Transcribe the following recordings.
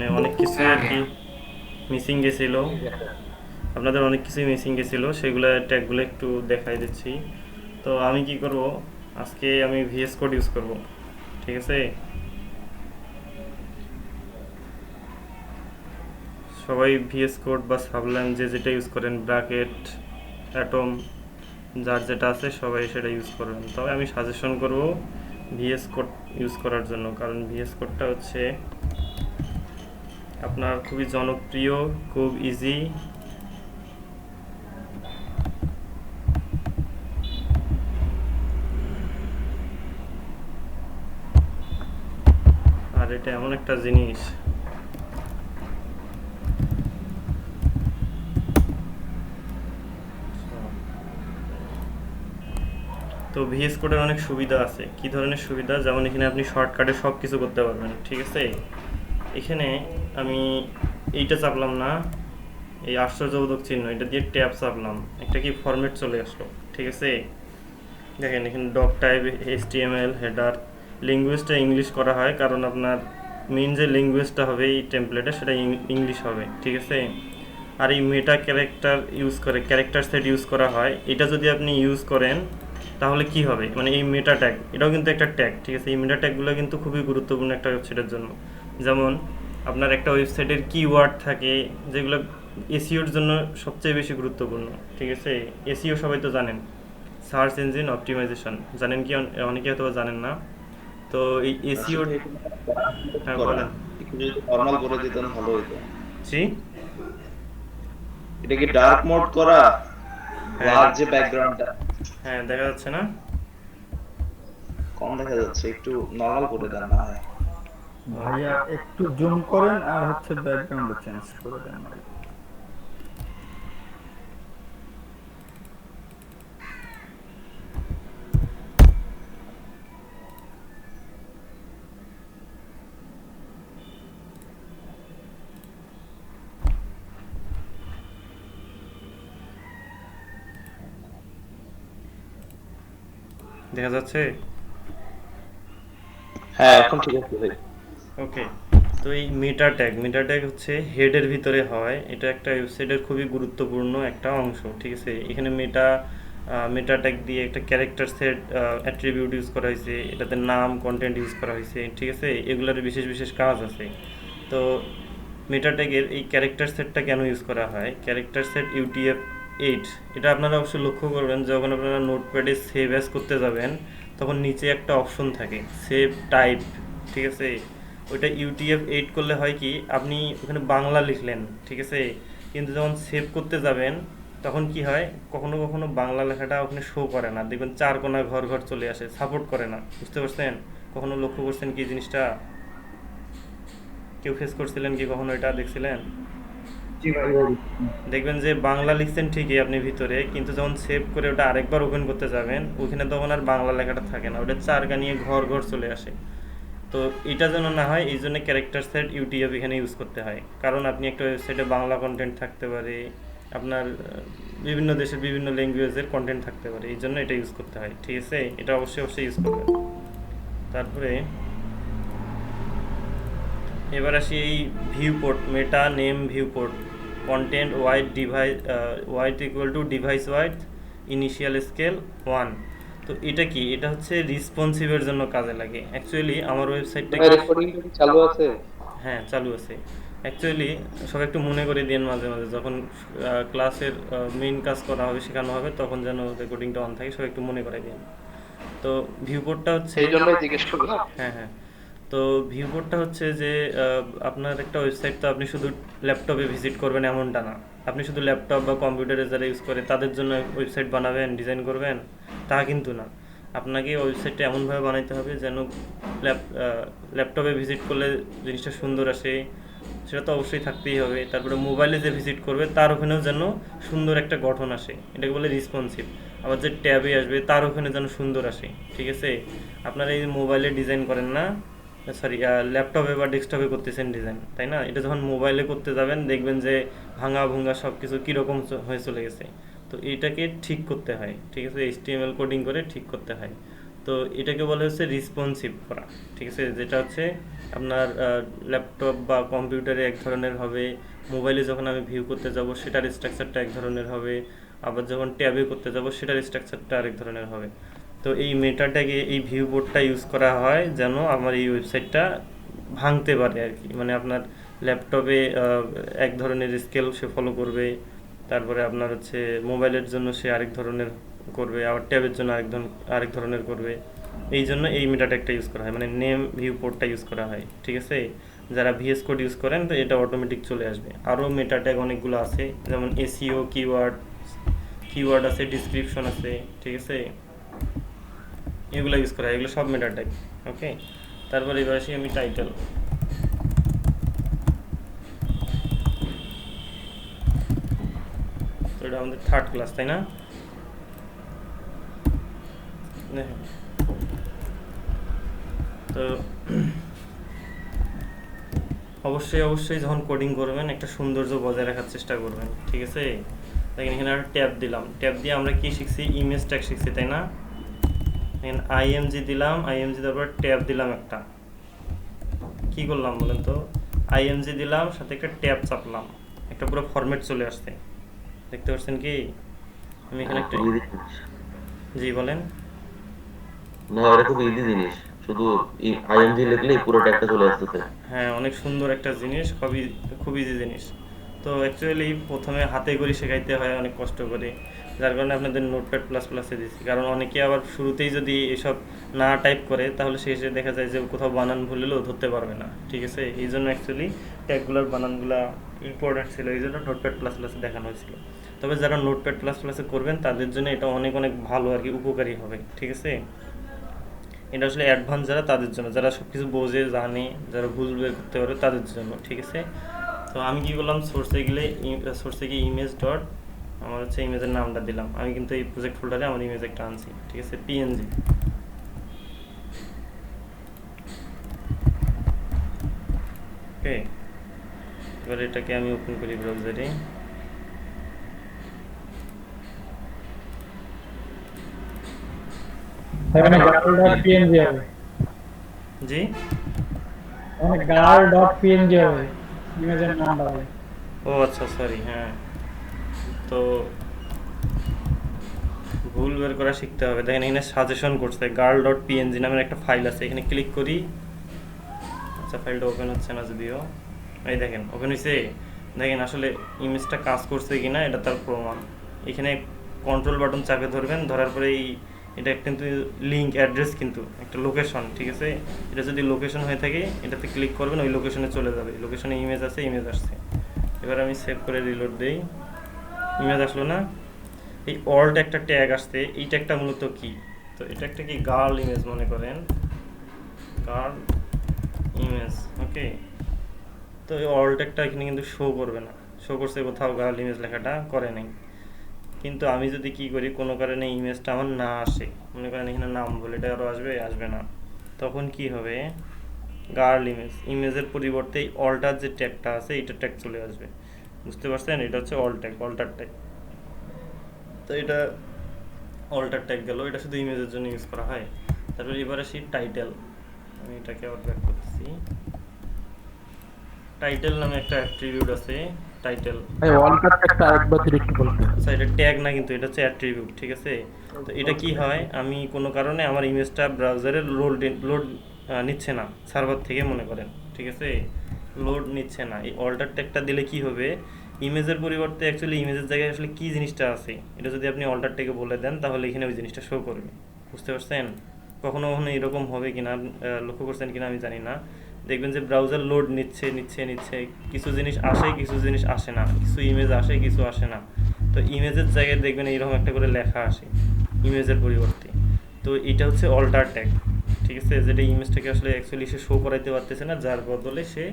মানে অনেক কিছু হ্যাঁ আর হ্যাঁ কি মিসিং গেছিলো। ঠিক আছে। আপনাদের অনেক কিছুই মিসিং গেছিলো, সেগুলো ট্যাগগুলো একটু দেখাই দিচ্ছি। তো আমি কি করব, আজকে আমি ভিএস কোড ইউজ করব, ঠিক আছে? সবাই ভিএস কোড বা সাবলাইম যে যেটা ইউজ করেন, ব্র্যাকেট, অ্যাটম, যার যেটা আছে সবাই সেটা ইউজ করবেন। তবে আমি সাজেশন করব ভিএস কোড ইউজ করার জন্য, কারণ ভিএস কোডটা হচ্ছে আপনার খুবই জনপ্রিয়, খুব ইজি। আর এটা এমন একটা জিনিস, তো ভিএস কোডের অনেক সুবিধা আছে। কি ধরনের সুবিধা? যেমন এখানে আপনি শর্টকাটে সব কিছু করতে পারবেন, ঠিক আছে? এখানে আমি এইটা চাপলাম না, এই আশ্চর্যবোধক চিহ্ন এটা দিয়ে ট্যাব চাপলাম, একটা কি ফরম্যাট চলে আসলো, ঠিক আছে? দেখেন এখানে ডক টাইপ, এইচটিএমএল, হেডার, ল্যাঙ্গুয়েজটা ইংলিশ করা হয় কারণ আপনার মেইন যে ল্যাঙ্গুয়েজটা হবে এই টেমপ্লেটে সেটা ইংলিশ হবে, ঠিক আছে? আর এই মেটা ক্যারেক্টার ইউজ করে, ক্যারেক্টার সেট ইউজ করা হয়। এটা যদি আপনি ইউজ করেন তাহলে কি হবে, মানে এই মেটা ট্যাগ এটাও কিন্তু একটা ট্যাগ, ঠিক আছে? এই মেটা ট্যাগগুলো কিন্তু খুবই গুরুত্বপূর্ণ একটা ওয়েবসাইটের জন্য। যেমন আপনার একটা ওয়েবসাইটের কিওয়ার্ড থাকে যেগুলো এসইওর জন্য সবচেয়ে বেশি গুরুত্বপূর্ণ, ঠিক আছে? এসইও সবাই তো জানেন, সার্চ ইঞ্জিন অপটিমাইজেশন, জানেন কি? অনেকে হয়তো জানেন না। তো এই এসইও, আসলে এটা ডার্ক মোড হ্যাঁ করা, বলেন। একটু যদি নর্মাল করে দিতেন ভালো হইতো। জি, এটা কি ডার্ক মোড করা, হ্যাঁ ব্লার যে ব্যাকগ্রাউন্ডটা হ্যাঁ দেখা যাচ্ছে না? কম দেখা যাচ্ছে, একটু নর্মাল করে দেন না হয়। ভাইয়া একটু জুম করেন আর হচ্ছে ব্যাকগ্রাউন্ড চেঞ্জ করে দেন ভাই। দেখা যাচ্ছে? হ্যাঁ এখন ঠিক আছে ভাই। ওকে। তো এই মেটা ট্যাগ হচ্ছে হেডের ভিতরে হয়, এটা একটা ওয়েবসাইটের খুবই গুরুত্বপূর্ণ একটা অংশ, ঠিক আছে? এখানে মেটা ট্যাগ দিয়ে একটা ক্যারেক্টার সেট অ্যাট্রিবিউট ইউজ করা হয়েছে, এটাতে নাম, কন্টেন্ট ইউজ করা হয়েছে, ঠিক আছে? এগুলোর বিশেষ বিশেষ কাজ আছে। তো মেটা ট্যাগের এই ক্যারেক্টার সেটটা কেন ইউজ করা হয়, ক্যারেক্টার সেট UTF-8, এটা আপনারা অবশ্যই লক্ষ্য করবেন যখন আপনারা নোটপ্যাডে সেভ অ্যাজ করতে যাবেন তখন নিচে একটা অপশন থাকে সেভ টাইপ, ঠিক আছে? ওইটা UTF-8 করলে হয় কি, আপনি ওখানে বাংলা লিখলেন, ঠিক আছে? কিন্তু যখন সেভ করতে যাবেন তখন কি হয়, কখনো কখনো বাংলা লেখাটা ওখানে শো করে না, দেখবেন চার কোণা ঘর ঘর চলে আসে, সাপোর্ট করে না, বুঝতে পারছেন? কখনো লক্ষ্য করছেন কি জিনিসটা? কেউ ফেস করছিলেন কি কখনো, এটা দেখছিলেন? জি ভাইয়া। দেখবেন যে বাংলা লিখছেন ঠিকই আপনি ভিতরে, কিন্তু যখন সেভ করে ওটা আরেকবার ওপেন করতে যাবেন ওখানে তখন আর বাংলা লেখাটা থাকে না, ওটা চারগা নিয়ে ঘর ঘর চলে আসে। তো এটা যেন না হয় এই জন্য ক্যারেক্টার সেট ইউটিএফ এখানে ইউজ করতে হয়, কারণ আপনি একটা ওয়েবসাইটে বাংলা কন্টেন্ট থাকতে পারে, আপনার বিভিন্ন দেশের বিভিন্ন ল্যাঙ্গুয়েজের কন্টেন্ট থাকতে পারে, এই জন্য এটা ইউজ করতে হয়, ঠিক আছে? এটা অবশ্যই অবশ্যই ইউজ করবেন। তারপরে এবার আসি এই viewport, meta name viewport, content wide device, wide equal to device wide, initial scale 1। তো এটা কি? এটা হচ্ছে রিসপন্সিভের জন্য কাজে লাগে। অ্যাকচুয়ালি আমার ওয়েবসাইটটা ভাই কি, রেকর্ডিংটা কি চালু আছে? হ্যাঁ চালু আছে। অ্যাকচুয়ালি সবাই একটু মনে করে দিন মাঝে মাঝে যখন ক্লাসের মেইন কাজ করা হবে, শেখানো হবে, তখন যেন রেকর্ডিংটা অন থাকে, সবাই একটু মনে করে দিন। তো ভিউপোর্টটা হচ্ছে, সেই জন্যই জিজ্ঞেস করলাম। হ্যাঁ হ্যাঁ, তো ভিউপোর্টটা হচ্ছে যে আপনার একটা ওয়েবসাইট তো আপনি শুধু ল্যাপটপে ভিজিট করবেন এমনটা না, আপনি শুধু ল্যাপটপ বা কম্পিউটারে যারা ইউজ করে তাদের জন্য ওয়েবসাইট বানাবেন, ডিজাইন করবেন, তা কিন্তু না। আপনাকে ওয়েবসাইটটা এমনভাবে বানাইতে হবে যেন ল্যাপ ল্যাপটপে ভিজিট করলে জিনিসটা সুন্দর আসে, সেটা তো অবশ্যই থাকতেই হবে। তারপরে মোবাইলে যে ভিজিট করবে তার ওখানেও যেন সুন্দর একটা গঠন আসে, এটাকে বলে রেসপন্সিভ। আবার যে ট্যাবে আসবে তার ওখানে যেন সুন্দর আসে, ঠিক আছে? আপনারা এই মোবাইলে ডিজাইন করেন না, সরি ল্যাপটপে বা ডেস্কটপে করতেছেন ডিজাইন, তাই না? এটা যখন মোবাইলে করতে যাবেন দেখবেন যে ভাঙা ভুঙ্গা সব কিছু কীরকম হয়ে চলে গেছে। তো এইটাকে ঠিক করতে হয়, ঠিক আছে? HTML কোডিং করে ঠিক করতে হয়। তো এটাকে বলা হচ্ছে রেসপন্সিভ করা, ঠিক আছে, যেটা হচ্ছে আপনার ল্যাপটপ বা কম্পিউটারে এক ধরনের হবে, মোবাইলে যখন আমি ভিউ করতে যাব সেটার স্ট্রাকচারটা এক ধরনের হবে, আবার যখন ট্যাবে করতে যাব সেটার স্ট্রাকচারটা আরেক ধরনের হবে। তো এই মেটাটাকে, এই ভিউ বোর্ডটা ইউজ করা হয় যেন আমার এই ওয়েবসাইটটা ভাঙতে পারে আর কি, মানে আপনার ল্যাপটপে এক ধরনের স্কেল সে ফলো করবে, তারপরে আপনার হচ্ছে মোবাইলের জন্য সে আরেক ধরনের করবে, আবার ট্যাবের জন্য আরেক ধরনের করবে। এই জন্য এই মেটা ট্যাগটা ইউজ করা হয়, মানে নেম ভিউ পোর্টটা ইউজ করা হয়, ঠিক আছে। যারা ভিএস কোড ইউজ করেন তো এটা অটোমেটিক চলে আসবে। আরও মেটা ট্যাগ অনেকগুলো আছে, যেমন এসইও, কিওয়ার্ড আছে, ডিসক্রিপশন আছে, ঠিক আছে, এগুলো ইউজ করা হয়, এগুলো সব মেটা ট্যাগ। ওকে, তারপর এবার আসি আমি টাইটেল। তো এটা আমাদের থার্ড ক্লাস, তাই না? দেখেন, তো অবশ্যই যখন কোডিং করবেন একটা সৌন্দর্য বজায় রাখার চেষ্টা করবেন, ঠিক আছে। দেখেন এখানে একটা ট্যাব দিলাম, ট্যাব দিয়ে আমরা কি শিখছি, ইমেজ ট্যাগ শিখছি, তাই না? দেখেন আইএমজি দিলাম, আইএমজি তারপর ট্যাব দিলাম একটা, কি করলাম বলেন তো, আইএমজি দিলাম সাথে একটা ট্যাব চাপলাম, একটা পুরো ফরম্যাট চলে আসছে, দেখতে পাচ্ছেন কি? আমি এখানে একটা, খুব ইজি জিনিস। জি বলেন। না, এটা খুব ইজি জিনিস, শুধু আইএমজি লিখলেই পুরো ট্যাগটা চলে আসতেছে। হ্যাঁ, অনেক সুন্দর একটা জিনিস, খুব ইজি জিনিস। তো অ্যাকচুয়ালি প্রথমে হাতে করে শেখাইতে হয় অনেক কষ্ট করে, যার কারণে আপনাদের নোটপ্যাড প্লাস প্লাসে দিচ্ছি, কারণ অনেকে আবার শুরুতেই যদি এসব না টাইপ করে তাহলে শেষে দেখা যায় যে কোথাও বানান ভুল হলেও ধরতে পারবে না, ঠিক আছে। এই জন্য অ্যাকচুয়ালি ট্যাগগুলোর বানানগুলো ইম্পর্টেন্ট ছিল, এই জন্য নোটপ্যাড প্লাস প্লাসে দেখানো হয়েছিল। তবে যারা নোটপ্যাড প্লাস প্লাসে করবেন তাদের জন্য এটা অনেক অনেক ভালো আর কি, উপকারী হবে, ঠিক আছে। এটা আসলে অ্যাডভান্স যারা, তাদের জন্য, যারা সব কিছু বোঝে জানে, যারা ভুল বের করতে পারে তাদের জন্য, ঠিক আছে। তো আমি কি করলাম, সোর্সে গিয়ে ইমেজ ডট, আমার হচ্ছে ইমেজের নামটা দিলাম, আমি কিন্তু এই প্রজেক্ট ফোল্ডারে আমার ইমেজ একটা আনছি, ঠিক আছে, পিএনজি। ওকে, এবার এটাকে আমি ওপেন করি ব্রাউজারে। মানে girl.png হবে, জি, মানে girl.png হবে, ইমেজের নামটা হবে। ও আচ্ছা, সরি, হ্যাঁ। তো ভুল বের করা শিখতে হবে। দেখেন এখানে সাজেশন করছে, girl.png নামের একটা ফাইল আছে, এখানে ক্লিক করি। আচ্ছা, ফাইলটা ওপেন হচ্ছে না যদিও, এই দেখেন ওপেন হয়েছে। দেখেন আসলে ইমেজটা কাজ করছে কিনা এটা তার প্রমাণ। এখানে কন্ট্রোল বাটন চাপে ধরবেন, ধরার পরে এটা কিন্তু লিঙ্ক অ্যাড্রেস, কিন্তু একটা লোকেশন, ঠিক আছে। এটা যদি লোকেশন হয়ে থাকে এটাতে ক্লিক করবেন, ওই লোকেশনে চলে যাবে, লোকেশনে ইমেজ আছে, ইমেজ আসছে। এবার আমি সেভ করে রিলোড দেই, ইমেজ আসলো না। এই অল্ট একটা ট্যাগ আসছে, এই ট্যাগটা মূলত কি, তো এটা একটা কি গার্ল ইমেজ মনে করেন, গার্ল ইমেজ, ওকে। তো এই অল্ট একটা এখানে কিন্তু শো করবে না, শো করছে কোথাও গার্ল ইমেজ লেখাটা করে নাই। কিন্তু আমি যদি কি করি, কোনো কারণে ইমেজটা আমার না আসে, মনে করেন এখানে নাম বলে এটা আরও আসবে না, তখন কি হবে, গার্ল ইমেজের পরিবর্তে এই অল্টার যে ট্যাগটা আছে এইটা ট্যাগ চলে আসবে, বুঝতে পারছেন? এটা হচ্ছে অল্টার ট্যাগ। তো এটা অল্টার ট্যাগ গেল, এটা শুধু ইমেজের জন্য ইউজ করা হয়। তারপর এবার আসি টাইটেল, আমি এটাকে আবার ব্যাক করতেছি। টাইটেল নামে একটা অ্যাট্রিবিউট আছে, টাইটেল। ভাই ওয়ালকাট একটা আরেকবার একটু বলতে। আচ্ছা, এটা ট্যাগ না, কিন্তু এটা হচ্ছে অ্যাট্রিবিউট, ঠিক আছে। তো এটা কি হয়, আমি কোনো কারণে আমার ইমেজটা ব্রাউজারে লোড নিচ্ছে না সার্ভার থেকে, মনে করেন, ঠিক আছে, লোড নিচ্ছে না। এই অল্টার ট্যাগটা দিলে কি হবে, ইমেজের পরিবর্তে অ্যাকচুয়ালি ইমেজের জায়গায় আসলে কি জিনিসটা আছে এটা যদি আপনি অল্টার ট্যাগে বলে দেন তাহলে এখানে ওই জিনিসটা শো করবে, বুঝতে পারছেন? কখনো কখনো এরকম হবে কিনা, লক্ষ্য করছেন কিনা আমি জানি না, দেখবেন যে ব্রাউজার লোড নিচ্ছে, কিছু জিনিস আসে, কিছু জিনিস আসে না, কিছু ইমেজ আসে, কিছু আসে না। তো ইমেজের জায়গায় দেখবেন এইরকম একটা করে লেখা আসে ইমেজের পরিবর্তে, তো এটা হচ্ছে অল্টার ট্যাগ, ঠিক আছে, যেটা ইমেজটাকে আসলে অ্যাকচুয়ালি সে শো করাইতে পারতেছে না, যার বদলে সে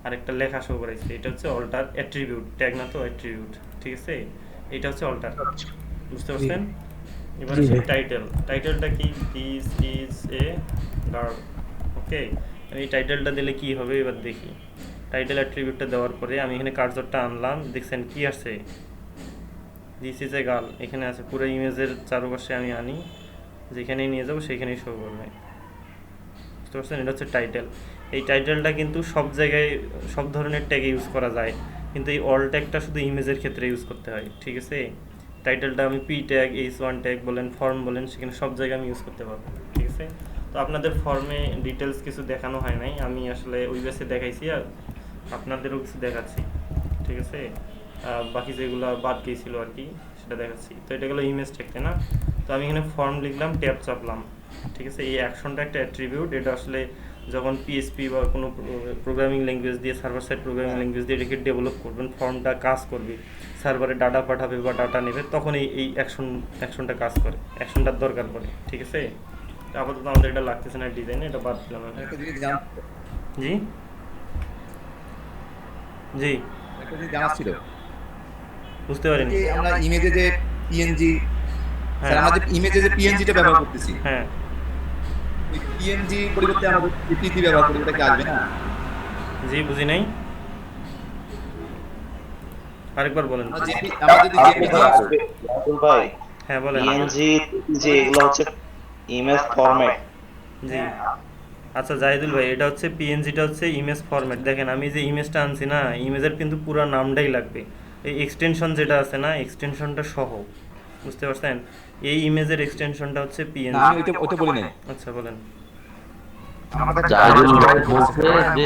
আরেকটা লেখা শো করাইছে। এটা হচ্ছে অল্টার অ্যাট্রিবিউট, ট্যাগ না তো অ্যাট্রিবিউট, ঠিক আছে। এটা হচ্ছে অল্টার, বুঝতে পারছেন? এবার হচ্ছে টাইটেলটা কি, দিস ইজ এ গার্ল, ওকে। এই টাইটেলটা দিলে কি হবে এবার দেখি। টাইটেল অ্যাট্রিবিউটটা দেওয়ার পরে আমি এখানে কার্সরটা আনলাম, দেখছেন কি আসছে, দিস ইজ এ গার্ল এখানে আছে, পুরো ইমেজের চারপাশে আমি আনি, যেখানেই নিয়ে যাবো সেখানেই শো করবে। বুঝতে পারছেন? এটা হচ্ছে টাইটেল। এই টাইটেলটা কিন্তু সব জায়গায় সব ধরনের ট্যাগে ইউজ করা যায়, কিন্তু এই অল ট্যাগটা শুধু ইমেজের ক্ষেত্রে ইউজ করতে হয়। ঠিক আছে? টাইটেলটা আমি পি ট্যাগ, H1 ট্যাগ বলেন, ফর্ম বলেন, সেখানে সব জায়গায় আমি ইউজ করতে পারবো। ঠিক আছে? তো আপনাদের ফর্মে ডিটেলস কিছু দেখানো হয় নাই, আমি আসলে ওই বেসে দেখাইছি, আর আপনাদেরও কিছু দেখাচ্ছি। ঠিক আছে? বাকি যেগুলো বাদ গিয়েছিল আর কি সেটা দেখাচ্ছি। তো এটা গেলো ইমেজ ট্যাগ, তাই না? তো আমি এখানে ফর্ম লিখলাম, ট্যাব চাপলাম। ঠিক আছে? এই অ্যাকশনটা একটা অ্যাট্রিবিউট, এটা আসলে যখন পিএসপি বা কোনো প্রোগ্রামিং ল্যাঙ্গুয়েজ দিয়ে, সার্ভার সাইড প্রোগ্রামিং ল্যাঙ্গুয়েজ দিয়ে এটাকে ডেভেলপ করবেন, ফর্মটা কাজ করবে, সার্ভারে ডাটা পাঠাবে বা ডাটা নেবে, তখন এই অ্যাকশনটা কাজ করে, অ্যাকশনটার দরকার পড়ে। ঠিক আছে? তো আপাতত আমাদের এটা লাগতেছে না ডিজাইনে, এটা বাদ দিলাম আমি। একটা জিনিস জানা জি জি একটা জিনিস জানা ছিল বুঝতে পারিনি। যে আমরা ইমেজে যে পিএনজি, হ্যাঁ আমরা যে ইমেজে যে পিএনজিটা ব্যবহার করতেছি, হ্যাঁ ওই পিএনজি পরিবর্তে আমরা জেপিজি ব্যবহার করি, ওটা কি আসবে না? জি বুঝি নাই, আরেকবার বলেন। আমরা যদি জেপিজি রাতুল ভাই, হ্যাঁ বলেন। পিএনজি যে এগুলো হচ্ছে ইমেজ ফরম্যাট। জি আচ্ছা জাহিদুল ভাই, এটা হচ্ছে পিএনজিটা হচ্ছে ইমেজ ফরম্যাট। দেখেন আমি যে ইমেজটা আনছি না, ইমেজের কিন্তু পুরো নামটাই লাগবে, এই এক্সটেনশন যেটা আছে না, এক্সটেনশনটা সহ। বুঝতে পারছেন? এই ইমেজের এক্সটেনশনটা হচ্ছে না, পিএনজি। আমি ওইটা বলি নাই। আচ্ছা বলেন। জাহিদুল ভাই বলছে যে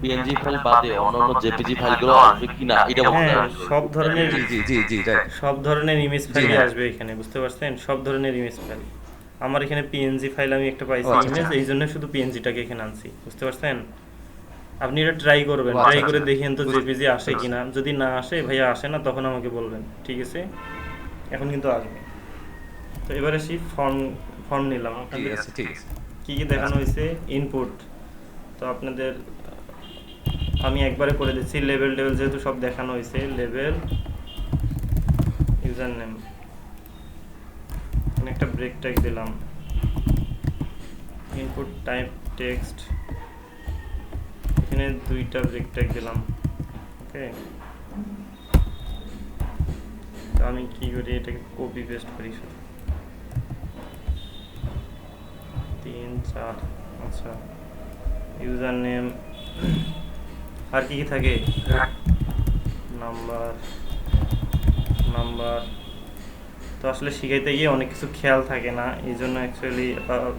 পিএনজি ফাইল বাদে অন্যান্য জেপিজি ফাইলগুলো আসবে কিনা এটা বলতে হ্যাঁ হবে। সব ধরনের জি রাইট। সব ধরনের ইমেজ ফাইলই হ্যাঁ। আসবে এখানে। বুঝতে পারছেন? সব ধরনের ইমেজ ফাইল। আমার এখানে পিএনজি ফাইল আমি একটা পাইছি ও, আচ্ছা, ইমেজ, এই জন্য শুধু পিএনজিটাকে এখানে আনছি। বুঝতে পারছেন? আপনি এটা ট্রাই করবেন, ও, আচ্ছা, ট্রাই করে আচ্ছা। দেখেন তো জেপিজি আসে কিনা। যদি না আসে, ভাইয়া আসে না, তখন আমাকে বলবেন। ঠিক আছে? এখন কিন্তু আসবে। তো এবার আসি ফর্ম নিলাম। ঠিক আপনাদের আছে, ঠিক আছে। কি কি দেখানো হয়েছে? ইনপুট। তো আপনাদের আমি একবারে করে দিচ্ছি, লেভেল যেহেতু সব দেখানো হয়েছে, লেভেল, ইউজার নেম, এখানে একটা ব্রেক ট্যাগ দিলাম, ইনপুট টাইপ টেক্সট, এখানে দুইটা ব্রেক ট্যাগ দিলাম। ওকে, তো আমি কি করি, এটাকে কপি পেস্ট করি শুধু 3 4। আচ্ছা, ইউজার নেম, আর কি কি থাকে? নাম্বার। তো আসলে শিখাইতে গিয়ে অনেক কিছু খেয়াল থাকে না, এই জন্য অ্যাকচুয়ালি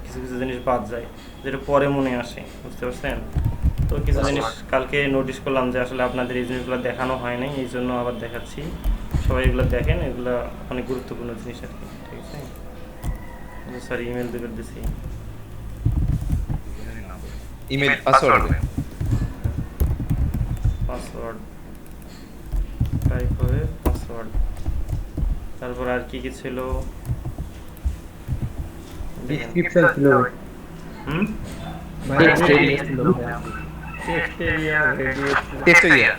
কিছু কিছু জিনিস বাদ যায়, যেটা পরে মনে আসে। বুঝতে পারছেন? তো কিছু জিনিস কালকে নোটিস করলাম যে আসলে আপনাদের এই জিনিসগুলো দেখানো হয় নাই, এই জন্য আবার দেখাচ্ছি। সবাই এগুলো দেখেন, এগুলো অনেক গুরুত্বপূর্ণ জিনিস আর কি। ঠিক আছে? সরি, ইমেল দিয়ে দিছি। ইমেল পাসওয়ার্ড পাসওয়ার্ড টাইপ হবে, পাসওয়ার্ড। তারপর আর কি কি ছিল? ডিসক্রিপশন ছিল ভাই। হুম টেক্সট এরিয়া ছিল ভাই। Text area, radiate, text area.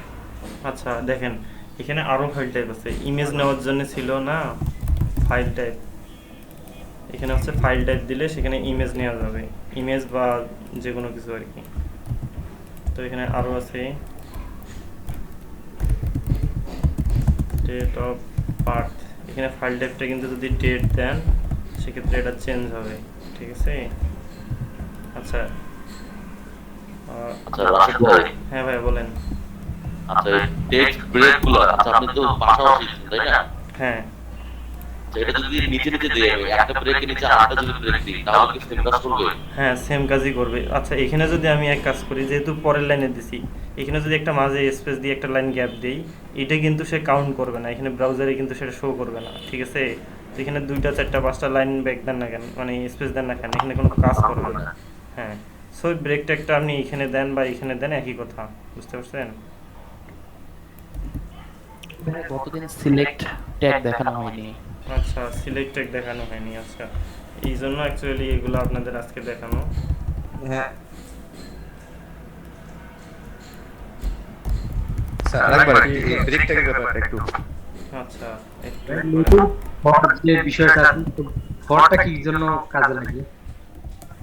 আচ্ছা দেখেন, এখানে আরো ফাইল টাইপ আছে। ইমেজ নেওয়ার জন্য ছিল না ফাইল টাইপ, এখানে হচ্ছে ফাইল টাইপ দিলে সেখানে ইমেজ নেওয়া যাবে, ইমেজ বা যে কোনো কিছু আর কি। তো এখানে আরো আছে ডেট অফ বার্থ, এখানে ফাইল টাইপটা কিন্তু যদি ডেট দেন সেক্ষেত্রে এটা চেঞ্জ হবে। ঠিক আছে? আচ্ছা আচ্ছা রাশিদ ভাই, হ্যাঁ ভাইয়া বলেন। আচ্ছা টেক্সট ব্রেক গুলো, আচ্ছা আপনি তো পাশাপাশি দিচ্ছেন, তাই না? হ্যাঁ আচ্ছা, এটা যদি নিচে নিচে দিয়ে যাবে, একটা ব্রেকের নিচে আরেকটা যদি ব্রেক দিই তাহলে কি সেম কাজ করবে? হ্যাঁ সেম কাজই করবে। আচ্ছা এখানে যদি আমি এক কাজ করি, যেহেতু পরের লাইনে দিছি, এখানে যদি একটা মাঝে স্পেস দিয়ে একটা লাইন গ্যাপ দিই, এটা কিন্তু সে কাউন্ট করবে না, এখানে ব্রাউজারে কিন্তু সেটা শো করবে না। ঠিক আছে? এখানে 2টা 4টা 5টা লাইন ব্যাক দেন না কেন, মানে স্পেস দেন না কেন, এখানে কোনো কাজ করবে না। হ্যাঁ, সো ব্রেক ট্যাগটা আপনি এখানে দেন বা এখানে দেন, একই কথা। বুঝতে পারছেন? গতদিন সিলেক্ট ট্যাগ দেখানো হয়নি। আচ্ছা, সিলেক্ট ট্যাগ দেখানো হয়নি। আচ্ছা, এই জন্য অ্যাকচুয়ালি এগুলো আপনাদের আজকে দেখানো। হ্যাঁ স্যার, আরেকবার এই ব্রেক ট্যাগের ব্যাপারটা একটু। আচ্ছা একটু লেবেল ফর যে বিষয়টা আছে, ফরটা কি জন্য কাজে লাগে?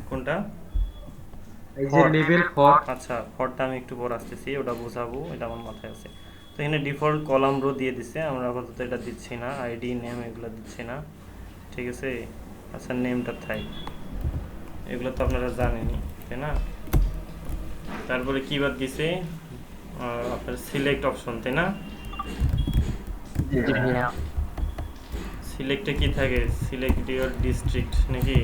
কোনটা? এই যে লেবেল ফর, আচ্ছা, ফরটা আমি একটু পর আসতেছি, ওটা বোঝাবো, এটা আমার মাথায় আছে। তো এখানে ডিফল্ট কলাম রো দিয়ে দিছে, আমরা আপাতত এটা দিচ্ছি না, আইডি নেম এগুলো দিচ্ছি না। ঠিক আছে? আচ্ছা নেমটা থাই, এগুলো তো আপনারা জানেনই তাই না। তারপরে কি বাদ গেছে, আপনার সিলেক্ট অপশন তাই না। জি ভাইয়া। সিলেক্টে কি থাকে, সিলেক্ট ইউর ডিস্ট্রিক্ট নাকি।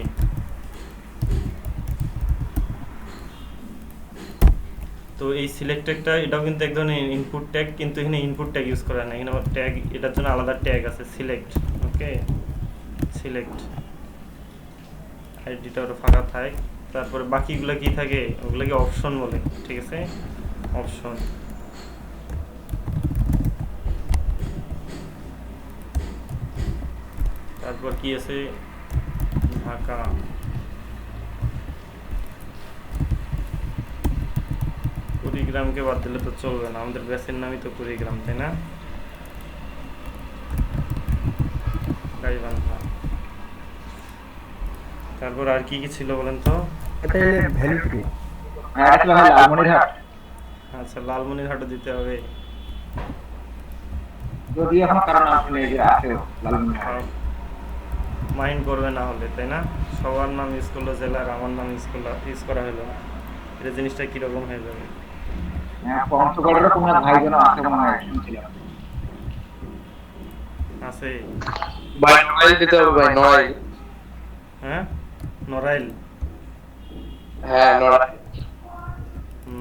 তো এই সিলেক্ট ট্যাগটা এটাও কিন্তু এক ধরনের ইনপুট ট্যাগ, কিন্তু এখানে ইনপুট ট্যাগ ইউজ করা না, এখানে আবার ট্যাগ, এটার জন্য আলাদা ট্যাগ আছে সিলেক্ট। ওকে, সিলেক্ট আইডিটা ওটা ফাঁকা থাকে। তারপরে বাকিগুলো কি থাকে, ওগুলোকে অপশন বলে, ঠিক আছে, অপশন। তারপর কি আছে, ঢাকা। কুড়িগ্রামকে বাদ দিলে তো চলবে না, আমাদের ব্যাচের নামই তো কুড়িগ্রাম তাই না। গাইবান্ধা। তারপর আর কি কি ছিল বলেন তো। এটা ভ্যালু কি? হ্যাঁ এটা ভাই লালমনিরহাট। আচ্ছা লালমনিরহাটও দিতে হবে। যদি এখন কারণ আসলে এই যে আছে লালমনিরহাট। মাইন্ড করবে না হলে তাই না, সবার নাম ইউজ করলো জেলার, আমার নাম ইউজ করা হলো না, এটা জিনিসটা কিরকম হয়ে যাবে। হ্যাঁ পঞ্চগড়ের কোন এক ভাই যেন আছে মনে হয় শুনছিলাম। আছে ভাই নড়াইল দিতে হবে ভাই, নড়াইল। হ্যাঁ নড়াইল, হ্যাঁ নড়াইল।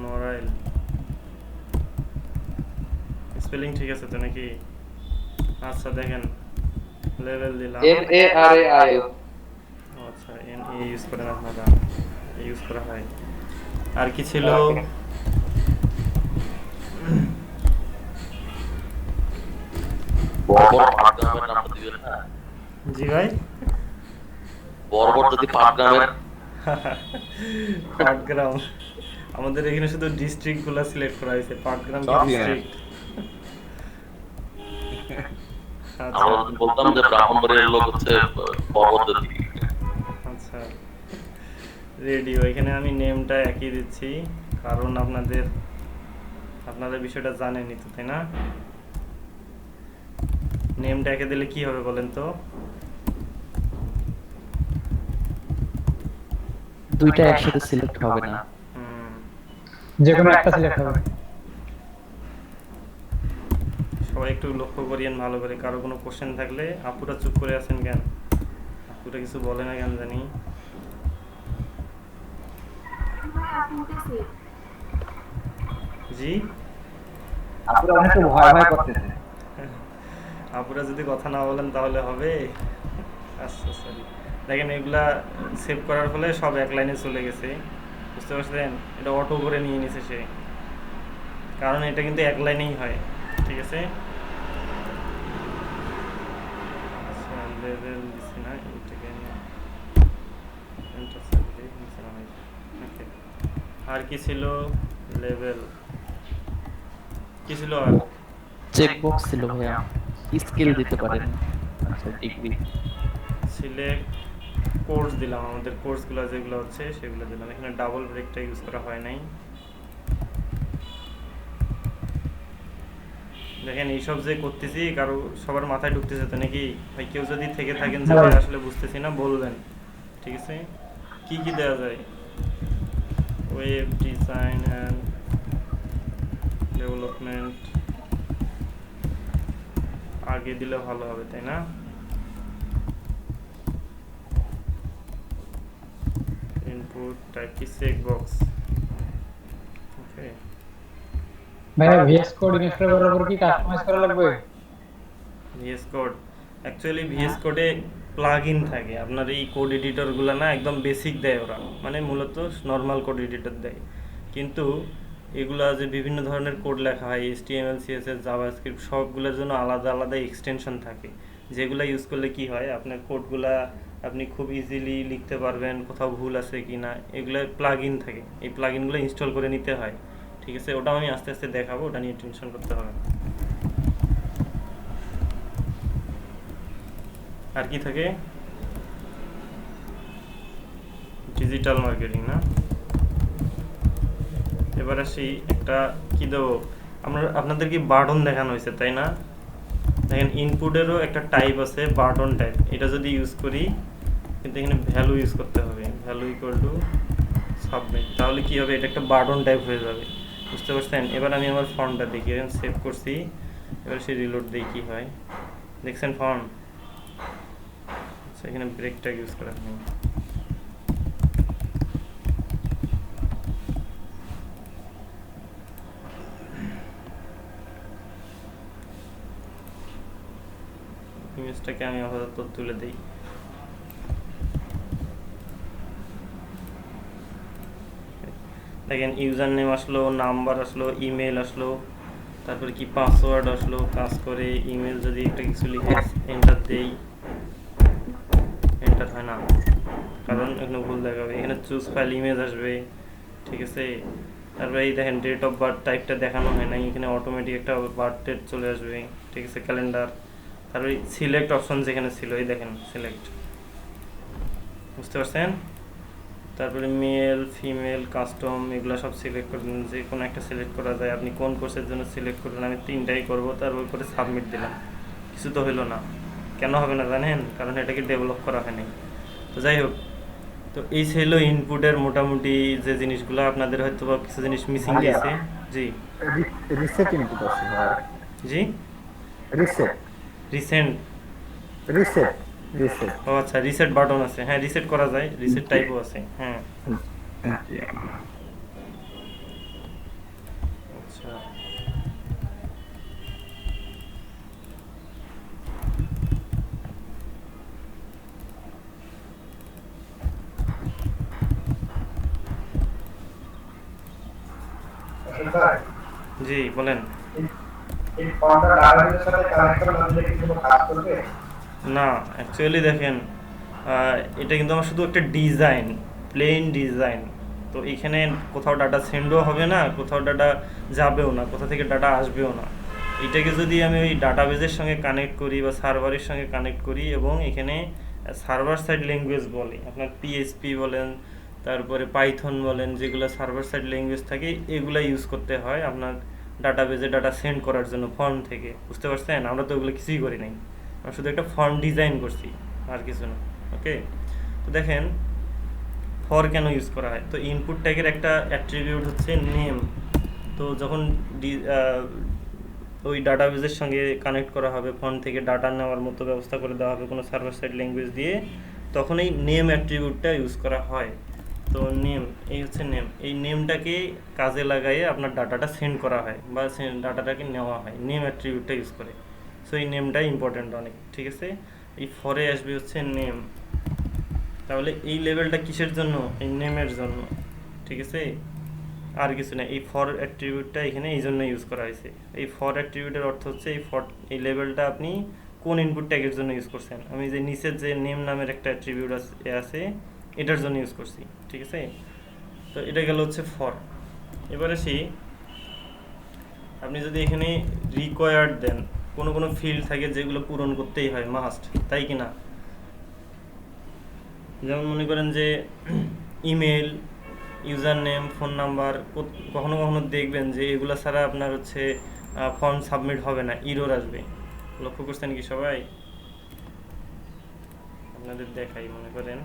নড়াইল স্পেলিং ঠিক আছে তো নাকি। আচ্ছা দেখেন লেভেল দিলাম, NARAIL। আচ্ছা এন এ ইউজ করেন আপনারা, ইউজ করা হয়। আর কি ছিল, বর্বর পাটগ্রামের নামটা দিবেন না? জি ভাই। বর্বর যদি পাটগ্রামের পাটগ্রাম, আমাদের এখানে শুধু ডিস্ট্রিক্ট গুলা সিলেক্ট করা হয়েছে, পাটগ্রাম সব ডিস্ট্রিক্ট। আচ্ছা আমরা যদি বলতাম যে ব্রাহ্মণবাড়িয়ার লোক হচ্ছে বর্বরদের দিকে। আচ্ছা রেডিও, এখানে আমি নেমটা একই দিচ্ছি, কারণ আপনাদের বিষয়টা জানেনই তো তাই না। নেমটা একে দিলে কি হবে বলেন তো। দুইটা একসাথে সিলেক্ট হবে না। যে কোনো একটা সিলেক্ট হবে। সবাই একটু লক্ষ্য করিয়েন ভালো করে, কারো কোনো কোশ্চেন থাকলে। আপুরা চুপ করে আছেন কেন, আপুরা কিছু বলে না কেন জানি। জি আপনারা অনেক ভয় ভয় করতেছে। আপুরা যদি কথা না বলেন তাহলে হবে। আচ্ছা সরি, দেখেন এগুলা সেভ করার ফলে সব এক লাইনে চলে গেছে, বুঝতে পারছেন। এটা অটো করে নিয়ে নিছে সে, কারণ এটা কিন্তু এক লাইনেই হয়, ঠিক আছে। আচ্ছা লেভেল দিছি না, এটাকে এন্টার সার্ভিস দিছি না ভাই। ওকে, আর কি ছিল, লেভেল কি ছিল, আর চেকবক্স ছিল ভাইয়া, স্কিল দিতে পারেন। আচ্ছা ডিগ্রি। সিলেক্ট কোর্স দিলাম, আমাদের কোর্সগুলো যেগুলো হচ্ছে সেগুলো দিলাম। এখানে ডাবল ব্রেকটা ইউজ করা হয় নাই। দেখেন এইসব যে করতেছি কারো সবার মাথায় ঢুকতেছে তো নাকি ভাই, কেউ যদি থেকে থাকেন যে ভাই আসলে বুঝতেছি না বলবেন, ঠিক আছে। কি কি দেওয়া যায়, ওয়েব ডিজাইন অ্যান্ড ডেভেলপমেন্ট আগে দিলে ভালো হবে তাই না। ইনপুট টাইপ কি চেক বক্স। ওকে ভাইয়া ভিএস কোড ইনস্টল করার পর কি কাস্টমাইজ করা লাগবে? ভিএস কোড, অ্যাকচুয়ালি ভিএস কোডে প্লাগইন থাকে, আপনার এই কোড এডিটরগুলো না একদম বেসিক দেয় ওরা, মানে মূলত নর্মাল কোড এডিটর দেয়, কিন্তু এগুলা যে বিভিন্ন ধরনের কোড লেখা হয় HTML CSS জাভাস্ক্রিপ্ট সবগুলোর জন্য আলাদা আলাদা এক্সটেনশন থাকে, যেগুলো ইউজ করলে কি হয় আপনার কোডগুলা আপনি খুব ইজিলি লিখতে পারবেন, কোথাও ভুল আছে কি না এগুলো প্লাগইন থাকে, এই প্লাগইনগুলো ইনস্টল করে নিতে হয়, ঠিক আছে। ওটাও আমি আস্তে আস্তে দেখাবো, ওটা নিয়ে টেনশন করতে হবে না। আর কি থাকে, ডিজিটাল মার্কেটিং না। এবার আসি একটা কি দেবো, আপনাদের কি বাটন দেখানো হয়েছে তাই না। দেখেন ইনপুটেরও একটা টাইপ আছে বাটন টাইপ, এটা যদি ইউজ করি কিন্তু এখানে ভ্যালু ইউজ করতে হবে, ভ্যালু ইকুয়াল টু সাবমিট। তাহলে কি হবে, এটা একটা বাটন টাইপ হয়ে যাবে, বুঝতে পারছেন? এবার আমি আমার ফর্মটা দেখি, সেভ করছি, এবার সে রিলোড দিই কি হয়, দেখছেন ফর্ম? আচ্ছা, এখানে ব্রেক ট্যাগ ইউজ করা নেই। ইমেজটাকে আমি আপাতত তুলে দিই। দেখেন ইউজার নেম আসলো, নাম্বার আসলো, ইমেল আসলো, তারপরে কি পাসওয়ার্ড আসলো, কাজ করে। ইমেল যদি একটা কিছু লিখে এন্টার দেই, এন্টার হয় না, কারণ এখানে ভুল দেখাবে। এখানে চুজ ফাইল ইমেজ আসবে, ঠিক আছে? তারপরে এই দেখেন ডেট অফ বার্থ টাইপটা দেখানো হয় না, এখানে অটোমেটিক একটা বার্থ ডেট চলে আসবে, ঠিক আছে? ক্যালেন্ডার। তারপরে সিলেক্ট অপশন যেখানে ছিল, এই দেখেন সিলেক্ট, বুঝতে পারছেন? তারপরে মেল, ফিমেল, কাস্টম, এগুলো সব সিলেক্ট করবেন, যে কোনো একটা সিলেক্ট করা যায়। আপনি কোন কোর্সের জন্য সিলেক্ট করবেন, আমি 3টাই করব। তারপর করে সাবমিট দিলাম, কিছু তো হলো না। কেন হবে না জানেন? কারণ এটাকে ডেভেলপ করা হয়নি। তো যাই হোক, তো এই ছিল ইনপুটের মোটামুটি যে জিনিসগুলো। আপনাদের হয়তো বা কিছু জিনিস মিসিং গেছে। জি রিসেট ইনপুট আছে ভাই। জি, রিসেট রিসেন্ট। রিসেট রিসেট ও আচ্ছা, রিসেট বাটন আছে, হ্যাঁ রিসেট করা যায়, রিসেট টাইপও আছে, হ্যাঁ। আচ্ছা, জি বলেন। না, অ্যাকচুয়ালি দেখেন, এটা কিন্তু আমার শুধু একটা ডিজাইন, প্লেন ডিজাইন। তো এখানে কোথাও ডাটা সেন্ডও হবে না, কোথাও ডাটা যাবেও না, কোথা থেকে ডাটা আসবেও না। এটাকে যদি আমি ওই ডাটাবেজের সঙ্গে কানেক্ট করি বা সার্ভারের সঙ্গে কানেক্ট করি, এবং এখানে সার্ভার সাইড ল্যাঙ্গুয়েজ বলে, আপনার পিএইচপি বলেন, তারপরে পাইথন বলেন, যেগুলো সার্ভার সাইড ল্যাঙ্গুয়েজ থাকে, এগুলো ইউজ করতে হয় আপনার ডাটাবেজে ডাটা সেন্ড করার জন্য ফর্ম থেকে, বুঝতে পারছেন? আমরা তো ওগুলো কিছুই করি নাই, আমরা শুধু একটা ফর্ম ডিজাইন করছি, আর কিছু না। ওকে, তো দেখেন ফর কেন ইউজ করা হয়। তো ইনপুট ট্যাগের একটা অ্যাট্রিবিউট হচ্ছে নেম। তো যখন ওই ডাটাবেজের সঙ্গে কানেক্ট করা হবে, ফর্ম থেকে ডাটা নেওয়ার মতো ব্যবস্থা করে দেওয়া হবে কোনো সার্ভার সাইড ল্যাঙ্গুয়েজ দিয়ে, তখন এই নেম অ্যাট্রিবিউটটা ইউজ করা হয়। তো নেম, এই হচ্ছে নেম, এই নেমটাকে কাজে লাগাইয়ে আপনার ডাটাটা সেন্ড করা হয় বা ডাটাটাকে নেওয়া হয় নেম অ্যাট্রিবিউটটা ইউজ করে। সো এই নেমটা ইম্পর্টেন্ট অনেক, ঠিক আছে? এই ফরে আসবে হচ্ছে নেম। তাহলে এই লেভেলটা কিসের জন্য? এই নেমের জন্য, ঠিক আছে? আর কিছু না। এই ফর অ্যাট্রিবিউটটা এখানে এই জন্য ইউজ করা হয়েছে। এই ফর অ্যাট্রিবিউটের অর্থ হচ্ছে এই লেভেলটা আপনি কোন ইনপুট ট্যাগের জন্য ইউজ করছেন। আমি যে নিচের যে নেম নামের একটা অ্যাট্রিবিউট আছে এটার জন্য ইউজ করছি, ঠিক আছে? তো এটা গেল হচ্ছে ফর। এবার আসি, আপনি যদি এখানে রিকোয়ার্ড দেন, কোনো কোনো ফিল্ড থাকে যেগুলো পূরণ করতেই হয় মাস্ট, তাই কি না? যেমন মনে করেন যে email, user name, phone number, কখনো কখনো দেখবেন যে এগুলো ছাড়া আপনার হচ্ছে ফর্ম সাবমিট হবে না, ইরর আসবে। লক্ষ্য করছেন কি সবাই? আপনাদের দেখাই, মনে করেন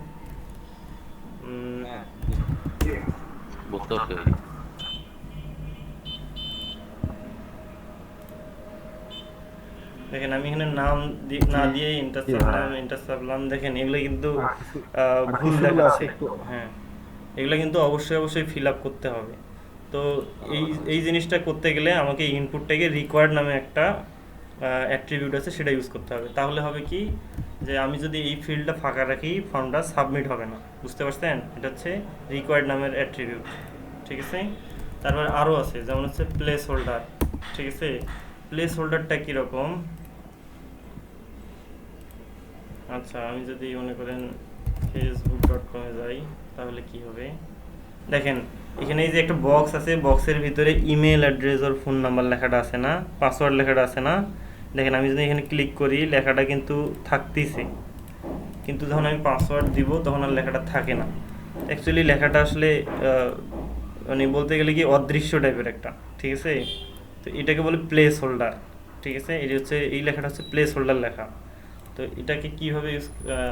বুঝতে পারছি। দেখেন আমি এখানে নাম না দিয়ে এন্টার চাপলাম, দেখেন এগুলো কিন্তু ভুল দেখাচ্ছে। হ্যাঁ, এগুলো কিন্তু অবশ্যই ফিল আপ করতে হবে। তো এই জিনিসটা করতে গেলে আমাকে ইনপুটটাকে রিকোয়ার্ড নামে একটা অ্যাট্রিবিউট আছে, সেটা ইউজ করতে হবে। তাহলে হবে কি, যে আমি যদি এই ফিল্ডটা ফাঁকা রাখি, ফর্মটা সাবমিট হবে না, বুঝতে পারছেন? এটা হচ্ছে রিকোয়ার্ড নামের অ্যাট্রিবিউট, ঠিক আছে? তারপর আরও আছে, যেমন হচ্ছে প্লেস হোল্ডার, ঠিক আছে? প্লেস হোল্ডারটা কীরকম? আচ্ছা, আমি যদি মনে করেন facebook.com-এ যাই, তাহলে কি হবে দেখেন, এখানে এই যে একটা বক্স আছে, বক্সের ভিতরে ইমেল অ্যাড্রেস আর ফোন নাম্বার লেখাটা আছে না, পাসওয়ার্ড লেখাটা আছে না। দেখেন আমি যদি এখানে ক্লিক করি, লেখাটা কিন্তু থাকতেছে, কিন্তু যখন আমি পাসওয়ার্ড দিব তখন আর লেখাটা থাকে না। অ্যাকচুয়ালি লেখাটা আসলে মানে বলতে গেলে কি অদৃশ্য টাইপের একটা, ঠিক আছে? তো এটাকে বলে প্লেস হোল্ডার, ঠিক আছে? এই হচ্ছে, এই লেখাটা হচ্ছে প্লেস হোল্ডার লেখা। তো তো এটাকে কিভাবে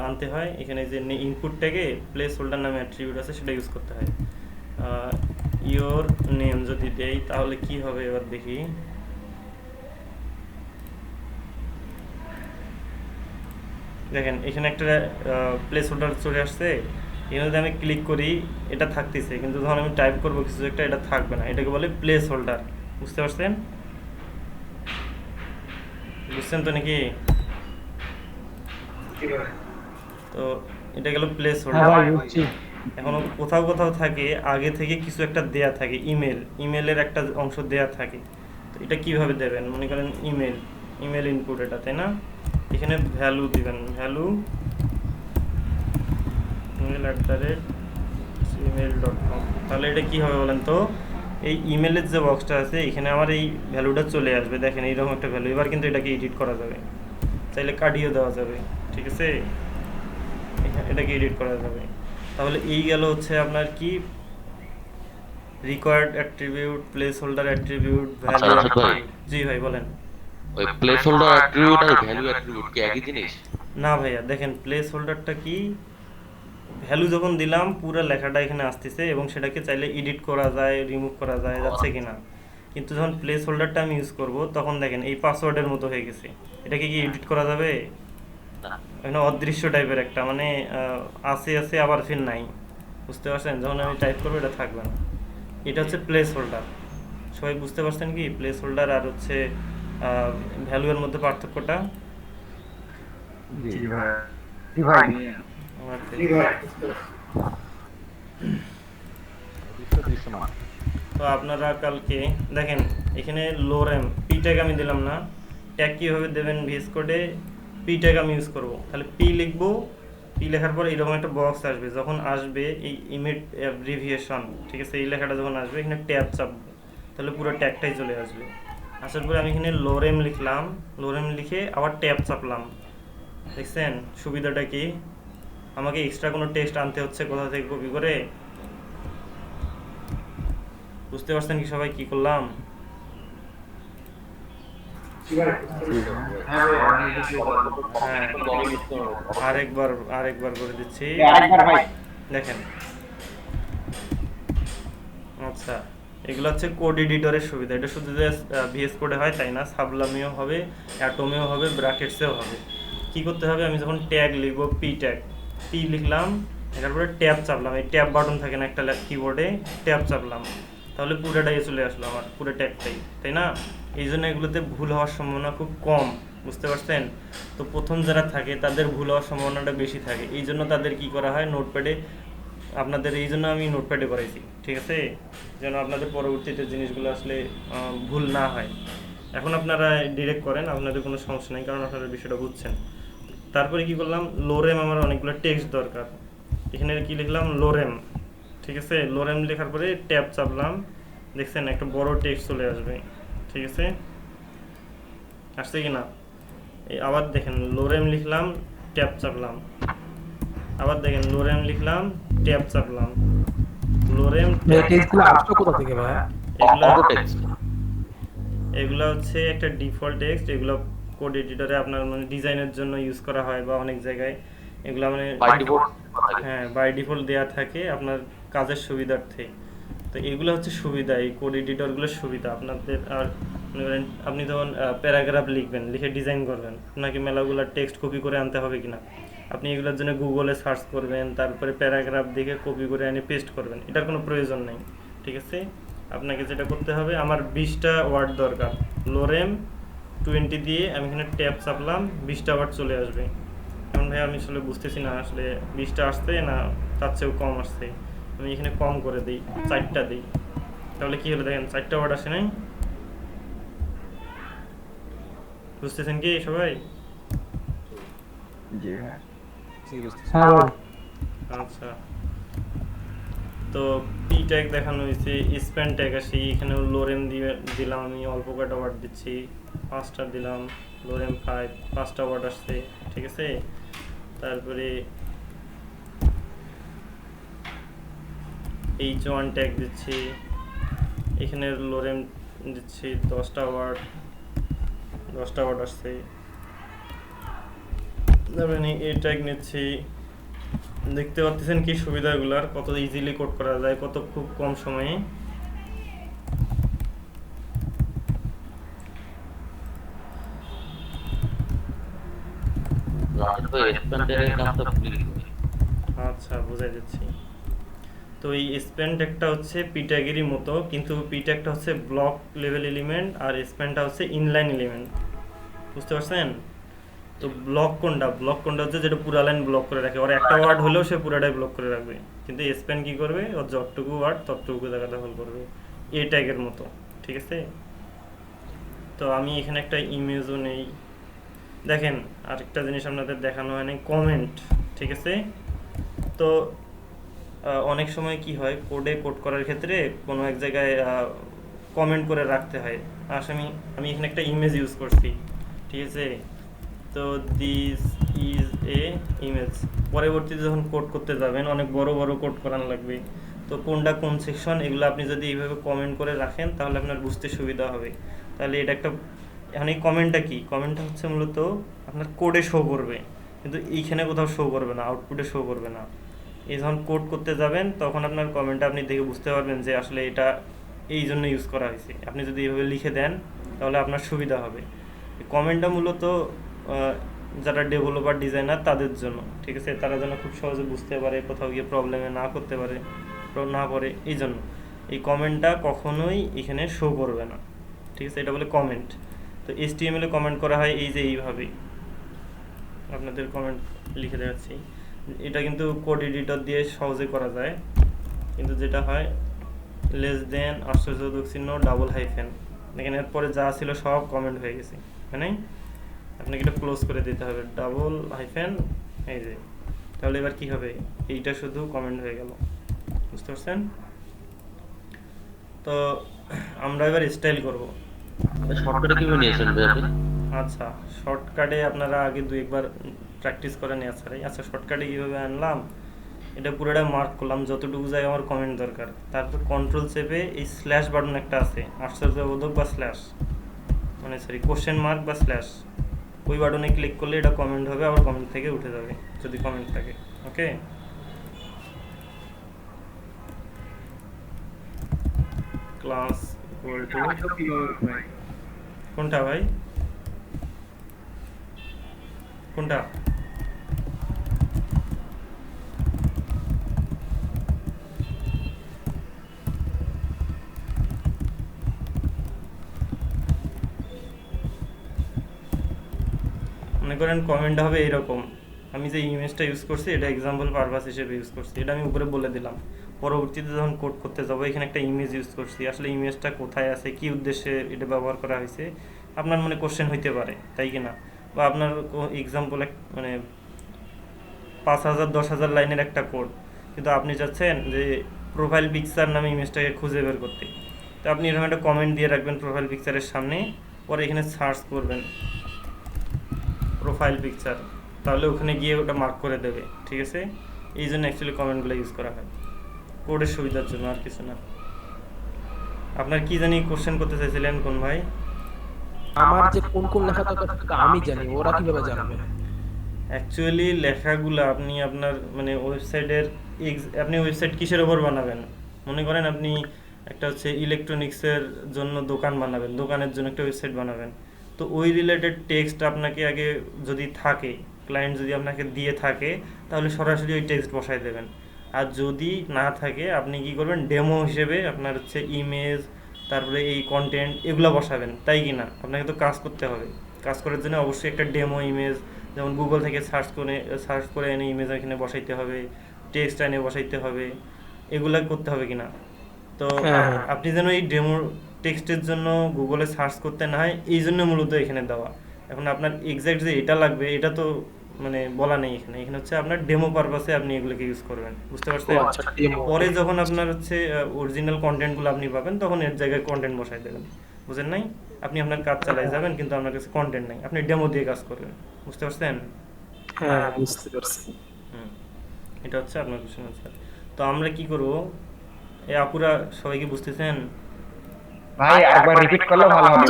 আনতে হয়, এখানে যে ইনপুট ট্যাগে প্লেস হোল্ডার নামে অ্যাট্রিবিউট আছে সেটা ইউজ করতে হয়। ইওর নেম যদি দেই তাহলে কি হবে এবার দেখি। দেখেন এখানে একটা প্লেস হোল্ডার চলে আসছে, এখানে যদি আমি ক্লিক করি এটা থাকতেছে, কিন্তু যখন আমি টাইপ করবো কিছু একটা এটা থাকবে না, এটাকে বলে প্লেস হোল্ডার। বুঝতে পারছেন? বুঝছেন তো নাকি? তো এটা গেল প্লেস হ্যাঁ হোল্ডার। ভাই বুঝছি। এখন কোথাও কোথাও থাকে আগে থেকে কিছু একটা দেয়া থাকে, ইমেলের একটা অংশ দেয়া থাকে। তো এটা কিভাবে দেবেন, মনে করেন ইমেল ইনপুট এটা, তাই না? এখানে ভ্যালু দিবেন, ভ্যালু email@gmail.com। তাহলে এটা কি হবে বলেন তো, এই ইমেলের যে বক্সটা আছে এখানে আমার এই ভ্যালুটা চলে আসবে। দেখেন এইরকম একটা ভ্যালু। এবার কিন্তু এটাকে এডিট করা যাবে, চাইলে কাটিয়ে দেওয়া যাবে, ঠিক আছে? এটাকে এডিট করা যাবে। তাহলে এই গেল হচ্ছে আপনার কি required attribute, place holder attribute, value. Rashed ভাই। জি ভাই বলেন। ওই প্লেস হোল্ডার অ্যাট্রিবিউট আর ভ্যালু অ্যাট্রিবিউট কি একই জিনিস? না ভাইয়া, দেখেন প্লেস হোল্ডারটা কি, ভ্যালু যখন দিলাম পুরো লেখাটা এখানে আসতেছে এবং সেটাকে চাইলে এডিট করা যায়, রিমুভ করা যায়, যাচ্ছে কিনা। কিন্তু যখন প্লেস হোল্ডারটা আমি ইউজ করব তখন দেখেন এই পাসওয়ার্ডের মতো হয়ে গেছে। এটাকে কি এডিট করা যাবে? এখানে অদৃশ্য টাইপের একটা, মানে আছে আবার ফির নাই। বুঝতে পারছেন? যখন আমি টাইপ করবো এটা থাকবে না। এটা হচ্ছে প্লেস হোল্ডার। সবাই বুঝতে পারছেন কি প্লেস হোল্ডার আর হচ্ছে ভ্যালু এর মধ্যে পার্থক্যটা? জি ভাই। আমার তো আপনারা কালকে দেখেন এখানে লোরেম পি ট্যাগ আমি দিলাম না, ট্যাগ কিভাবে দেবেন ভিএস কোডে, পি ট্যাগ আমি ইউজ করব। তাহলে পি লিখবো, পি লেখার পর এরকম একটা বক্স আসবে, যখন আসবে এই ইমেজ অ্যাব্রিভিয়েশন, ঠিক আছে, এই লেখাটা যখন আসবে এখানে ট্যাব চাপবো, তাহলে পুরো ট্যাগটাই চলে আসবে। আসার পরে আমি এখানে লোরেম লিখলাম, লোরেম লিখে আবার ট্যাব চাপলাম। দেখছেন সুবিধাটা কি? আমাকে এক্সট্রা কোনো টেক্সট আনতে হচ্ছে কোথা থেকে কপি করে। বুঝতে পারছেন কি সবাই কি করলাম? হ্যাঁ, আরেকবার করে দিচ্ছি, দেখেন। আচ্ছা, এগুলো হচ্ছে কোড এডিটরের সুবিধা। এটা শুধু যে ভিএস কোডে হয় তাই না, সাবলামেও হবে, অ্যাটমেও হবে, ব্র্যাকেটসেও হবে। কি করতে হবে, আমি যখন ট্যাগ লিখব, পি ট্যাগ, পি লিখলাম, তারপরে ট্যাব চাপলাম, এই ট্যাব বাটন থাকে না একটা কিবোর্ডে, ট্যাব চাপলাম, তাহলে পুরোটাই চলে আসলো আমার, পুরো ট্যাগটাই, তাই না? এই জন্য এগুলোতে ভুল হওয়ার সম্ভাবনা খুব কম। বুঝতে পারছেন? তো প্রথম যারা থাকে তাদের ভুল হওয়ার সম্ভাবনাটা বেশি থাকে। এই জন্য তাদের কি করা হয়, নোটপ্যাডে, আপনাদের এই জন্য আমি নোটপ্যাডে করাইছি, ঠিক আছে, যেন আপনাদের পরবর্তীতে জিনিসগুলো আসলে ভুল না হয়। এখন আপনারা ডিরেক্ট করেন, আপনাদের কোনো সমস্যা নেই, কারণ আপনারা বিষয়টা বুঝছেন। তারপরে কি করলাম, লোরেম আমার অনেকগুলো টেক্সট দরকার, এখানে কি লিখলাম, লোরেম, ঠিক আছে। লোরেম লেখার পরে ট্যাব চাপলাম, দেখছেন একটা বড় টেক্সট চলে আসবে, ঠিক আছে, আসছে কি না? এই আবার দেখেন লোরেম লিখলাম, ট্যাব চাপলাম, আবার দেখেন লোরেম লিখলাম, ট্যাব চাপলাম, লোরেম, এগুলো হচ্ছে একটা ডিফল্ট টেক্সট। এগুলো কোড এডিটরে আপনার মানে ডিজাইনের জন্য ইউজ করা হয় বা অনেক জায়গায় এগুলো মানে হ্যাঁ বাই ডিফল্ট দেওয়া থাকে আপনার কাজের সুবিধার্থে। তো এগুলো হচ্ছে সুবিধা, এই কোড এডিটরগুলোর সুবিধা আপনাদের। আর মনে করেন আপনি যখন প্যারাগ্রাফ লিখবেন, লিখে ডিজাইন করবেন, আপনাকে মেলাগুলো টেক্সট কপি করে আনতে হবে কিনা, আপনি এগুলোর জন্য গুগলে সার্চ করবেন, তারপরে প্যারাগ্রাফ দেখে কপি করে এনে পেস্ট করবেন, এটার কোনো প্রয়োজন নেই, ঠিক আছে। আপনাকে যেটা করতে হবে, আমার 20টা ওয়ার্ড দরকার, লোরেম 20 দিয়ে আমি এখানে ট্যাব চাপলাম, 20টা ওয়ার্ড চলে আসবে। এখন ভাই আমি আসলে বুঝতেছি না আসলে 20টা আসছে না তার চেয়েও কম আসছে, আমি এখানে কম করে দিই, 4টা দিই, তাহলে কি হলো দেখেন 4টা ওয়ার্ড আসে নাই। বুঝতেছেন কি সবাই? জি হ্যাঁ। আচ্ছা, তো পি ট্যাগ দেখানো হয়েছে, স্প্যান ট্যাগ আসি, এখানে লোরেম দিয়ে দিলাম, আমি অল্প কয়টা ওয়ার্ড দিচ্ছি, 5টা দিলাম, লোরেম 5টা ওয়ার্ড আসছে, ঠিক আছে। তারপরে H1 ট্যাগ দিচ্ছি, এখানে লোরেম দিচ্ছি 10টা ওয়ার্ড আসছে। তারপরে এ ট্যাগ নিচ্ছি, দেখতে পাচ্ছেন কি সুবিধাগুলার, কত ইজিলি কোড করা যায়, কত খুব কম সময়ে। আচ্ছা, বুঝাই দিচ্ছি। তো এই স্প্যান ট্যাগটা হচ্ছে পি ট্যাগেরই মতো, কিন্তু পি ট্যাগটা হচ্ছে ব্লক লেভেল এলিমেন্ট আর স্প্যানটা হচ্ছে ইনলাইন এলিমেন্ট, বুঝতে পারছেন? তো ব্লক কোনটা হচ্ছে যেটা পুরা লাইন ব্লক করে রাখে, ওর একটা ওয়ার্ড হলেও সে পুরাটাই ব্লক করে রাখবে। কিন্তু স্প্যান কি করবে, ওর যতটুকু ওয়ার্ড ততটুকু জায়গা দখল করবে, এ ট্যাগের মতো, ঠিক আছে? তো আমি এখানে একটা ইমেজও নেই। দেখেন আরেকটা জিনিস আপনাদের দেখানো হয় নাই, কমেন্ট, ঠিক আছে? তো অনেক সময় কি হয়, কোড করার ক্ষেত্রে কোনো এক জায়গায় কমেন্ট করে রাখতে হয়। আসলে আমি এখানে একটা ইমেজ ইউজ করছি, ঠিক আছে? তো দিস ইজ এ ইমেজ। পরবর্তীতে যখন কোড করতে যাবেন অনেক বড় বড় কোড করানো লাগবে, তো কোনটা কোন সেকশন এগুলো আপনি যদি এইভাবে কমেন্ট করে রাখেন তাহলে আপনার বুঝতে সুবিধা হবে। তাহলে এটা একটা, এখন এই কমেন্টটা কি, কমেন্টটা হচ্ছে মূলত আপনার কোডে শো করবে, কিন্তু এইখানে কোথাও শো করবে না, আউটপুটে শো করবে না। এই যখন কোড করতে যাবেন তখন আপনার কমেন্টটা আপনি দেখে বুঝতে পারবেন যে আসলে এটা এই জন্য ইউজ করা হয়েছে। আপনি যদি এইভাবে লিখে দেন তাহলে আপনার সুবিধা হবে। কমেন্টটা মূলত যারা ডেভেলপার ডিজাইনার তাদের জন্য, ঠিক আছে? তারা যেন খুব সহজে বুঝতে পারে, কোথাও গিয়ে প্রবলেমে না করতে পারে, না পড়ে, এই জন্য এই কমেন্টটা কখনোই এখানে শো করবে না, ঠিক আছে? এটা বলে কমেন্ট। তো HTML এ কমেন্ট করা হয় এই যে এইভাবেই, আপনাদের কমেন্ট লিখে দেখাচ্ছি। এটা কিন্তু কোড এডিটর দিয়ে সহজে করা যায়, কিন্তু যেটা হয় লেস দেন আশ্চর্যবোধক চিহ্ন ডাবল হাইফেন, দেখেন এরপরে যা ছিল সব কমেন্ট হয়ে গেছে, মানে আপনাকে এটা ক্লোজ করে দিতে হবে, ডাবল হাইফেন, এই যে। তাহলে এবার কি হবে, এইটা শুধু কমেন্ট হয়ে গেল, বুঝতে পারছেন? তো আমরা এবার স্টাইল করব। শর্টকাটে কিভাবে নিয়েছেন ভাই আপনি? আচ্ছা, শর্টকাটে আপনারা আগে দুই একবার প্র্যাকটিস করে নিয়ে আসলে। আচ্ছা, শর্টকাটে কীভাবে আনলাম, এটা পুরোটা মার্ক করলাম যতটুকু যায় আমার কমেন্ট দরকার। তারপর কন্ট্রোল চেপে এই স্ল্যাশ বাটন একটা আছে, আশ্চর্যবোধক বা স্ল্যাশ, মানে সরি কোশ্চেন মার্ক বা স্ল্যাশ, ওই বাটনে ক্লিক করলে এটা কমেন্ট হবে, আবার কমেন্ট থেকে উঠে যাবে যদি কমেন্ট থাকে। ওকে, ক্লাস ইকুয়াল টু কোনটা ভাই, কোনটা? মনে করেন কমেন্ট হবে এইরকম, আমি যে ইমেজটা ইউজ করছি এটা এক্সাম্পল পারপাস হিসেবে ইউজ করছি, এটা আমি উপরে বলে দিলাম। পরবর্তীতে যখন কোড করতে যাবো এখানে একটা ইমেজ ইউজ করছি, আসলে ইমেজটা কোথায় আছে, কি উদ্দেশ্যে এটা ব্যবহার করা হয়েছে, আপনার মনে কোশ্চেন হইতে পারে, তাই কি না? বা আপনার এক্সাম্পল মানে 5000 10,000 লাইনের একটা কোড, কিন্তু আপনি চাচ্ছেন যে প্রোফাইল পিকচার নামে ইমেজটাকে খুঁজে বের করতে, তো আপনি এরকম একটা কমেন্ট দিয়ে রাখবেন প্রোফাইল পিকচারের সামনে, পরে এখানে সার্চ করবেন প্রোফাইল পিকচার, তাহলে ওখানে গিয়ে ওটা মার্ক করে দেবে, ঠিক আছে? এই জন্য অ্যাকচুয়ালি কমেন্টগুলো ইউজ করা হয়, কোডের সুবিধার জন্য, আর কিছু না। আপনার কি জানি কোশ্চেন করতে চাইছিলেন কোন ভাই? আমার যে কোন কোন লেখা দরকার আমি জানি, ওরা কিভাবে জানবে? অ্যাকচুয়ালি লেখাগুলো আপনি আপনার মানে ওয়েবসাইটের, আপনি ওয়েবসাইট কিসের ওপর বানাবেন? মনে করেন আপনি একটা হচ্ছে ইলেকট্রনিক্সের জন্য দোকান বানাবেন, দোকানের জন্য একটা ওয়েবসাইট বানাবেন, তো ওই রিলেটেড টেক্সট আপনাকে আগে যদি থাকে, ক্লায়েন্ট যদি আপনাকে দিয়ে থাকে তাহলে সরাসরি ওই টেক্সট বসাই দেবেন। আর যদি না থাকে আপনি কি করবেন, ডেমো হিসেবে আপনার হচ্ছে ইমেজ, তারপরে এই কন্টেন্ট এগুলো বসাবেন, তাই কি না? আপনাকে তো কাজ করতে হবে, কাজ করার জন্য অবশ্যই একটা ডেমো ইমেজ, যেমন গুগল থেকে সার্চ করে এনে ইমেজ এখানে বসাইতে হবে, টেক্সট এনে বসাইতে হবে, এগুলো করতে হবে কিনা? তো আপনি যেন এই ডেমো টেক্সটের জন্য গুগলে সার্চ করতে না হয়, এই জন্য মূলত এখানে দেওয়া। এখন আপনার এক্স্যাক্ট যে এটা লাগবে এটা তো মানে বলা নেই এখানে, এখানে হচ্ছে আপনার ডেমো পারপাসে আপনি এগুলোকে ইউজ করবেন, বুঝতে পারছেন? পরে যখন আপনার হচ্ছে অরিজিনাল কন্টেন্টগুলো আপনি পাবেন তখন এর জায়গায় কন্টেন্ট বসাই দেবেন, বুঝেন নাই? আপনি আপনার কাজ চালাই যাবেন কিন্তু আপনার কাছে কন্টেন্ট নাই, আপনি ডেমো দিয়ে কাজ করবেন, বুঝতে পারছেন? হ্যাঁ, বুঝতে পারছি। এটা হচ্ছে আপনার কোশ্চেন আনসার। তো আমরা কি করব, এই আপুরা সবাইকে বুঝতেছেন? ভাই একবার রিপিট করলে ভালো হবে,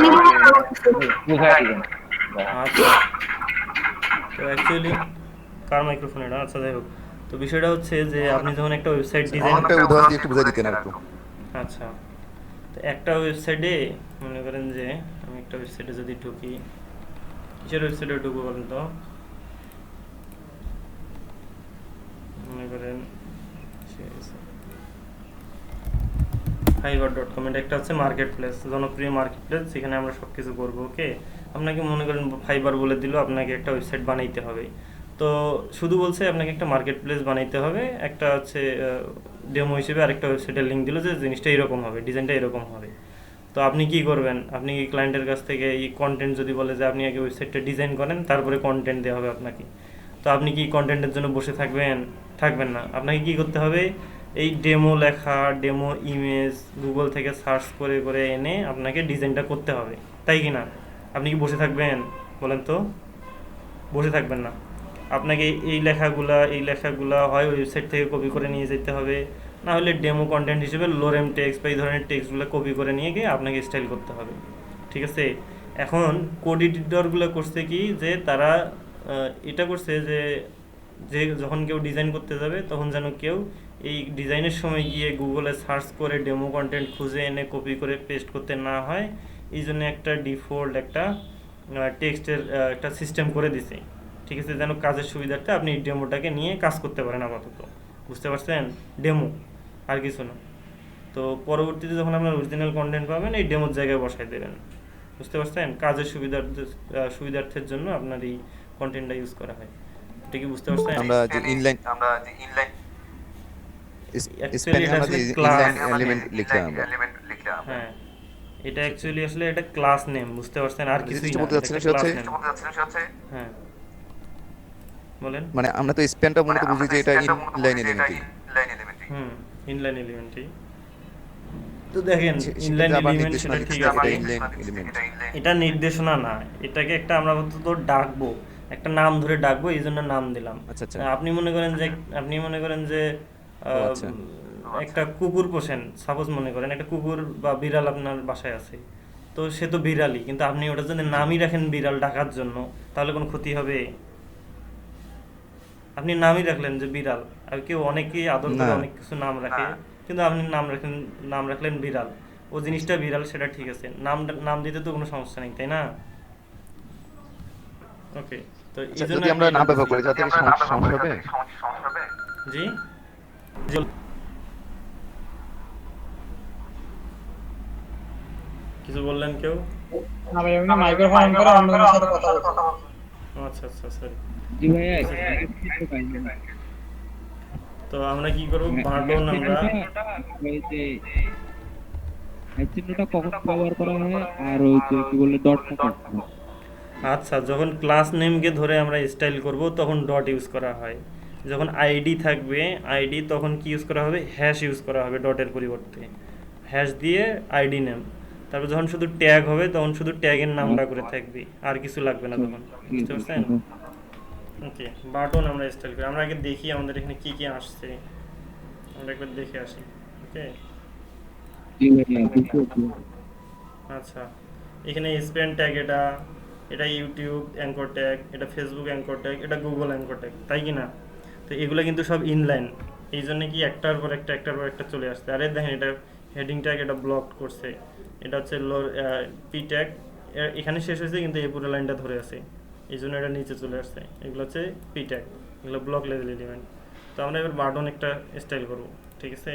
বুঝাই দিবেন। আচ্ছা, তো অ্যাকচুয়ালি কার মাইক্রোফোন এটা, আচ্ছা যাই হোক। তো বিষয়টা হচ্ছে যে আপনি যখন একটা ওয়েবসাইট ডিজাইন, একটা উদাহরণ দিয়ে একটু বুঝাই দিতেন আর একটু। আচ্ছা, তো একটা ওয়েবসাইটে মনে করেন যে আমি একটা ওয়েবসাইটে যদি ঢুকি, কিসের ওয়েবসাইটে ঢুকবো বলেন তো? মনে করেন fiverr.com, এটা একটা হচ্ছে মার্কেট প্লেস, জনপ্রিয় মার্কেট প্লেস, যেখানে আমরা সব কিছু করবো। ওকে, আপনাকে মনে করেন ফাইবার বলে দিল, আপনাকে একটা ওয়েবসাইট বানাইতে হবে। তো শুধু বলছে আপনাকে একটা মার্কেট প্লেস বানাইতে হবে, একটা হচ্ছে ডেমো হিসেবে আরেকটা ওয়েবসাইটের লিঙ্ক দিল যে জিনিসটা এরকম হবে, ডিজাইনটা এরকম হবে। তো আপনি কি করবেন? আপনি ক্লায়েন্টের কাছ থেকে এই কন্টেন্ট যদি বলে যে আপনি আগে ওয়েবসাইটটা ডিজাইন করেন, তারপরে কন্টেন্ট দেওয়া হবে আপনাকে, তো আপনি কি কন্টেন্টের জন্য বসে থাকবেন? থাকবেন না। আপনাকে কি করতে হবে? এই ডেমো লেখা, ডেমো ইমেজ গুগল থেকে সার্চ করে করে এনে আপনাকে ডিজাইনটা করতে হবে, তাই কি না? আপনি কি বসে থাকবেন বলেন তো? বসে থাকবেন না। আপনাকে এই লেখাগুলা হয় ওয়েবসাইট থেকে কপি করে নিয়ে যেতে হবে, না হলে ডেমো কন্টেন্ট হিসেবে লোরেম টেক্সট বা এই ধরনের টেক্সটগুলো কপি করে নিয়ে গিয়ে আপনাকে স্টাইল করতে হবে, ঠিক আছে? এখন কোড এডিটরগুলো করছে কি, যে তারা এটা করছে যে যখন কেউ ডিজাইন করতে যাবে তখন যেন কেউ এই ডিজাইনের সময় গিয়ে গুগলে সার্চ করে ডেমো কন্টেন্ট খুঁজে এনে কপি করে পেস্ট করতে না হয়, এই জন্য একটা ডিফল্ট একটা টেক্সটের একটা সিস্টেম করে দিছে, ঠিক আছে? যেন কাজের সুবিধার্থে আপনি এই ডেমোটাকে নিয়ে কাজ করতে পারেন আপাতত, বুঝতে পারছেন? ডেমো আর কিছু না। তো পরবর্তীতে যখন আপনার অরিজিনাল কন্টেন্ট পাবেন, এই ডেমোর জায়গায় বসাই দেবেন, বুঝতে পারছেন? কাজের সুবিধার্থের জন্য আপনার এই কন্টেন্টটা ইউজ করা হয়, এটা কি বুঝতে পারছেন? আমরা যে ইনলাইন Actually এটা আসলে class এলিমেন্ট লিখলাম আমরা। হ্যাঁ, এটা অ্যাকচুয়ালি আসলে এটা ক্লাস নেম, বুঝতে পারছেন? আর কিছুই না, বলতে এটা যাচ্ছেন একটা সেটা class হচ্ছে name। হ্যাঁ বলেন। মানে আমরা তো স্প্যানটা মূলত বুঝি যে এটা ইনলাইন এলিমেন্টই। ইনলাইন এলিমেন্টই। তো দেখেন ইনলাইন আবার এলিমেন্ট নির্দেশনা সেটা ঠিক দিচ্ছে আছে, এটা ইনলাইন এলিমেন্ট। এটা নির্দেশনা না, এটাকে একটা আমরা তো ডাকবো, একটা নাম ধরে ডাকবো, এই জন্য নাম দিলাম। আচ্ছা আচ্ছা। আপনি মনে করেন যে আচ্ছা। একটা কুকুর পোষেন, সাপোজ মনে করেন একটা কুকুর বা বিড়াল আপনার বাসায় আছে, তো সে তো বিড়ালই, কিন্তু আপনি ওটা যদি নামই রাখেন বিড়াল ডাকার জন্য, তাহলে কোনো ক্ষতি হবে? আপনি নামই রাখলেন যে বিড়াল, আর কেউ অনেকেই আদর করে অনেক কিছু নাম রাখে, কিন্তু আপনি নাম রাখলেন বিড়াল, ও জিনিসটা বিড়াল, সেটা ঠিক আছে, নাম দিতে তো কোনো সমস্যা নেই, তাই না? ওকে, তো এই জন্য যদি আমরা না ব্যবহার করি যাতে সমস্যা হবে। জি কিছু বললেন কেউ? মাইক্রোফোন অন করে অন্যদের সাথে কথা বলছি। আচ্ছা আচ্ছা, সরি। জি ভাইয়া, তো আমরা কি করব? বাটন আমরা ওই যে চিহ্নটা কখন ব্যবহার করা হয় আর ওই যে কি বলে ডটটা কখন? আচ্ছা, যখন ক্লাস নেমকে ধরে আমরা স্টাইল করব তখন ডট ইউজ করা হয়। যখন আইডি থাকবে আইডি, তখন কি ইউজ করা হবে? হ্যাশ ইউজ করা হবে ডটের পরিবর্তে, হ্যাশ দিয়ে আইডি নেম। তারপর যখন শুধু ট্যাগ হবে তখন শুধু ট্যাগের নামটা করে থাকবে, আর কিছু লাগবে না তখন, বুঝতে পারছেন? ওকে, বাটন আমরা স্টাইল করি। আমরা আগে দেখি আমাদের এখানে কি কি আসছে, আমরা একবার দেখে আসি। ওকে, জি ভাইয়া, আচ্ছা, এখানে স্পেন ট্যাগ, এটা ইউটিউব অ্যাঙ্কর ট্যাগ, এটা ফেসবুক অ্যাঙ্কর ট্যাগ, এটা গুগল অ্যাঙ্কর ট্যাগ, তাই কি না? তো এগুলো কিন্তু সব ইনলাইন, এই জন্য কি একটার পর একটা চলে আসছে। আরে দেখেন, এটা হেডিং ট্যাগ, এটা ব্লক করছে, এটা হচ্ছে পি ট্যাগ, এখানে শেষ হয়েছে কিন্তু এই পুরো লাইনটা ধরে আছে, এই জন্য এটা নিচে চলে আসছে। এগুলো হচ্ছে পি ট্যাগ, এগুলো ব্লক লেভেল এলিমেন্ট। তো আমরা এবার বাটন একটা স্টাইল করব, ঠিক আছে?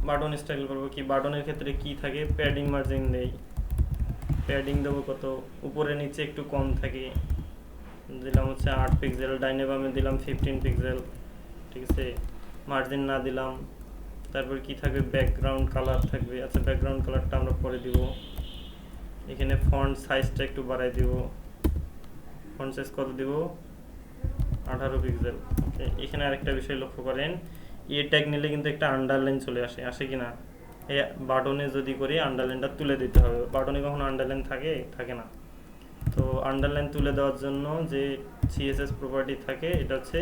বাটন স্টাইল করব কি, বাটনের ক্ষেত্রে কি থাকে? প্যাডিং মার্জিন দেই, প্যাডিং দেবো কত? উপরে নিচে একটু কম থাকে, দিলাম হচ্ছে 8 পিক্সেল, ডাইনে বামে দিলাম 15 পিক্সেল, ঠিক আছে? মার্জিন না দিলাম। তারপর কি থাকবে? ব্যাকগ্রাউন্ড কালার থাকবে। আচ্ছা, ব্যাকগ্রাউন্ড কালারটা আমরা পরে দিব। এখানে ফন্ট সাইজটা একটু বাড়াই দিব, ফন্ট সাইজ কত দিব? 18 পিক্সেল। ওকে, এখানে আরেকটা বিষয় লক্ষ্য করেন, এ ট্যাগ নিলে কিন্তু একটা আন্ডারলাইন চলে আসে কি না? এই বাটনে যদি করি আন্ডারলাইনটা তুলে দিতে হবে, বাটনে কখনো আন্ডারলাইন থাকে না। তো আন্ডারলাইন তুলে দেওয়ার জন্য যে সিএসএস প্রপার্টি থাকে, এটা হচ্ছে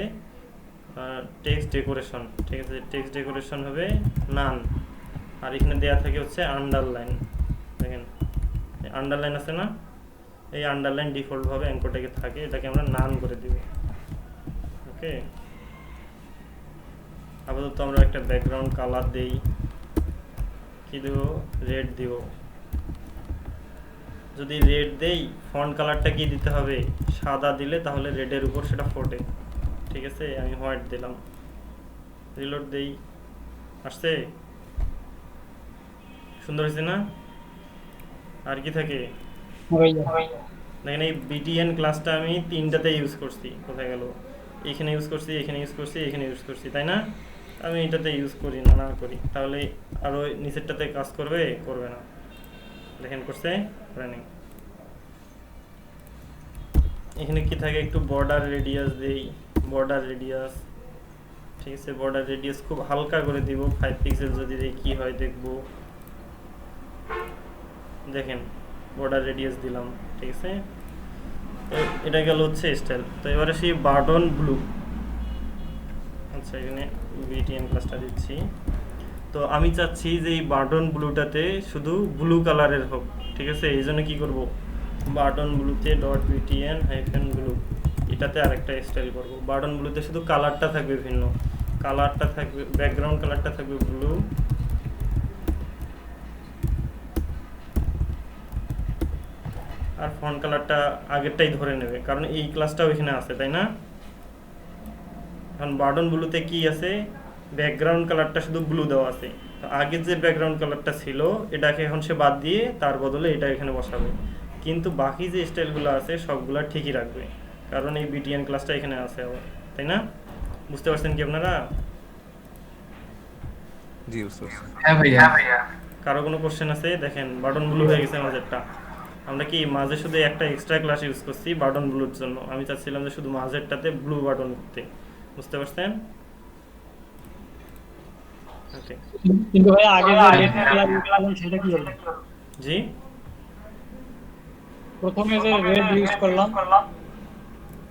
টেক্সট ডেকোরেশন, ঠিক আছে? টেক্সট ডেকোরেশন হবে নান, আর এখানে দেয়া থাকে হচ্ছে আন্ডারলাইন। দেখেন আন্ডারলাইন আছে না, এই আন্ডারলাইন ডিফল্টভাবে অ্যাঙ্করটাকে থাকে, এটাকে আমরা নান করে দিব। ওকে, আপাতত আমরা একটা ব্যাকগ্রাউন্ড কালার দেই, কি দেব, রেড দিব। যদি রেড দেই, ফন্ট কালারটা কি দিতে হবে, সাদা দিলে তাহলে রেডের উপর সেটা ফোটে। ঠিক আছে, আমি হোয়াইট দিলাম, রিলোড দেই, আসছে, সুন্দর হয়েছে না? আর কি থাকে দেখেন, এই বিটিএন ক্লাসটা আমি তিনটাতে ইউজ করছি। কোথায় গেল, এখানে ইউজ করছি, এখানে ইউজ করছি, এখানে ইউজ করছি, তাই না? আমি এটাতে ইউজ করি না, না করি, তাহলে আরও নিচেরটাতে কাজ করবে, করবে না। দেখেন করছে, করে নেই। এখানে কি থাকে, একটু বর্ডার রেডিয়াস দেই, বর্ডার রেডিয়াস। ঠিক আছে, বর্ডার রেডিয়াস খুব হালকা করে দিব, 5 পিক্সেল যদি দিই কি হয় দেখবো। দেখেন বর্ডার রেডিয়াস দিলাম, ঠিক আছে। তো এটা গেল হচ্ছে স্টাইল। তো এবারে সেই বাটন ব্লু, আচ্ছা এখানে বিটিএন ক্লাসটা দিচ্ছি। তো আমি চাচ্ছি যে এই বাটন ব্লুটাতে শুধু ব্লু কালারের হোক, ঠিক আছে। এই জন্য কী করবো, বাটন ব্লুতে ডট বিটিএন হাইফেন ব্লু, এটাতে আরেকটা স্টাইল করব। বাটন ব্লুতে শুধু কালারটা থাকবে ভিন্ন, কালারটা থাকবে, ব্যাকগ্রাউন্ড কালারটা থাকবে ব্লু, আর ফন্ট কালারটা আগেরটাই ধরে নেবে, কারণ এই ক্লাসটাও এখানে আছে, তাই না? এখন বাটন ব্লুতে কি আছে, ব্যাকগ্রাউন্ড কালারটা শুধু ব্লু দেওয়া আছে। তো আগের যে ব্যাকগ্রাউন্ড কালারটা ছিল এটাকে এখন সে বাদ দিয়ে তার বদলে এটা এখানে বসাবে, কিন্তু বাকি যে স্টাইলগুলো আছে সবগুলা ঠিকই রাখবে, কারণ এই বিটিএন ক্লাসটা এখানে আছে আবার, তাই না? বুঝতে পারছেন কি আপনারা? জি বুঝতে পারছি। হ্যাঁ ভাইয়া। কারো কোনো কোশ্চেন আছে? দেখেন বাটন ব্লু হয়ে গেছে মাঝেরটা। আমরা কি মাঝে শুধু একটা এক্সট্রা ক্লাস ইউজ করছি বাটন ব্লুর জন্য, আমি চাচ্ছিলাম যে শুধু মাঝেরটাতে ব্লু বাটন করতে। বুঝতে পারছেন? ওকে, কিন্তু ভাই আগে যে রেড কালার ইউজ সেটা কি হলো? জি প্রথমে যে রেড ইউজ করলাম,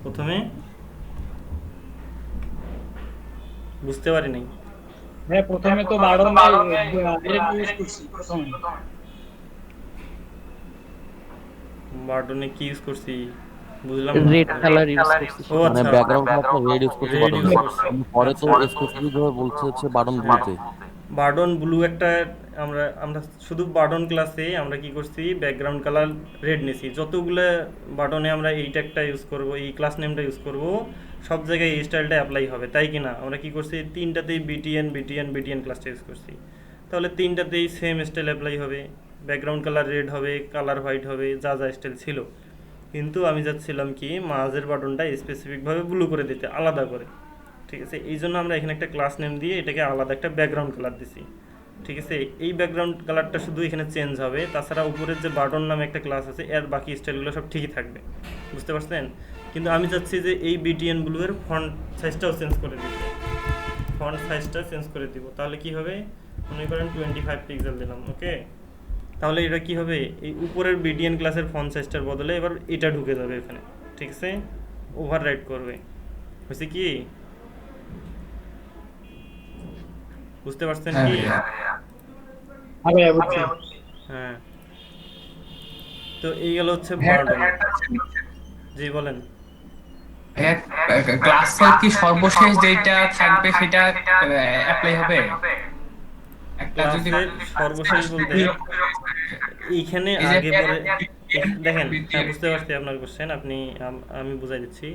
প্রথমে বুঝতে পারি নাই। হ্যাঁ প্রথমে তো বারণ রেড ইউজ করছি প্রথমে। বাটনে কি ইউজ করছি বুঝলাম না। রেড কালার ইউজ করছি, ও মানে আচ্ছা, ব্যাকগ্রাউন্ড কালারটা রেড ইউজ করতে red use পারবেন, করছি। পরে তো স্পেসিফিক ভাবে বলছে হচ্ছে বাটন ব্লুতে। বাটন ব্লু একটা আমরা শুধু বাটন ক্লাসে আমরা কি করছি, ব্যাকগ্রাউন্ড কালার রেড নিছি। যতগুলো বাটনে আমরা এইটা একটা ইউজ করব, এই ক্লাস নেমটা ইউজ করব, সব জায়গায় এই স্টাইলটা অ্যাপ্লাই হবে, তাই কি না? আমরা কি করছি, তিনটাতেই বিটিএন বিটিএন বিটিএন ক্লাসটা ইউজ করছি, তাহলে তিনটাতেই সেম স্টাইল অ্যাপ্লাই হবে, ব্যাকগ্রাউন্ড কালার রেড হবে, কালার হোয়াইট হবে, যা যা স্টাইল ছিল। কিন্তু আমি যাচ্ছিলাম কি মাঝের বাটনটা স্পেসিফিকভাবে ব্লু করে দিতে, আলাদা করে, ঠিক আছে। এই জন্য আমরা এখানে একটা ক্লাস নেম দিয়ে এটাকে আলাদা একটা ব্যাকগ্রাউন্ড কালার দিছি, ঠিক আছে। এই ব্যাকগ্রাউন্ড কালারটা শুধু এখানে চেঞ্জ হবে, তাছাড়া উপরের যে বাটন নামে একটা ক্লাস আছে এর বাকি স্টাইলগুলো সব ঠিকই থাকবে। বুঝতে পারছেন? কিন্তু আমি চাচ্ছি যে এই বিটিএন ব্লু এর ফন্ট সাইজটাও চেঞ্জ করে দিতে, ফন্ট সাইজটা চেঞ্জ করে দিব। তাহলে কি হবে, মনে করেন 25 পিক্সেল দিলাম, ওকে। তাহলে এটা কি হবে, এই উপরের বিটিএন ক্লাসের ফন্ট সাইজটার বদলে এবার এটা ঢুকে যাবে এখানে, ঠিক আছে, ওভাররাইট করবে। হয়েছে কি, বুঝতে পারছেন কি? হ্যাঁ, তো এই গেল হচ্ছে বাটন। জি বলেন। ক্লাসের কি সর্বশেষ যেটা থাকবে সেটা অ্যাপ্লাই হবে? একটা যদি ক্লাসের সর্বশেষ বলতে এইখানে আগে পরে দেখেন, হ্যাঁ বুঝতে পারছি আপনার কোশ্চেন, আপনি আমি বুঝাই দিচ্ছি।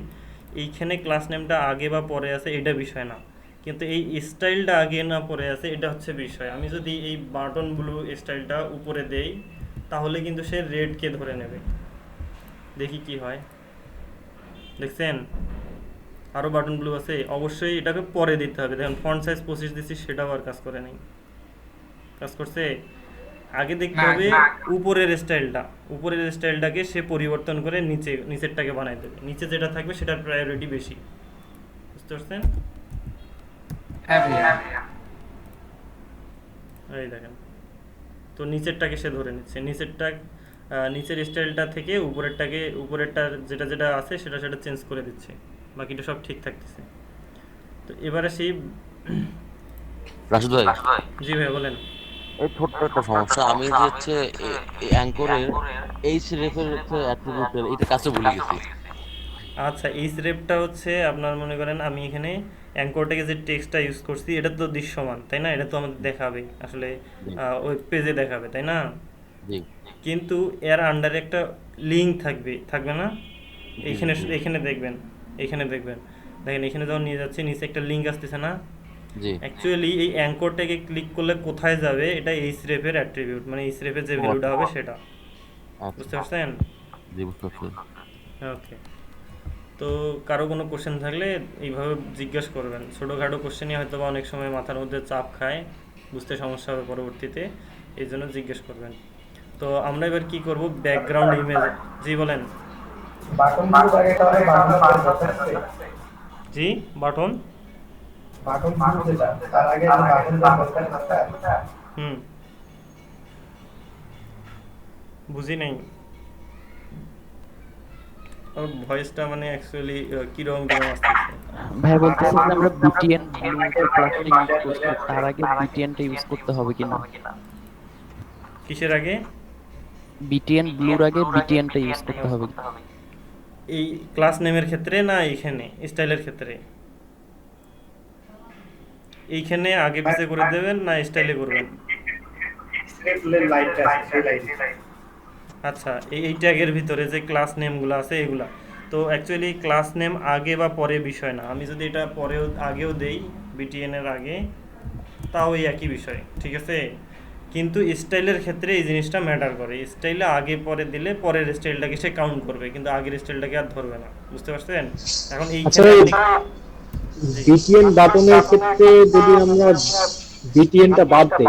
এইখানে ক্লাস নেমটা আগে বা পরে আছে এটা বিষয় না, কিন্তু এই স্টাইলটা আগে না পরে আছে এটা হচ্ছে বিষয়। আমি যদি এই বাটন ব্লু স্টাইলটা উপরে দেই তাহলে কিন্তু সে রেডকে ধরে নেবে, দেখি কি হয়। দেখছেন আরও বাটন ব্লু আছে, অবশ্যই এটাকে পরে দিতে হবে। দেখেন ফন্ট সাইজ 25 দিচ্ছি, সেটাও আর কাজ করে নাই, কাজ করছে। আগে দেখতে হবে উপরের স্টাইলটাকে সে পরিবর্তন করে নিচেরটাকে বানাই দেবে, নিচে যেটা থাকবে সেটার প্রায়োরিটি বেশি। বুঝতে পারছেন? এই দেখেন, তো নিচেরটাকে সে ধরে নিচ্ছে, নিচের স্টাইলটা থেকে উপরেরটা যেটা যেটা আছে সেটা চেঞ্জ করে দিচ্ছে, বাকিটা সব ঠিক থাকতেছে। তো এবারে সেই রাশিদ ভাই, জি ভাই বলেন। এই ছোট্ট একটা সমস্যা, আমি যে হচ্ছে অ্যাঙ্করের এইচ রেফের হচ্ছে অ্যাট্রিবিউটের এটা কাছে ভুলে গেছি। আচ্ছা, এই রেপটা হচ্ছে আপনার মনে করেন আমি এখানে অ্যাঙ্করটাকে যে টেক্সটটা ইউজ করছি এটা তো দৃশ্যমান তাই না, এটা তো আমাদের দেখাবে আসলে জি ওয়েব পেজে দেখাবে তাই না, জি কিন্তু এর আন্ডারে একটা লিঙ্ক থাকবে থাকবে না, জি এইখানে জি এখানে দেখবেন, এখানে দেখবেন, দেখেন এখানে যখন নিয়ে যাচ্ছে নিচে একটা লিঙ্ক আসতেছে না, জি। অ্যাকচুয়ালি এই অ্যাঙ্করটাকে ক্লিক করলে কোথায় যাবে, এটা এইচ রেফের অ্যাট্রিবিউট, মানে এইচ রেফের যে ও ভ্যালুটা আচ্ছা হবে সেটা, আচ্ছা। বুঝতে পারছেন? জি বুঝতে পারছি। ওকে, তো কারো কোনো কোশ্চেন থাকলে এইভাবে জিজ্ঞেস করবেন, ছোটোখাটো কোশ্চেনই হয়তো বা অনেক সময় মাথার মধ্যে চাপ খায়, বুঝতে সমস্যা হবে পরবর্তীতে, এই জন্য জিজ্ঞেস করবেন। তো আমরা এবার কি করব, ব্যাকগ্রাউন্ড ইমেজ, জি বলেন। জি বাটন, হুম বুঝি নাই ভয়েসটা, মানে অ্যাকচুয়ালি কিরকম কিরকম আসতেছে। ভাই বলতেছে যে আমরা বিটিএন ব্লু ক্লাসটা ইউজ করছি, তার আগে বিটিএনটা ইউজ করতে হবে কিনা? কিসের আগে? বিটিএন ব্লুর আগে বিটিএনটা ইউজ করতে হবে কিনা? এই ক্লাস নেমের ক্ষেত্রে না এইখানে স্টাইলের ক্ষেত্রে? এইখানে আগে পিছে করে দেবেন না স্টাইলে করবেন? আচ্ছা, এই ট্যাগের ভিতরে যে ক্লাস নেমগুলো আছে এগুলা, তো অ্যাকচুয়ালি ক্লাস নেম আগে বা পরে বিষয় না, আমি যদি এটা পরেও আগেও দেই বিটিএন এর আগে তাও এই একই বিষয়, ঠিক আছে? কিন্তু স্টাইলের ক্ষেত্রে এই জিনিসটা ম্যাটার করে, স্টাইলে আগে পরে দিলে পরের স্টাইলটাকে সে কাউন্ট করবে, কিন্তু আগের স্টাইলটাকে আর ধরবে না, বুঝতে পারছেন? এখন এইখানে বিটিএন বাটনের ক্ষেত্রে যদি আমরা বিটিএনটা বাদ দেই,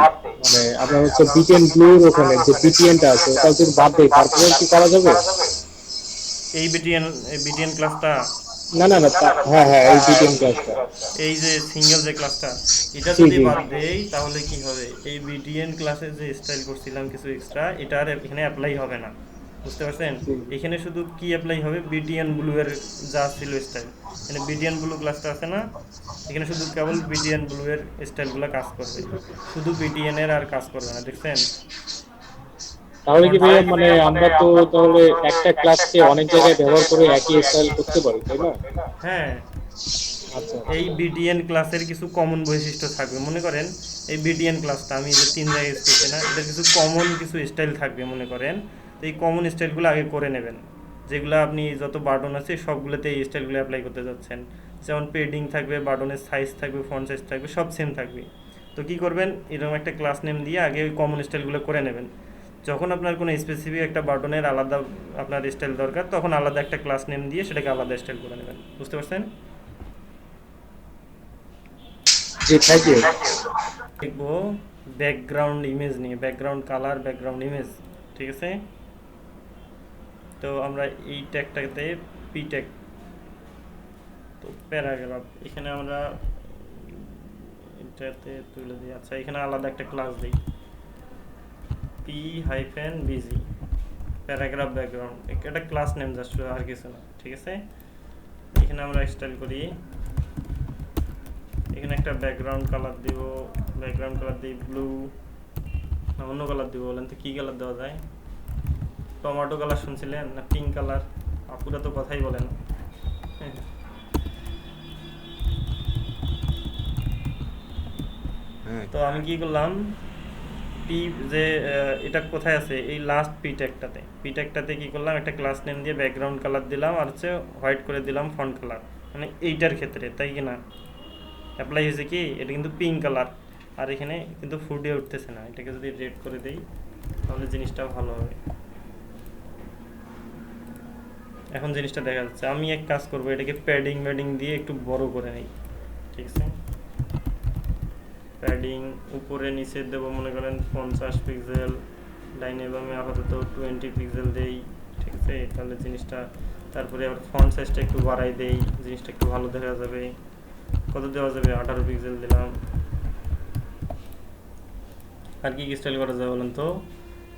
মানে আপনার হচ্ছে বিটিএন ব্লুর ওখানে যে বিটিএনটা আছে ওটা যদি বাদ দেই তারপরে কি করা যাবে? এই বিটিএন ক্লাসটা, না না না হ্যাঁ হ্যাঁ এই বিটিএন ক্লাসটা, এই যে সিঙ্গেল যে ক্লাসটা, এটা জি যদি জি বাদ দেই তাহলে কি হবে, এই বিটিএন ক্লাসে যে স্টাইল করছিলাম কিছু এক্সট্রা, এটা আর এখানে অ্যাপ্লাই হবে না, বুঝতে পারছেন? এখানে শুধু কি অ্যাপ্লাই হবে, বিটিএন ব্লু এর যা ছিল স্টাইল, এখানে বিটিএন ব্লু ক্লাসটা আছে না, এখানে শুধু কেবল বিটিএন ব্লু এর স্টাইলগুলো কাজ করবে, শুধু বিটিএন এর আর কাজ করবে না, দেখছেন? তাহলে কি ভাইয়া মানে আমরা তো তাহলে একটা ক্লাসকে অনেক জায়গায় ব্যবহার করে একই স্টাইল করতে পারি তাই না? হ্যাঁ, আচ্ছা এই বিটিএন ক্লাসের কিছু কমন বৈশিষ্ট্য থাকবে, মনে করেন এই বিটিএন ক্লাসটা আমি যে 3 জায়গায় ইউজ করছি না, এটার কিছু কমন কিছু স্টাইল থাকবে মনে করেন, তো এই কমন স্টাইলগুলো আগে করে নেবেন, যেগুলো আপনি যত বাটন আছে সবগুলোতে এই স্টাইলগুলো অ্যাপ্লাই করতে যাচ্ছেন, যেমন পেডিং থাকবে, বাটনের সাইজ থাকবে, ফন্ট সাইজ থাকবে, সব সেম থাকবে। তো কি করবেন, এরকম একটা ক্লাস নেম দিয়ে আগে ওই কমন স্টাইলগুলো করে নেবেন, যখন আপনার কোনো স্পেসিফিক একটা বাটনের আলাদা আপনার স্টাইল দরকার তখন আলাদা একটা ক্লাস নেম দিয়ে সেটাকে আলাদা স্টাইল করে নেবেন, বুঝতে পারছেন? জি থ্যাংক ইউ। দেখবো ব্যাকগ্রাউন্ড ইমেজ নিয়ে, ব্যাকগ্রাউন্ড কালার, ব্যাকগ্রাউন্ড ইমেজ, ঠিক আছে? তো আমরা এই ট্যাগটাতে পি ট্যাগ, তো প্যারাগ্রাফ, এখানে আমরা এটাতে তুলে দিই, আচ্ছা এখানে আলাদা একটা ক্লাস দিই p-bg প্যারাগ্রাফ ব্যাকগ্রাউন্ড, একটা ক্লাস নেম জাস্ট, আর কিছু না, ঠিক আছে? এখানে আমরা স্টাইল করি, এখানে একটা ব্যাকগ্রাউন্ড কালার দিব, ব্যাকগ্রাউন্ড কালার দিই ব্লু, না অন্য কালার দিব, বলেন তো কী কালার দেওয়া যায়? টমেটো কালার শুনছিলেন না পিঙ্ক কালার? আপুরা তো কথাই বলে না। তো আমি কি করলাম, পি যে এটা কোথায় আছে, এই লাস্ট পি ট্যাগটাতে কি করলাম, একটা ক্লাস নেম দিয়ে ব্যাকগ্রাউন্ড কালার দিলাম আর হচ্ছে হোয়াইট করে দিলাম ফন্ট কালার, মানে এইটার ক্ষেত্রে, তাই কি না? অ্যাপ্লাই হয়েছে কি, এটা কিন্তু পিঙ্ক কালার, আর এখানে কিন্তু ফুটে উঠতেছে না, এটাকে যদি রেড করে দেই তাহলে জিনিসটা ভালো হবে, এখন জিনিসটা দেখা যাচ্ছে। আমি এক কাজ করবো, এটাকে প্যাডিং দিয়ে একটু বড় করে নিই, ঠিক আছে? প্যাডিং উপরে নিচে দেবো মনে করেন 50 পিক্সেল, লাইনে বামে আপাতত 20 পিক্সেল দেই, ঠিক আছে? তাহলে জিনিসটা, তারপরে আবার ফন্ট সাইজটা একটু বাড়াই দেই, জিনিসটা একটু ভালো দেখা যাবে। কত দেওয়া যাবে, 18 পিক্সেল দিলাম। আর কি স্টাইল করা যাবে বলেন তো,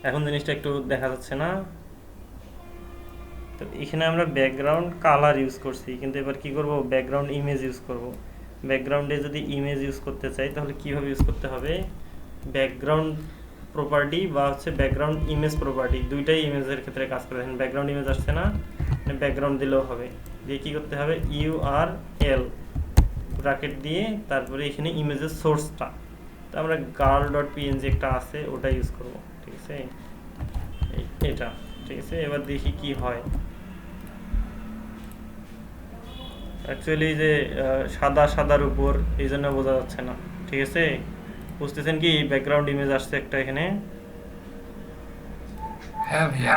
এখন জিনিসটা একটু দেখা যাচ্ছে না? তো এখানে আমরা ব্যাকগ্রাউন্ড কালার ইউজ করছি, কিন্তু এবার কি করব, ব্যাকগ্রাউন্ড ইমেজ ইউজ করব। ব্যাকগ্রাউন্ডে যদি ইমেজ ইউজ করতে চাই তাহলে কিভাবে ইউজ করতে হবে, ব্যাকগ্রাউন্ড প্রপার্টি বা হচ্ছে ব্যাকগ্রাউন্ড ইমেজ প্রপার্টি, দুইটাই ইমেজের ক্ষেত্রে কাজ করে। দেখেন ব্যাকগ্রাউন্ড ইমেজ আসছে না, ব্যাকগ্রাউন্ড দিলেও হবে। দিয়ে কী করতে হবে, URL ব্র্যাকেট দিয়ে তারপরে এখানে ইমেজের সোর্সটা, তো আমরা girl.png একটা আছে ওটা ইউজ করব, ঠিক আছে, এটা ঠিক আছে। এবার দেখি কি হয়। অ্যাকচুয়ালি যে সাদা সাদার উপর এই জন্য বোঝা যাচ্ছে না, ঠিক আছে। বুঝতেছেন কি ব্যাকগ্রাউন্ড ইমেজ আসছে একটা এখানে। হ্যাঁ ভাইয়া।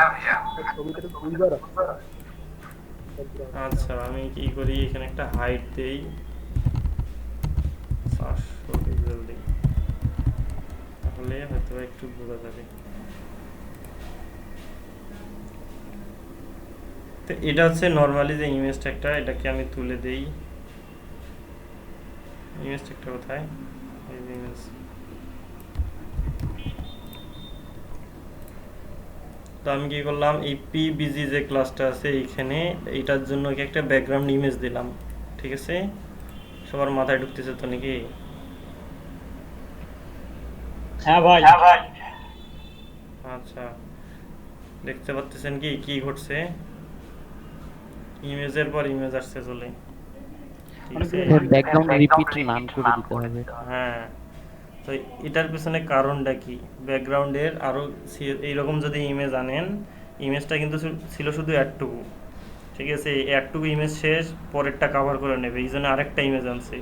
আচ্ছা আমি কি করি, এখানে একটা হাইট দেই 400 পিক্সেল দিই, তাহলে হয়তো একটু বোঝা যাবে। তো এটা হচ্ছে নর্মালি যে ইমেজটা একটা, এটাকে আমি তুলে দেই। ইমেজটা একটা কোথায়, এই যে ইমেজ। তো আমি কি করলাম, এই PBG যে ক্লাসটা আছে এইখানে, এইটার জন্য একটা ব্যাকগ্রাউন্ড ইমেজ দিলাম, ঠিক আছে। সবার মাথায় ঢুকতেছে তো নাকি? হ্যাঁ ভাই। আচ্ছা দেখতে পাচ্ছেন কি কি ঘটছে, ইমেজের পর ইমেজ আসছে চলে, ঠিক আছে। ব্যাকগ্রাউন্ড রিপিট নাম করে দিতে হবে। হ্যাঁ, তো এটার পিছনে কারণটা কি, ব্যাকগ্রাউন্ডের আরও এইরকম যদি ইমেজ আনেন, ইমেজটা কিন্তু ছিল শুধু একটুকু, ঠিক আছে। এই একটুকু ইমেজ শেষ, পরেরটা কাভার করে নেবে, এই জন্য আরেকটা ইমেজ আনছে।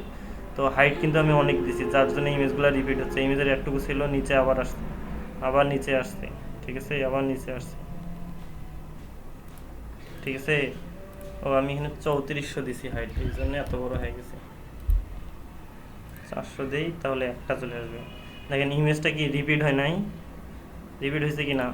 তো হাইট কিন্তু আমি অনেক দিছি, যার জন্য ইমেজগুলো রিপিট হচ্ছে। ইমেজের একটুকু ছিল, নিচে আবার আসছে, আবার নিচে আসছে, ঠিক আছে, আবার নিচে আসছে, ঠিক আছে। ও আমি এখানে 3400 দিছি হাইট, এই জন্য এত বড় হয়ে গেছে। 400 দেই, তাহলে একটা চলে আসবে। দেখেন ইমেজটা কি রিপিট হয় নাই, রিপিট হয়েছে কি না।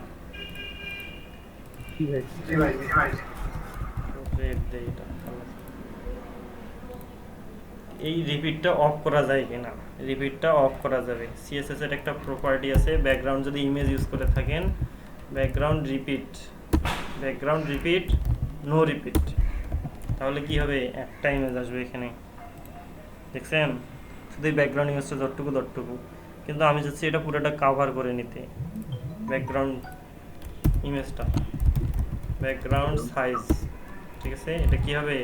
এই রিপিটটা অফ করা যায় কিনা, রিপিটটা অফ করা যাবে। CSS এর একটা প্রপার্টি আছে, ব্যাকগ্রাউন্ড যদি ইমেজ ইউজ করে থাকেন, ব্যাকগ্রাউন্ড রিপিট নো রিপিট, তাহলে কি হবে, একটা ইমেজ আসবে এখানে, দেখছেন। শুধু ব্যাকগ্রাউন্ড ইমেজটা যতটুকু, কিন্তু আমি চাচ্ছি এটা পুরোটা কাভার করে নিতে। ব্যাকগ্রাউন্ড ইমেজটা, ব্যাকগ্রাউন্ড সাইজ, ঠিক আছে, এটা কি হবে,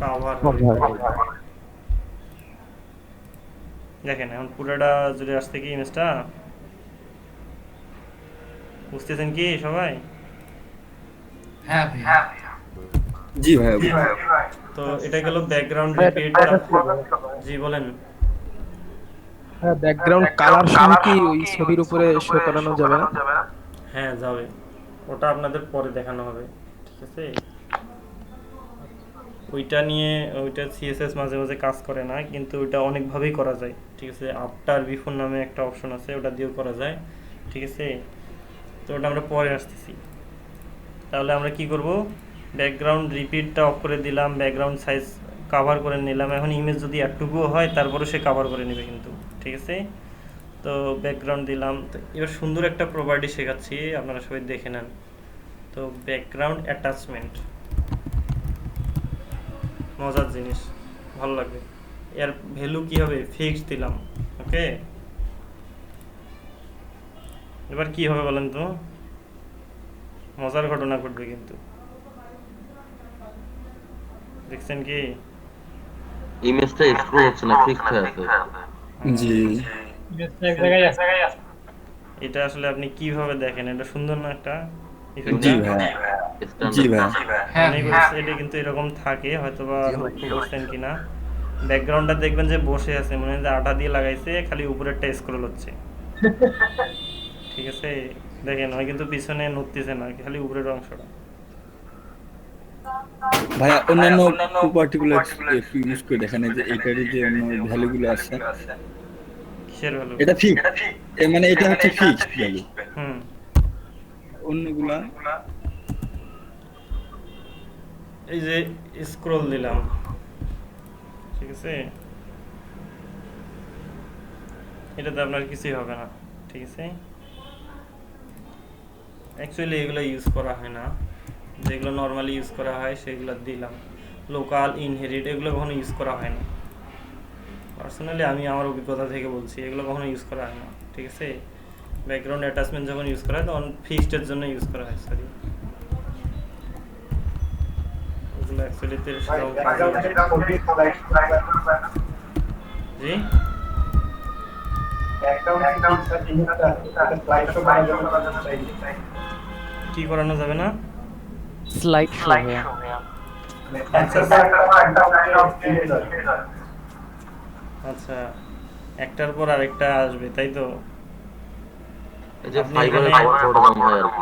কাভার। দেখেন এখন পুরোটা জুড়ে আসছে কি ইমেজটা, বুঝতেছেন কি সবাই? হ্যাঁ ভাইয়া। জি ভাই। তো এটা গেল ব্যাকগ্রাউন্ড রিপিট। জি বলেন। হ্যাঁ, ব্যাকগ্রাউন্ড কালার সহ কি ওই ছবির উপরে শো করানো যাবে না? হ্যাঁ যাবে, ওটা আপনাদের পরে দেখানো হবে, ঠিক আছে। ওইটা নিয়ে ওইটা CSS মাঝে মাঝে কাজ করে না, কিন্তু ওইটা অনেকভাবেই করা যায়, ঠিক আছে। আফটার বিফোর নামে একটা অপশন আছে, ওটা দিয়েও করা যায়, ঠিক আছে। তো ওটা আমরা পরে আসতেছি। তাহলে আমরা কি করব, ব্যাকগ্রাউন্ড রিপিটটা অফ করে দিলাম, ব্যাকগ্রাউন্ড সাইজ কাভার করে নিলাম। এখন ইমেজ যদি একটুকুও হয় তারপরে সে কাভার করে নেবে কিন্তু, ঠিক আছে। তো ব্যাকগ্রাউন্ড দিলাম। তো এবার সুন্দর একটা প্রপার্টি শেখাচ্ছি, আপনারা সবাই দেখে নেন। তো ব্যাকগ্রাউন্ড অ্যাটাচমেন্ট, মজার জিনিস, ভালো লাগবে। এর ভ্যালু কি হবে, ফিক্স দিলাম, ওকে। এবার কি হবে বলেন তো, মজার ঘটনা ঘটবে কিন্তু, দেখছেন কি ইমেজটা স্ক্রল হচ্ছে না, ফিক্সড হয়ে আছে। জি এটা আসলে আপনি কিভাবে দেখেন, এটা সুন্দর না একটা জি ভাই। জি ভাই। হ্যাঁ অনেক ভাইয়া। ওয়েবসাইটে কিন্তু এরকম থাকে, হয়তোবা লক্ষ্য করছেন কিনা। ব্যাকগ্রাউন্ডটা দেখবেন যে বসে আছে, মনে হয় যে আঠা দিয়ে লাগাইছে, খালি উপরেরটা স্ক্রল হচ্ছে, ঠিক আছে। দেখেন হয় কিন্তু পিছনে নড়তেছে না, খালি উপরের অংশটা। ভাইয়া অন্যান্য পার্টিকুলার একটু ইউজ করে দেখেন, এই যে এটারই যে অন্য ভ্যালুগুলো আছে, কিসের ভ্যালু? এটা ফিক্স, মানে এটা হচ্ছে ফিক্সড ভ্যালু, হুম, অন্যগুলা এই যে স্ক্রল দিলাম, ঠিক আছে, এটাতে আপনার কিছুই হবে না, ঠিক আছে। অ্যাকচুয়ালি এগুলো ইউজ করা হয় না, যেগুলো নর্মালি ইউজ করা হয় সেগুলো দিলাম। লোকাল, ইনহেরিট এগুলো কখনো ইউজ করা হয় না। পার্সোনালি আমি আমার অভিজ্ঞতা থেকে বলছি, এগুলো কখনো ইউজ করা হয় না, ঠিক আছে। ব্যাকগ্রাউন্ড অ্যাটাচমেন্ট যখন ইউজ করা হয় তখন ফিক্সডের জন্য ইউজ করা হয়, সরি ওগুলো অ্যাকচুয়ালি সেরকম কাজে জি কি করানো যাবে না? স্লাইড শো ভাইয়া। আচ্ছা, একটার পর আরেকটা আসবে তাই তো? এই যে আপনি ফাইবারের এখানে- প্রোগ্রাম হয় আর কি।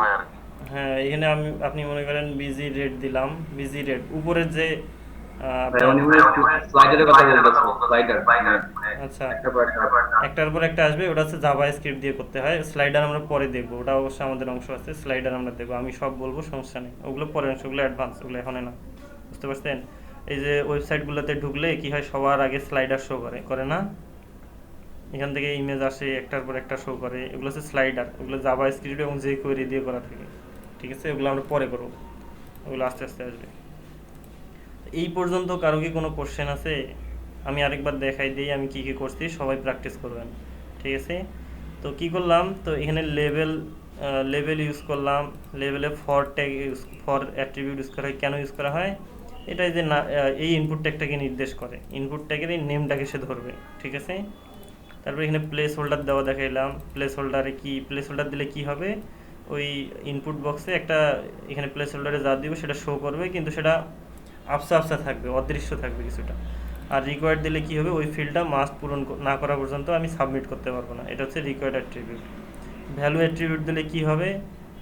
হ্যাঁ, এখানে আপনি মনে করেন বিজি রেট দিলাম, বিজি রেট উপরের যে স্লাইডারের কথা বলতেছো, স্লাইডার আচ্ছা একটা পর একটা। একটার পর একটা আসবে, ওটা হচ্ছে জাভা স্ক্রিপ্ট দিয়ে করতে হয়। স্লাইডার আমরা পরে দেখবো, ওটা অবশ্যই আমাদের অংশ আছে, স্লাইডার আমরা দেখবো। আমি সব বলবো, সমস্যা নেই, ওগুলো পরের অংশ, ওগুলো অ্যাডভান্স, ওগুলো এখনই না, বুঝতে পারছেন? এই যে ওয়েবসাইটগুলোতে ঢুকলে কি হয়, সবার আগে স্লাইডার শো করে না? এখান থেকে ইমেজ আসে, একটার পর একটা শো করে, এগুলো হচ্ছে স্লাইডার, ওগুলো জাভা স্ক্রিপ্ট এবং যে কোয়েরি দিয়ে করা থাকে, ঠিক আছে? ওগুলো আমরা পরে করবো, ওগুলো আস্তে আস্তে আসবে। এই পর্যন্ত কারো কি কোনো কোশ্চেন আছে? আমি আরেকবার দেখাই দিই আমি কি কি করছি, সবাই প্র্যাকটিস করবেন, ঠিক আছে? তো কি করলাম, তো এখানে লেভেল ইউজ করলাম। লেভেলে for tag for attribute use করা হয়। কেন ইউজ করা হয়? এটাই যে না, এই ইনপুট ট্যাগটাকে নির্দেশ করে, ইনপুট ট্যাগের এই নেমটাকে সে ধরবে, ঠিক আছে? তারপর এখানে প্লেস হোল্ডার দেওয়া দেখাইলাম। প্লেস হোল্ডারে কি, প্লেস হোল্ডার দিলে কি হবে, ওই ইনপুট বক্সে একটা, এখানে প্লেস হোল্ডারে যা দিব সেটা শো করবে, কিন্তু সেটা আবসা থাকবে, অদৃশ্য থাকবে কিছুটা। আর রিকোয়ার্ড দিলে কি হবে, ওই ফিল্ডটা মাস্ট পূরণ না করা পর্যন্ত আমি সাবমিট করতে পারবো না, এটা হচ্ছে রিকোয়ার্ড অ্যাট্রিবিউট। ভ্যালু অ্যাট্রিবিউট দিলে কি হবে,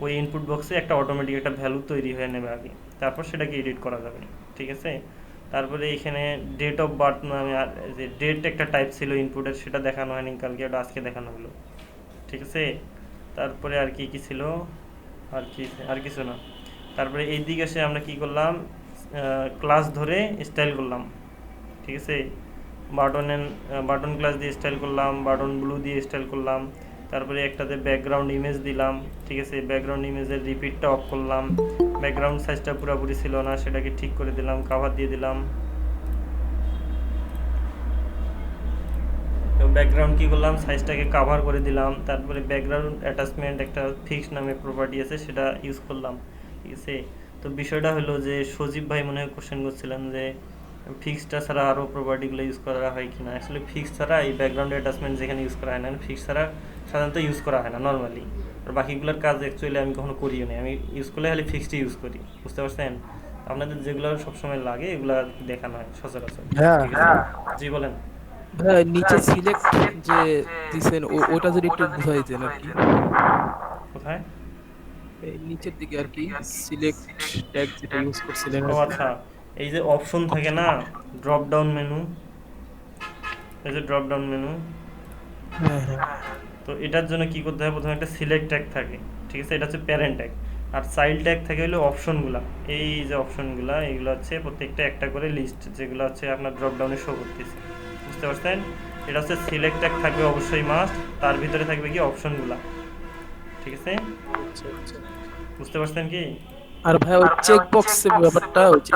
ওই ইনপুট বক্সে একটা অটোমেটিক একটা ভ্যালু তৈরি হয়ে নেবে আগে, তারপর সেটাকে এডিট করা যাবে, ঠিক আছে? তারপরে এখানে ডেট অফ বার্থ নামে যে ডেট একটা টাইপ ছিল ইনপুটের, সেটা দেখানো হয়নি কালকে, ওটা আজকে দেখানো হলো, ঠিক আছে? তারপরে আর কি কি ছিল, আর কিছু না। তারপরে এই দিকে এসে আমরা কি করলাম, ক্লাস ধরে স্টাইল করলাম, ঠিক আছে? বাটন ক্লাস দিয়ে স্টাইল করলাম, বাটন ব্লু দিয়ে স্টাইল করলাম। তারপরে একটাতে ব্যাকগ্রাউন্ড ইমেজ দিলাম, ঠিক আছে? ব্যাকগ্রাউন্ড ইমেজের রিপিটটা অফ করলাম। ব্যাকগ্রাউন্ড সাইজটা পুরোপুরি ছিল না, সেটাকে ঠিক করে দিলাম, কাভার দিয়ে দিলাম। তো ব্যাকগ্রাউন্ড কি করলাম, সাইজটাকে কাভার করে দিলাম। তারপরে ব্যাকগ্রাউন্ড অ্যাটাচমেন্ট একটা ফিক্স নামে প্রপার্টি আছে, সেটা ইউজ করলাম, ঠিক আছে? তো বিষয়টা হলো যে সজীব ভাই মনে হয় কোশ্চেন করছিলেন যে ফিক্সটা ছাড়া আরও প্রপার্টিগুলো ইউজ করা হয় কিনা। অ্যাকচুয়ালি ফিক্স ছাড়া এই ব্যাকগ্রাউন্ড অ্যাটাচমেন্ট যেখানে ইউজ করা হয় না, ফিক্স ছাড়া সাধারণত ইউজ করা হয় না নর্মালি। আর বাকিগুলোর কাজ অ্যাকচুয়ালি আমি কখনো করিও না, আমি ইউজ করলে খালি ফিক্সডই ইউজ করি, বুঝতে পারছেন? আপনাদের যেগুলো সবসময় লাগে এগুলো দেখানো হয় সচরাচর, হ্যাঁ ঠিক আছে? জি বলেন। হ্যাঁ, নিচে সিলেক্ট যে দিছেন ওটা যদি একটু বুঝাই দেন আর কি। কোথায়? এই নিচের দিকে আর কি, সিলেক্ট ট্যাগ যেটা ইউজ করছিলেন। ও আচ্ছা, এই যে অপশন থাকে না, ড্রপ ডাউন মেনু, এই যে ড্রপ ডাউন মেনু, হ্যাঁ হ্যাঁ, তো এটার জন্য কি করতে হয়, প্রথমে একটা সিলেক্ট ট্যাগ থাকে, ঠিক আছে? এটা হচ্ছে প্যারেন্ট ট্যাগ। আর চাইল্ড ট্যাগ থাকে হলো অপশনগুলা। এই যে অপশনগুলা, এইগুলো হচ্ছে প্রত্যেকটা একটা করে লিস্ট, যেগুলো হচ্ছে আপনার ড্রপ ডাউনে শো করতেছে, বুঝতে পারছেন? এটা হচ্ছে সিলেক্ট ট্যাগ থাকবে অবশ্যই মাস্ট, তার ভিতরে থাকবে কি অপশনগুলা, ঠিক আছে? বুঝতে পারছেন কি? আর ভাই ওই চেক বক্সের ব্যাপারটা ওই যে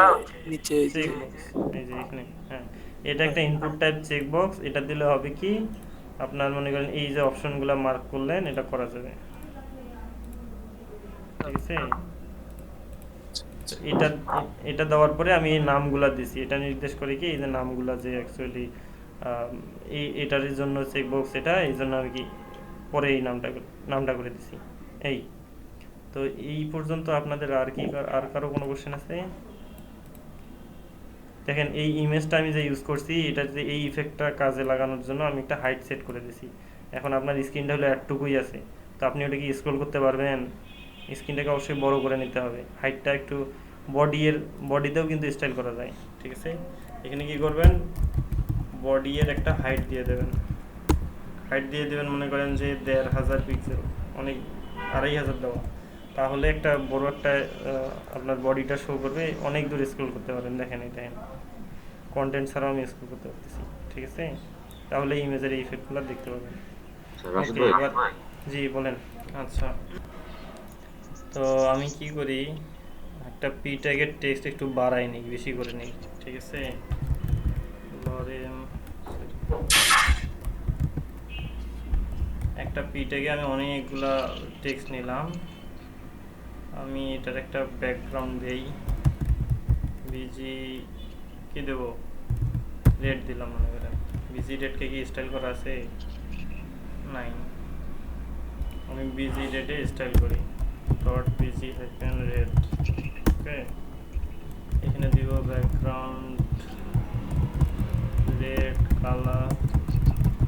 নিচে এই যে চেক বক্স, এই যে এখানে, হ্যাঁ, এটা একটা ইনপুট টাইপ চেক বক্স। এটা দিলে হবে কি, আপনার মনে করেন এই যে অপশনগুলো মার্ক করলেন, এটা করা যাবে, ঠিক আছে? এটা এটা দেওয়ার পরে আমি এই নামগুলা দিছি, এটা নির্দেশ করে কি এই যে নামগুলা যে অ্যাকচুয়ালি এই এটার জন্য চেক বক্স, এটা এই জন্য আমি কি পরে এই নামটা করে দিছি। এই তো এই পর্যন্ত আপনাদের আর কি, আর কারো কোনো কোশ্চেন আছে? দেখেন এই ইমেজটা আমি যে ইউজ করছি, এটা যে এই ইফেক্টটা কাজে লাগানোর জন্য আমি একটা হাইট সেট করে দিছি। এখন আপনার স্ক্রিনটা হলো একটুকুই আছে, তো আপনি ওটা কি স্ক্রল করতে পারবেন? স্ক্রিনটাকে অবশ্যই বড় করে নিতে হবে। হাইটটা একটু বডিতেও কিন্তু স্টাইল করা যায়, ঠিক আছে? এখানে কি করবেন, বডির একটা হাইট দিয়ে দেবেন। হাইট দিয়ে দেবেন মনে করেন যে 1500 পিক্সেল, অনেক 2500 দেওয়া, তাহলে একটা বড় একটা আপনার বডিটা শো করবে, অনেক দূর স্ক্রল করতে পারেন। দেখেন এটা কন্টেন্ট ছাড়াও আমি স্ক্রল করতে পারতেছি, ঠিক আছে? তাহলে ইমেজের এই ইফেক্টগুলো দেখতে পাবেন। ওকে, এবার জি বলেন। আচ্ছা, তো আমি কি করি, একটা পি ট্যাগের টেক্সট একটু বাড়াই নিই, বেশি করে নিই, ঠিক আছে? একটা পিটেকে আমি অনেকগুলা টেক্সট নিলাম। আমি এটার একটা ব্যাকগ্রাউন্ড দেই, বিজি কি দেব, রেড দিলাম মনে করেন। বিজি রেডকে কি স্টাইল করা আছে? নাই, আমি বিজি রেডে স্টাইল করি, ডট বিজি হাইফেন রেড। ওকে, এখানে দিব ব্যাকগ্রাউন্ড রেড, কালার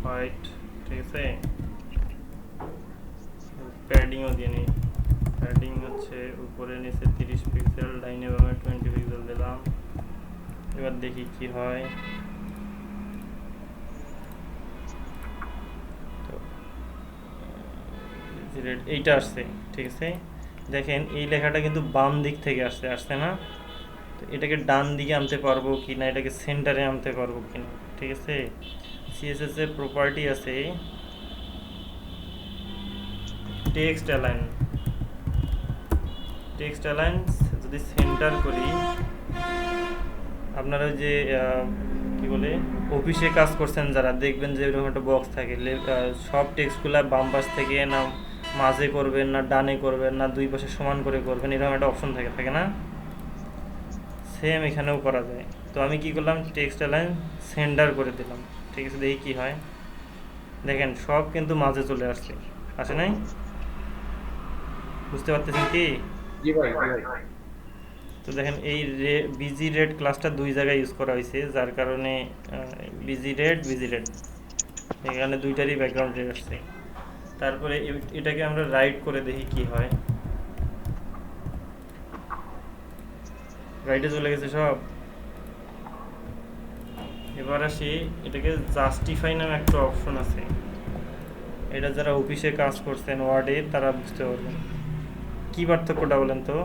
হোয়াইট, ঠিক আছে। প্যাডিংও দিয়ে নিই, প্যাডিং হচ্ছে উপরে নিচে 30 পিক্সেল, ডাইনে বামে 20 পিক্সেল দিলাম। এবার দেখি কি হয়। তো এইটা আসছে, ঠিক আছে। দেখেন এই লেখাটা কিন্তু বাম দিক থেকে আসছে, আসছে না? তো এটাকে ডান দিকে আনতে পারবো কি না, এটাকে সেন্টারে আনতে পারবো কি না, ঠিক আছে। সিএসএস এর প্রপার্টি আছে টেক্সট অ্যালাইন, টেক্সট অ্যালাইন যদি সেন্টার করি, আপনারা যে কি বলে অফিসে কাজ করছেন যারা, দেখবেন যে এরকম একটা বক্স থাকে, সব টেক্সটগুলো বাম পাশ থেকে না মাঝে করবেন, না ডানে করবেন, না দুই পাশে সমান করে করবেন, এরকম একটা অপশন থাকে, থাকে না? সেম এখানেও করা যায়। তো আমি কি করলাম, টেক্সট অ্যালাইন সেন্টার করে দিলাম, ঠিক আছে। দেখি কি হয়। দেখেন সব কিন্তু মাঝে চলে আসছে, আসে নাই? বুঝতে পারতেছেন কি? জি ভাই, জি ভাই। তো দেখেন এই বিজি রেড ক্লাসটা দুই জায়গায় ইউজ করা হয়েছে, যার কারণে বিজি রেড এখানে দুইটারই ব্যাকগ্রাউন্ড রেড আসছে। তারপরে এটাকে আমরা রাইট করে দেখি কি হয়। রাইটে চলে গেছে সব। এবার আসি, এটাকে জাস্টিফাই নামে একটা অপশন আছে, এটা যারা অফিসে কাজ করছেন ওয়ার্ডে তারা বুঝতে পারবেন। কি পার্থক্যটা বলেন তো?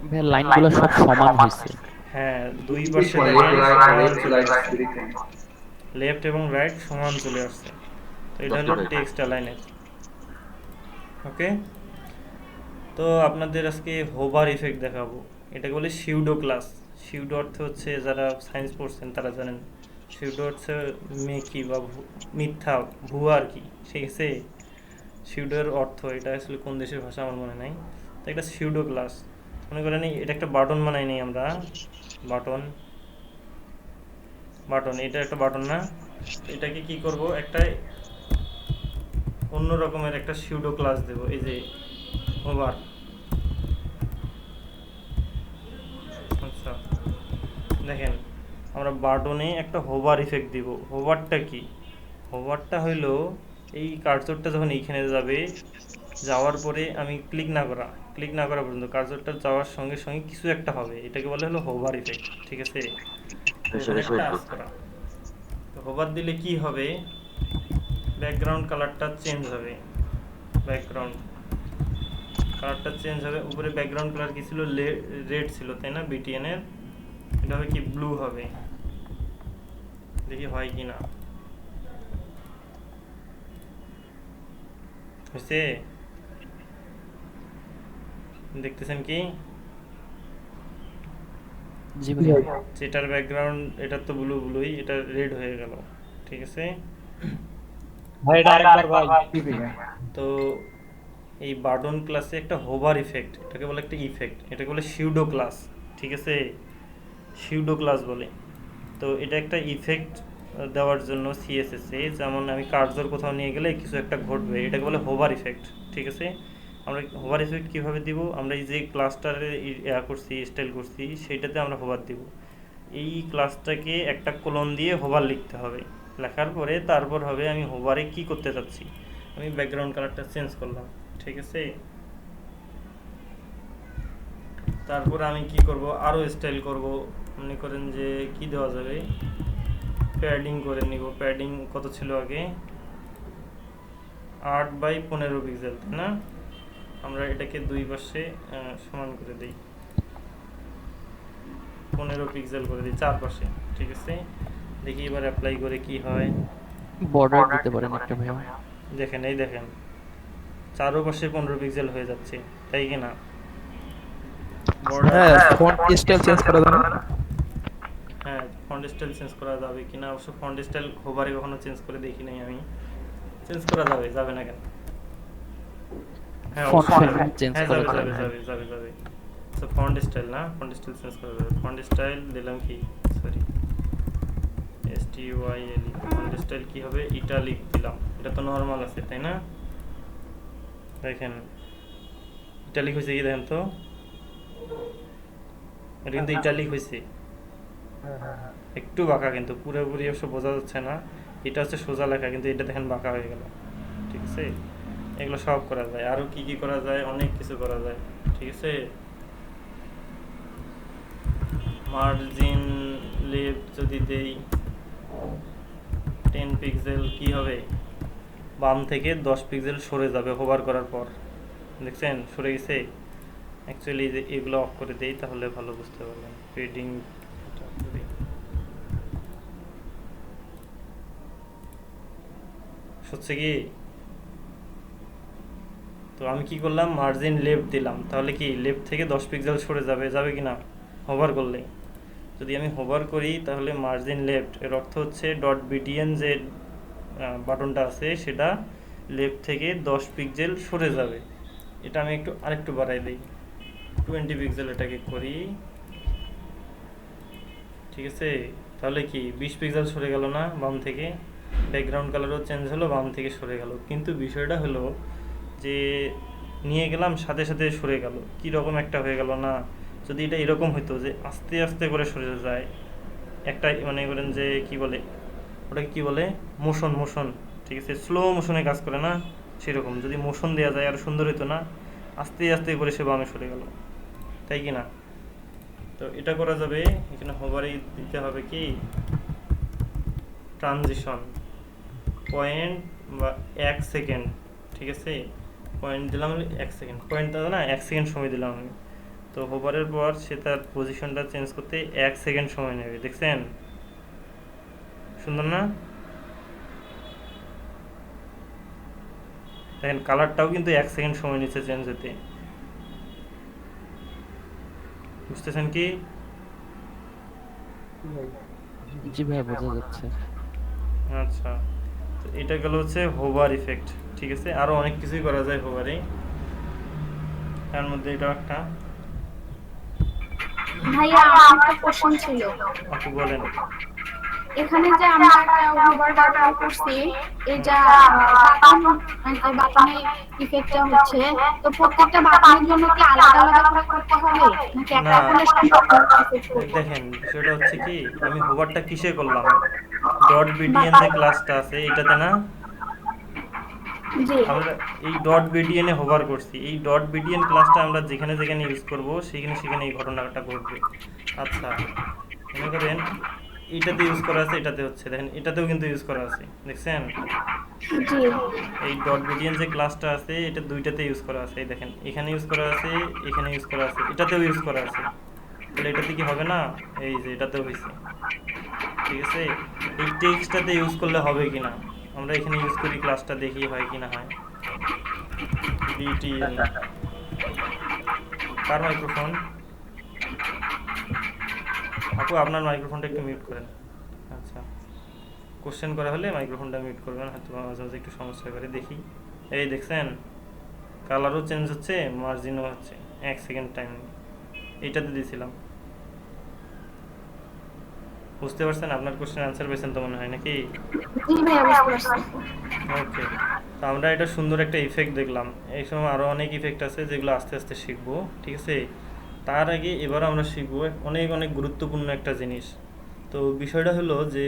ভাই লাইনগুলো সব সমান হয়েছে। হ্যাঁ, দুই Which পাশে one? দেখেন Left, সমান right, চলে right, আসছে, very thin. লেফট এবং রাইট সমান চলে আসছে। তো এটা হলো Justify. টেক্সট অ্যালাইনের। ওকে, তো আপনাদের আজকে হোভার ইফেক্ট দেখাবো। এটাকে বলে সিউডো ক্লাস। সিউডো অর্থ হচ্ছে, যারা সায়েন্স পড়ছেন তারা জানেন, সিউডো হচ্ছে মেকি বা মিথ্যা, ভুয়া আর কি, ঠিক আছে। সিউডোর অর্থ, এটা আসলে কোন দেশের ভাষা আমার মনে নাই। তো একটা সিউডো ক্লাস, মনে করেন এটা একটা বাটন বানাই নিই আমরা, বাটন বাটন এটা একটা বাটন না, এটাকে কি করব, একটা অন্য রকমের একটা সিউডো ক্লাস দেব, এই যে হোভার। আচ্ছা দেখেন, আমরা বাটনে একটা হোভার ইফেক্ট দিব। হোভারটা কি? হোভারটা হইলো এই কার্সরটা যখন এইখানে যাবে, যাওয়ার পরে আমি ক্লিক না করা পর্যন্ত কার্সরটা যাওয়ার সঙ্গে সঙ্গে কিছু একটা হবে, এটাকে বলে হলো হোভার ইফেক্ট, ঠিক আছে। সেটা টাচ করা। তো হোভার দিলে কি হবে, ব্যাকগ্রাউন্ড কালারটা চেঞ্জ হবে, ব্যাকগ্রাউন্ড কালারটা চেঞ্জ হবে। উপরে ব্যাকগ্রাউন্ড কালার কি ছিল, রেড ছিল তাই না, বিটিএন এর, এটা হবে কি ব্লু হবে। দেখি হয় কি না, হয়েছে? দেখতেছেন কি? জি ভাই। যেটার ব্যাকগ্রাউন্ড এটা তো ব্লুই, এটা রেড হয়ে গেল, ঠিক আছে। তো এই বাটন ক্লাসে একটা হোভার ইফেক্ট, এটাকে বলে একটা ইফেক্ট, এটাকে বলে সিউডো ক্লাস, ঠিক আছে, সিউডো ক্লাস বলে। তো এটা একটা ইফেক্ট দেওয়ার জন্য সিএসএস এ, যেমন আমি কার্সর কোথাও নিয়ে গেলে কিছু একটা ঘটবে, এটাকে বলে হোভার ইফেক্ট, ঠিক আছে। আমরা হোভার ইফেক্ট কীভাবে দিব, আমরা এই যে ক্লাসটারে করছি, স্টাইল করছি, সেইটাতে আমরা হোভার দিব। এই ক্লাসটাকে একটা কোলন দিয়ে হোভার লিখতে হবে, লেখার পরে তারপর হবে আমি হোভারে কি করতে চাচ্ছি, আমি ব্যাকগ্রাউন্ড কালারটা চেঞ্জ করলাম, ঠিক আছে। তারপর আমি কি করব, আরও স্টাইল করব। মনে করেন যে কি দেওয়া যাবে, প্যাডিং করে নিব। প্যাডিং কত ছিল আগে, 8/15 পিক্সেল, তাই না? আমরা এটাকে দুই পাশে সমান করে দিই, 15 পিক্সেল করে দিই চারপাশে, ঠিক আছে। দেখি এবার অ্যাপ্লাই করে কি হয়। বর্ডার দিতে পারেন একটা ভাইয়া। দেখেন, এই দেখেন চারপাশে 15 পিক্সেল হয়ে যাচ্ছে, তাই কি না? হ্যাঁ, ফন্ট স্টাইল চেঞ্জ করা যাবে না? হ্যাঁ, ফন্ট স্টাইল চেঞ্জ করা যাবে কিনা, অবশ্য ফন্ট স্টাইল হোভারে কখনো চেঞ্জ করে দেখি নাই আমি। চেঞ্জ করা যাবে, যাবে না কেন? হ্যাঁ ফন্ট অবশ্যই ফ্যামিলি চেঞ্জ হ্যাঁ করা যাবে যাবে, যাবে হ্যাঁ। যাবে যাবে যাবে। সো ফন্ট স্টাইল না, ফন্ট স্টাইল চেঞ্জ করা যাবে। ফন্ট স্টাইল দিলাম কি, সরি STYLE, ফন্ট স্টাইল কি হবে, ইটালিক দিলাম। এটা তো নরমাল আছে তাই না? দেখেন ইটালিক হয়েছে কি দেখেন তো, এটা কিন্তু ইটালিক হয়েছে, একটু বাঁকা কিন্তু পুরোপুরি অবশ্য বোঝা যাচ্ছে না। এটা হচ্ছে সোজা লেখা কিন্তু এটা দেখেন বাঁকা হয়ে গেল, ঠিক আছে? এগুলো সব করা যায়। আরো কি কি করা যায়, অনেক কিছু করা যায়, ঠিক আছে? মার্জিন লেফট যদি দেই 10 পিক্সেল কি হবে, বাম থেকে 10 পিক্সেল সরে যাবে হোভার করার পর, দেখছেন সরে গেছে। অ্যাকচুয়ালি এগুলো অফ করে দেই তাহলে ভালো বুঝতে পারবেন। পেডিং হচ্ছে কি, তো আমি কি করলাম, মার্জিন লেফট দিলাম, তাহলে কি লেফট থেকে 10 পিক্সেল সরে যাবে, যাবে কি না হোভার করলে? যদি আমি হোভার করি তাহলে মার্জিন লেফট এর অর্থ হচ্ছে ডট বিটিএন যে বাটনটা আছে সেটা লেফট থেকে 10 পিক্সেল সরে যাবে। এটা আমি একটু আরেকটু বাড়াই দিই, 20 পিক্সেল এটাকে করি, ঠিক আছে? তাহলে কি 20 পিক্সেল সরে গেল না বাম থেকে, ব্যাকগ্রাউন্ড কালারও চেঞ্জ হলো, বাম থেকে সরে গেল। কিন্তু বিষয়টা হলো যে নিয়ে গেলাম সাথে সাথে সরে গেল, কি রকম একটা হয়ে গেল না? যদি এটা এরকম হতো যে আস্তে আস্তে করে সরে যায়, একটা মনে করেন যে কি বলে ওটাকে, কি বলে, মোশন, মোশন, ঠিক আছে? স্লো মোশনে কাজ করে না, সেরকম যদি মোশন দেওয়া যায় আর সুন্দর হতো না? আস্তে আস্তে করে সে বামে সরে গেল, তাই কি না? তো এটা করা যাবে। এখানে হোভারই দিতে হবে কি ট্রানজিশন পয়েন্ট বা 1 সেকেন্ড, ঠিক আছে? পয়েন্ট দিলাম 1 সেকেন্ড, পয়েন্ট দাও না 1 সেকেন্ড সময় দিলাম আমি। তো হোভারের পর সে তার পজিশনটা চেঞ্জ করতে 1 সেকেন্ড সময় নেবে, দেখছেন সুন্দর না? দেখেন কালারটাও কিন্তু 1 সেকেন্ড সময় নিচ্ছে চেঞ্জ হতে, বুঝতেছেন কি? জি ভাই বোঝা যাচ্ছে। আচ্ছা, তো এটা গেল হচ্ছে হোভার ইফেক্ট, ঠিক আছে? আরো অনেক কিছুই করা যায় হোভারে, তার মধ্যে এটা একটা। ভাইয়া আমার একটা কোশ্চেন ছিল। আপু বলেন। এখানে যে আমরা একটা হোভার বাটন করছি, এটা বাটনে ইফেক্টটা হচ্ছে, তো প্রত্যেকটা বাটনের জন্য কি আলাদা আলাদা করে করতে হবে নাকি একটা করলে সব ইফেক্ট করবে? দেখেন বিষয়টা হচ্ছে কি, আমি হোভারটা কিসে করলাম, ডট বিডিএন যে ক্লাসটা আছে এটাতে না, জি আমরা এই ডট বিডিএন এ হোভার করছি। এই ডট বিডিএন ক্লাসটা আমরা যেখানে যেখানে ইউজ করব সেখানে সেখানে এই ঘটনাটা ঘটবে। আচ্ছা মনে করেন এটাতে ইউজ করা আছে, এটাতে হচ্ছে, দেখেন এটাতেও কিন্তু ইউজ করা আছে, দেখছেন? জি এই ডট বিডিএন যে ক্লাসটা আছে এটা দুইটাতে ইউজ করা আছে, এই দেখেন এখানে ইউজ করা আছে, এখানে ইউজ করা আছে, এটাতেও ইউজ করা আছে। তাহলে এটাতে কি হবে না, এই যে এটাতেও হয়েছে, ঠিক আছে? এই টেক্সটটাতে ইউজ করলে হবে কিনা আমরা এখানে ইউজ করি, ক্লাসটা দেখি হয় কিনা হয়। বিটিএন কার মাইক্রোফোন? আপু আপনার মাইক্রোফোনটা একটু মিউট করেন। আচ্ছা, কোশ্চেন করা হলে মাইক্রোফোনটা মিউট করবেন, হয়তো মাঝে মাঝে একটু সমস্যা করে। দেখি, এই দেখছেন কালারও চেঞ্জ হচ্ছে, মার্জিনও হচ্ছে, 1 সেকেন্ড টাইম এইটাতে দিয়েছিলাম। বুঝতে পারছেন? আপনার কোশ্চেন আনসার পেয়েছেন তো মনে হয় নাকি? জি ভাইয়া বুঝতে পারছি। ওকে, তো আমরা এটা সুন্দর একটা ইফেক্ট দেখলাম। এই সময় আরও অনেক ইফেক্ট আছে যেগুলো আস্তে আস্তে শিখবো, ঠিক আছে? তার আগে এবার আমরা শিখবো অনেক অনেক গুরুত্বপূর্ণ একটা জিনিস। তো বিষয়টা হলো যে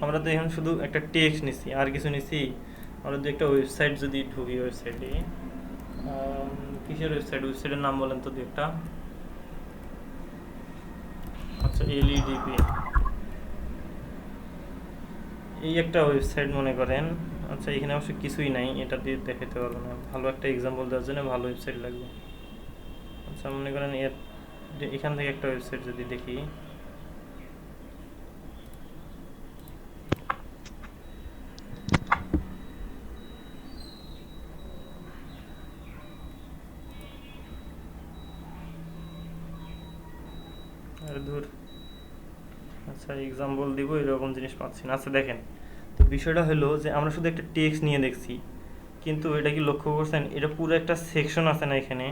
আমরা তো এখন শুধু একটা টেক্সট নিছি, আর কিছু নিছি। আমরা যদি একটা ওয়েবসাইট যদি ঢুকি, ওয়েবসাইটে কিসের ওয়েবসাইট, ওয়েবসাইটের নাম বলেন তো দু একটা। আচ্ছা এলইডিপি, এই একটা ওয়েবসাইট মনে করেন। আচ্ছা এখানে অবশ্য কিছুই নাই, এটা দিয়ে দেখাতে পারবো না, ভালো একটা এক্সাম্পল দেওয়ার জন্য ভালো ওয়েবসাইট লাগবে। আচ্ছা মনে করেন এখান থেকে একটা ওয়েবসাইট যদি দেখি, আরে ধুর, আচ্ছা এক্সাম্পল দিব, এরকম জিনিস পাচ্ছি না। আচ্ছা দেখেন, তো বিষয়টা হলো যে আমরা শুধু একটা টেক্সট নিয়ে দেখছি, কিন্তু এটা কি লক্ষ্য করছেন, এটা পুরো একটা সেকশন আছে না এখানে,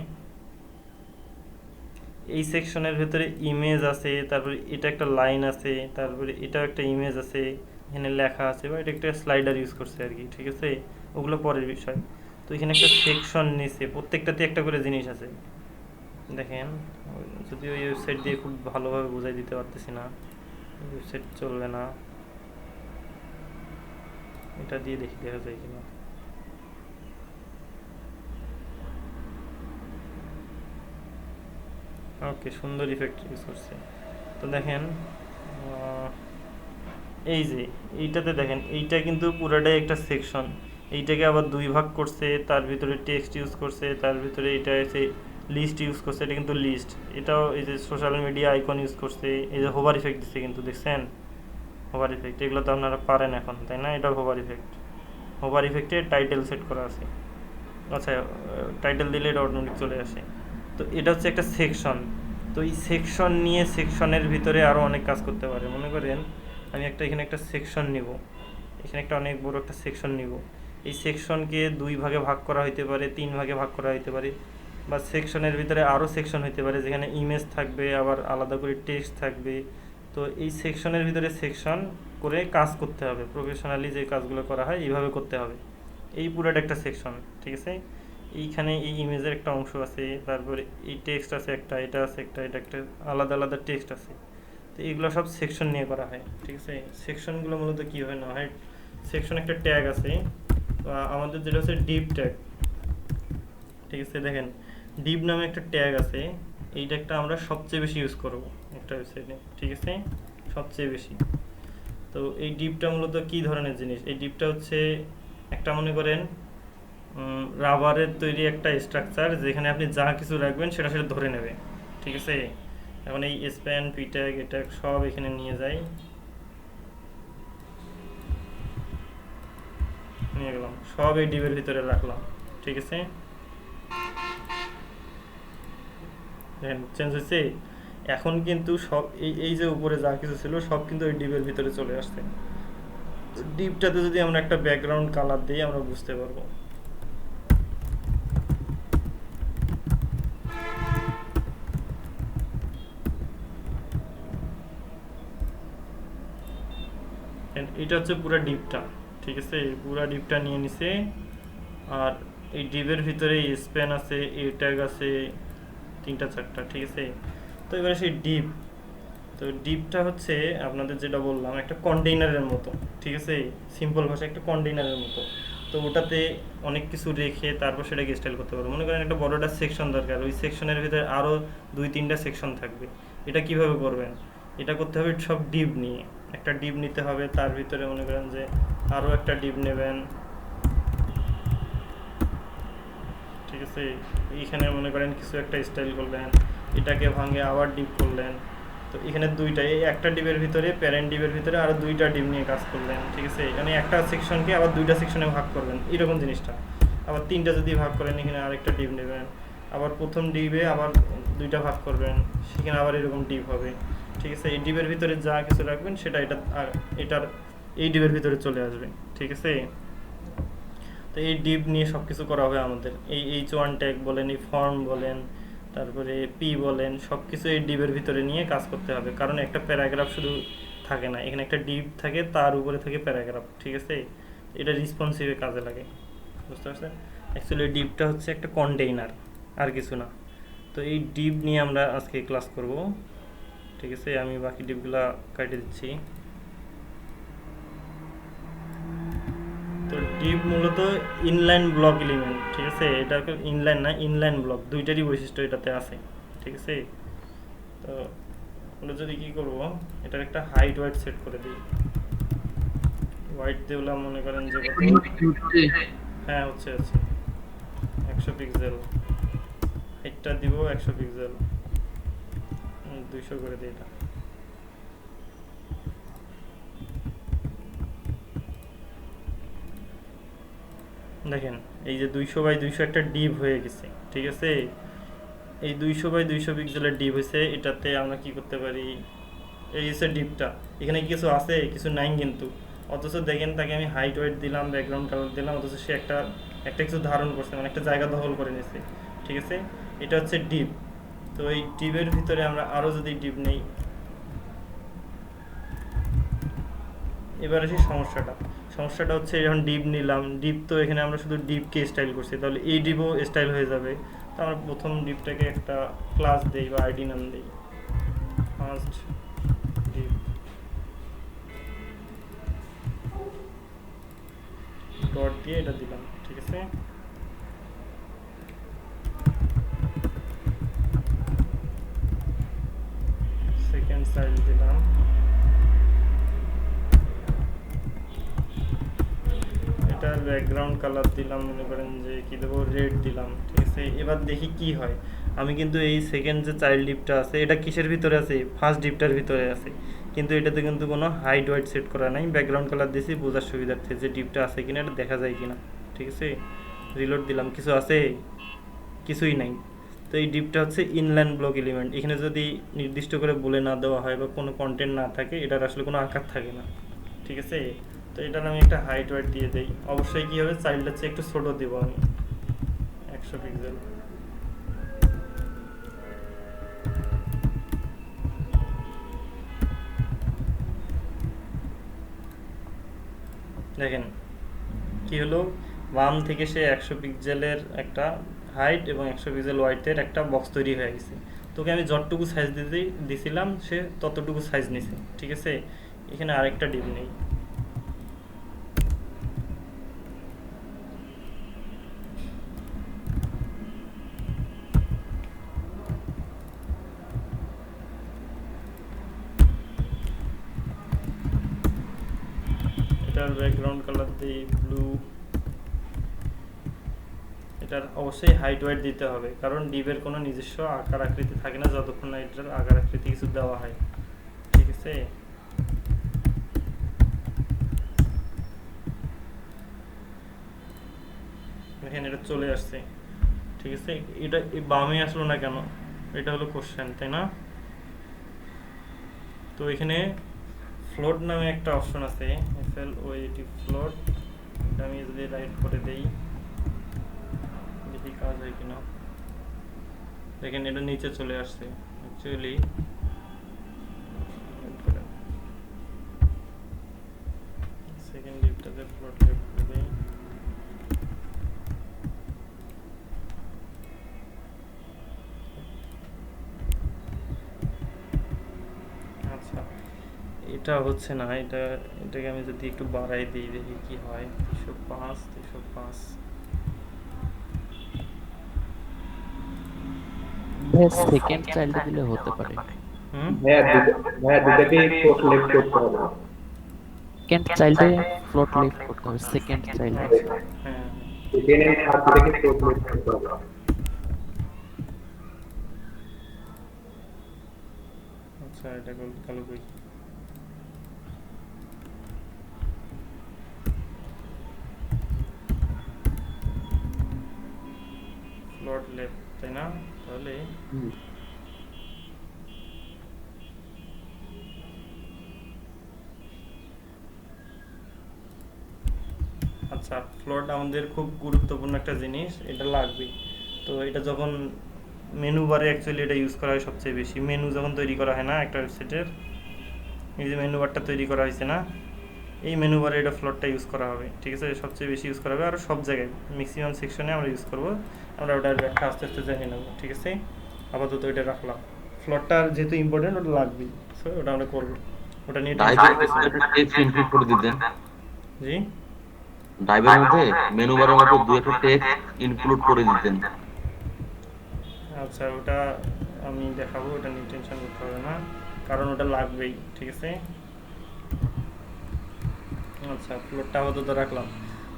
এই সেকশনের ভেতরে ইমেজ আছে, তারপরে এটা একটা লাইন আছে, তারপরে এটাও একটা ইমেজ আছে, এখানে লেখা আছে, বা এটা একটা স্লাইডার ইউজ করছে আর কি, ঠিক আছে, ওগুলো পরের বিষয়। তো এখানে একটা সেকশন নিচে প্রত্যেকটাতে একটা করে জিনিস আছে। দেখেন, যদি ওই ওয়েবসাইট দিয়ে খুব ভালোভাবে বোঝাই দিতে পারতেছি না, ওয়েবসাইট চলবে না, এটা দিয়ে দেখি দেখা যায় কিনা। ওকে, সুন্দর ইফেক্ট ইউজ করছে। তো দেখেন এই যে এইটাতে দেখেন, এইটা কিন্তু পুরোটাই একটা সেকশন, এইটাকে আবার দুই ভাগ করছে, তার ভিতরে টেক্সট ইউজ করছে, তার ভিতরে এটা এসে লিস্ট ইউজ করছে, এটা কিন্তু লিস্ট, এটাও এই যে সোশ্যাল মিডিয়া আইকন ইউজ করছে, এই যে হোভার ইফেক্ট দিচ্ছে কিন্তু, দেখছেন হোভার ইফেক্ট, এগুলো তো আপনারা পারেন এখন, তাই না, এটা হোভার ইফেক্ট, হোভার ইফেক্টে টাইটেল সেট করা আছে, আচ্ছা টাইটেল দিলে এটা অটোমেটিক চলে আসে। তো এটা হচ্ছে একটা সেকশন। তো এই সেকশন নিয়ে সেকশনের ভিতরে আরও অনেক কাজ করতে পারে। মনে করেন আমি এখানে একটা সেকশন নিব, এখানে একটা অনেক বড় একটা সেকশন নিব, এই সেকশনকে দুই ভাগে ভাগ করা হইতে পারে, তিন ভাগে ভাগ করা হইতে পারে, বা সেকশনের ভিতরে আরও সেকশন হইতে পারে যেখানে ইমেজ থাকবে, আবার আলাদা করে টেক্সট থাকবে। তো এই সেকশনের ভিতরে সেকশন করে কাজ করতে হবে, প্রফেশনালি যে কাজগুলো করা হয় এইভাবে করতে হবে। এই পুরোটা একটা সেকশন, ঠিক আছে, এইখানে এই ইমেজের একটা অংশ আছে, তারপরে এই টেক্সট আছে একটা, এটা আছে একটা, এটা একটা আলাদা আলাদা টেক্সট আছে। তো এইগুলো সব সেকশন নিয়ে করা হয়, ঠিক আছে। সেকশনগুলো মূলত কীভাবে না হয়, সেকশন একটা ট্যাগ আছে, আমাদের যেটা হচ্ছে ডিপ ট্যাগ, ঠিক আছে। দেখেন ডিপ নামে একটা ট্যাগ আছে, এই ট্যাগটা আমরা সবচেয়ে বেশি ইউজ করব একটা ওয়েবসাইটে, ঠিক আছে, সবচেয়ে বেশি। তো এই ডিপটা মূলত কী ধরনের জিনিস, এই ডিপটা হচ্ছে একটা মনে করেন রাবারের তৈরি একটা স্ট্রাকচার, যেখানে আপনি যা কিছু রাখবেন সেটা সেটা ধরে নেবে, ঠিক আছে। এখন এই স্প্যান পি ট্যাগ এটা সব এখানে নিয়ে যাই, নিয়ে গেলাম, সব এই ডিপের ভিতরে রাখলাম, ঠিক আছে। দেখেন চেঞ্জ হয়েছে, এখন কিন্তু সব এই যে উপরে যা কিছু ছিল সব কিন্তু ওই ডিপের ভিতরে চলে আসছে। ডিপটাতে যদি আমরা একটা ব্যাকগ্রাউন্ড কালার দিই আমরা বুঝতে পারবো। এটা হচ্ছে পুরো ডিপটা, ঠিক আছে, পুরো ডিপটা নিয়ে নিছে। আর এই ডিপের ভিতরে স্প্যান আছে, এ ট্যাগ আছে, 3টা 4টা, ঠিক আছে। তো এবারে সেই ডিপ, তো ডিপটা হচ্ছে আপনাদের যেটা বললাম একটা কন্টেইনারের মতো, ঠিক আছে, সিম্পল ভাষায় একটা কন্টেইনারের মতো। তো ওটাতে অনেক কিছু রেখে তারপর সেটাকে স্টাইল করতে পারবো। মনে করেন একটা বড় একটা সেকশন দরকার, ওই সেকশনের ভিতরে আরও 2-3টা সেকশন থাকবে, এটা কিভাবে করবেন, এটা করতে হবে সব ডিপ নিয়ে, একটা ডিপ নিতে হবে, তার ভিতরে মনে করেন যে আরও একটা ডিপ নেবেন, ঠিক আছে। এইখানে মনে করেন কিছু একটা স্টাইল করলেন, এটাকে ভাঙে আবার ডিপ করলেন, তো এখানে দুইটা, এই একটা ডিপের ভিতরে প্যারেন্ট ডিপের ভিতরে আরও 2টা ডিপ নিয়ে কাজ করলেন, ঠিক আছে। এখানে একটা সেকশনকে আবার 2টা সেকশনে ভাগ করবেন, এরকম জিনিসটা। আবার 3টা যদি ভাগ করেন এখানে আরেকটা ডিপ নেবেন, আবার প্রথম ডিপে আবার 2টা ভাগ করবেন, সেখানে আবার এরকম ডিপ হবে, ঠিক আছে। এই ডিপের ভিতরে যা কিছু রাখবেন সেটা এটার এই ডিপের ভিতরে চলে আসবে, ঠিক আছে। তো এই ডিপ নিয়ে সব কিছু করা হবে আমাদের, এই H1 ট্যাগ বলেন, এই ফর্ম বলেন, তারপরে পি বলেন, সব কিছু এই ডিপের ভিতরে নিয়ে কাজ করতে হবে। কারণ একটা প্যারাগ্রাফ শুধু থাকে না, এখানে একটা ডিপ থাকে, তার উপরে থাকে প্যারাগ্রাফ, ঠিক আছে। এটা রেসপন্সিভে কাজে লাগে, বুঝতে পারছেন। অ্যাকচুয়ালি ডিপটা হচ্ছে একটা কন্টেইনার, আর কিছু না। তো এই ডিপ নিয়ে আমরা আজকে ক্লাস করব, ঠিক আছে। আমি বাকি ডিপগুলা কাটে দিচ্ছি। তো ডিপ মূলত ইনলাইন ব্লক এলিমেন্ট, ঠিক আছে, এটা ইনলাইন না, ইনলাইন ব্লক, দুইটারই বৈশিষ্ট্য এটাতে আছে, ঠিক আছে। তো আমরা যদি কি করব, এটার একটা হাইট ওয়াইট সেট করে দিই, ওয়াইট দিলাম মনে করেন যে হ্যাঁ হচ্ছে 100 পিক্সেল, হাইটটা দিব 100 পিক্সেল, 200 করে দিই এটা। দেখেন এই যে 200x200 একটা ডিপ হয়ে গেছে, ঠিক আছে। এই 200x200 পিক্সেলের ডিপ হয়েছে, এটাতে আমরা কি করতে পারি, এই হচ্ছে ডিপটা, এখানে কিছু আছে কিছু নাই, কিন্তু অথচ দেখেন তাকে আমি হাইট ওয়েট দিলাম, ব্যাকগ্রাউন্ড কালার দিলাম, অথচ সে একটা কিছু ধারণ করছে, মানে একটা জায়গা দখল করে নিয়েছে। ঠিক আছে, এটা হচ্ছে ডিপ। তো এই ডিপের ভিতরে আমরা আরও যদি ডিপ নেই, এবার আসি সমস্যাটা হচ্ছে যখন ডিপ নিলাম, ডিপ তো এখানে আমরা শুধু ডিপকে স্টাইল করছি, তাহলে এই ডিপও স্টাইল হয়ে যাবে। তো আমরা প্রথম ডিপটাকে একটা ক্লাস দেই বা আইডি নাম দিই, ফার্স্ট ডিপ ডট দিয়ে এটা দিলাম। ঠিক আছে, সেকেন্ড সাইজ দিলাম, এটার ব্যাকগ্রাউন্ড কালার দিলাম, মনে করেন যে কি দেবো, রেড দিলাম। ঠিক আছে, এবার দেখি কি হয়। আমি কিন্তু এই সেকেন্ড যে চাইল্ড ডিপটা আছে এটা কিসের ভিতরে আছে, ফার্স্ট ডিপটার ভিতরে আছে, কিন্তু এটাতে কিন্তু কোনো হাইট ওয়াইট সেট করা নাই, ব্যাকগ্রাউন্ড কালার দিয়েছি বোঝার সুবিধার্থে যে ডিপটা আছে কিনা, এটা দেখা যায় কিনা। ঠিক আছে, রিলোড দিলাম, কিছু আছে, কিছুই নাই। তো এই ডিপটা হচ্ছে ইনলাইন ব্লক এলিমেন্ট। এখানে যদি নির্দিষ্ট করে বলে না দেওয়া হয় বা কোনো কন্টেন্ট না থাকে, এটার আসলে কোনো আকার থাকে না। ঠিক আছে, তো এটার আমি একটা হাইট ওয়েট দিয়ে দেই। অবশ্যই কি হবে, চাইল্ডের চেয়ে একটু ছোট দেবো আমি, 100 পিক্সেল। দেখেন কি হলো, বাম থেকে সে 100 পিক্সেলের একটা হাইট এবং 100 পিক্সেল ওয়াইটের একটা বক্স তৈরি হয়ে গেছে। তোকে আমি যতটুকু সাইজ দিছিলাম সে ততটুকু সাইজ নিছে। ঠিক আছে, এখানে আরেকটা ডিপ নেই, এটার ব্যাকগ্রাউন্ড কালার দিই ব্লু। এটার অবশ্যই হাইট ওয়েট দিতে হবে, কারণ ডিপের কোনো নিজস্ব আকার আকৃতি থাকে না যতক্ষণ না এটার আকার আকৃতি কিছু দেওয়া হয়। ঠিক আছে, এখানে এটা চলে আসছে। ঠিক আছে, এটা বামে আসলো না কেন, এটা হলো কোশ্চেন, তাই না? তো এখানে ফ্লোট নামে একটা অপশন আছে, FLOAT ফ্লোট। এটা আমি যদি রাইট করে দেই, দেখি কাজ হয় কিনা। দেখেন এটা নিচে চলে আসছে। অ্যাকচুয়ালি সেকেন্ড ডিপটাতে ফ্লোট লেফট করে দেই। আচ্ছা, এটা হচ্ছে না, এটাকে আমি যদি একটু বাড়াই দিই, দেখি কি হয়। 305 সেকেন্ড চাইল্ড দিলে হতে পারে। সেকেন্ড চাইল্ডে ফ্লোট লেফট করতে হবে, সেকেন্ড চাইল্ডে। হ্যাঁ, আচ্ছা এটা কালো কই, ফ্লোট লেফট, তাই না? তাহলে আচ্ছা, ফ্লোট আমাদের খুব গুরুত্বপূর্ণ একটা জিনিস, এটা লাগবে। তো এটা যখন মেনু বারে অ্যাকচুয়ালি এটা ইউজ করা হয় সবচেয়ে বেশি। মেনু যখন তৈরি করা হয় না একটা ওয়েবসাইটের, এই যে মেনু বারটা তৈরি করা হয়েছে না, এই মেনু বারে এটা ফ্লোটটা ইউজ করা হবে। ঠিক আছে, সবচেয়ে বেশি ইউজ করা হবে, আর সব জায়গায় ম্যাক্সিমাম সেকশনে আমরা ইউজ করব। আমরা ওটার ব্যাখ্যা আস্তে আস্তে জেনে নেব। ঠিক আছে, আপাতত এটা রাখলাম। ফ্লোটটা যেহেতু ইম্পর্টেন্ট, ওটা লাগবেই, সো ওটা আমরা করবো। ওটা নিয়ে টেক্সট ইনপুট করে দিতেন। জি, ড্রাইভের মধ্যে মেনু বারের মধ্যে দুই একটা টেক্সট ইনক্লুড করে দিতেন। আচ্ছা, ওটা আমি দেখাবো, ওটা নিয়ে টেনশন করতে হবে না, কারণ ওটা লাগবেই। ঠিক আছে, আচ্ছা ফ্লোটটা আপাতত রাখলাম।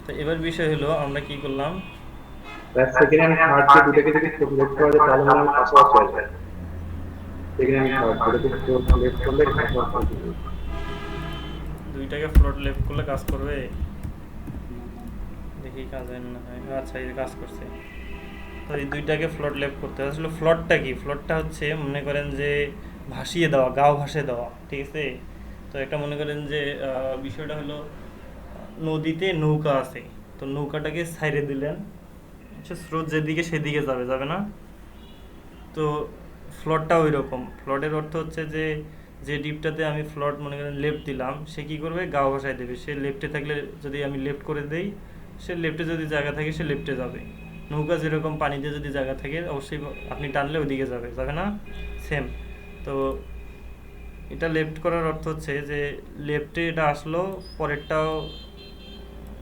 তো এবার বিষয় হলো আমরা কি করলাম, দুইটাকে ফ্লোট লেফট করলে কাজ করবে, দেখি কাজ হয় না হয়। আচ্ছা, এই কাজ করছে। তো এই দুইটাকে ফ্লোট লেফট করতে হবে। আসলে ফ্লোটটা কি, ফ্লোটটা হচ্ছে মনে করেন যে ভাসিয়ে দেওয়া, গাও ভাসিয়ে দেওয়া। ঠিক আছে, তো একটা মনে করেন যে বিষয়টা হলো নদীতে নৌকা আছে, তো নৌকাটাকে ছাইড়ে দিলেন, আচ্ছা স্রোত যেদিকে সেদিকে যাবে, যাবে না? তো ফ্লটটা ওই রকম। ফ্লটের অর্থ হচ্ছে যে যে ডিপটাতে আমি ফ্লট মনে করেন লেফট দিলাম, সে কী করবে, গাও ভাষায় দেবে। সে লেফটে থাকলে যদি আমি লেফট করে দেই, সে লেফটে যদি জায়গা থাকে সে লেফটে যাবে। নৌকা যেরকম পানিতে যদি জায়গা থাকে অবশ্যই আপনি টানলে ওইদিকে যাবে, যাবে না? সেম। তো এটা লেফট করার অর্থ হচ্ছে যে লেফটে এটা আসলো, পরেরটাও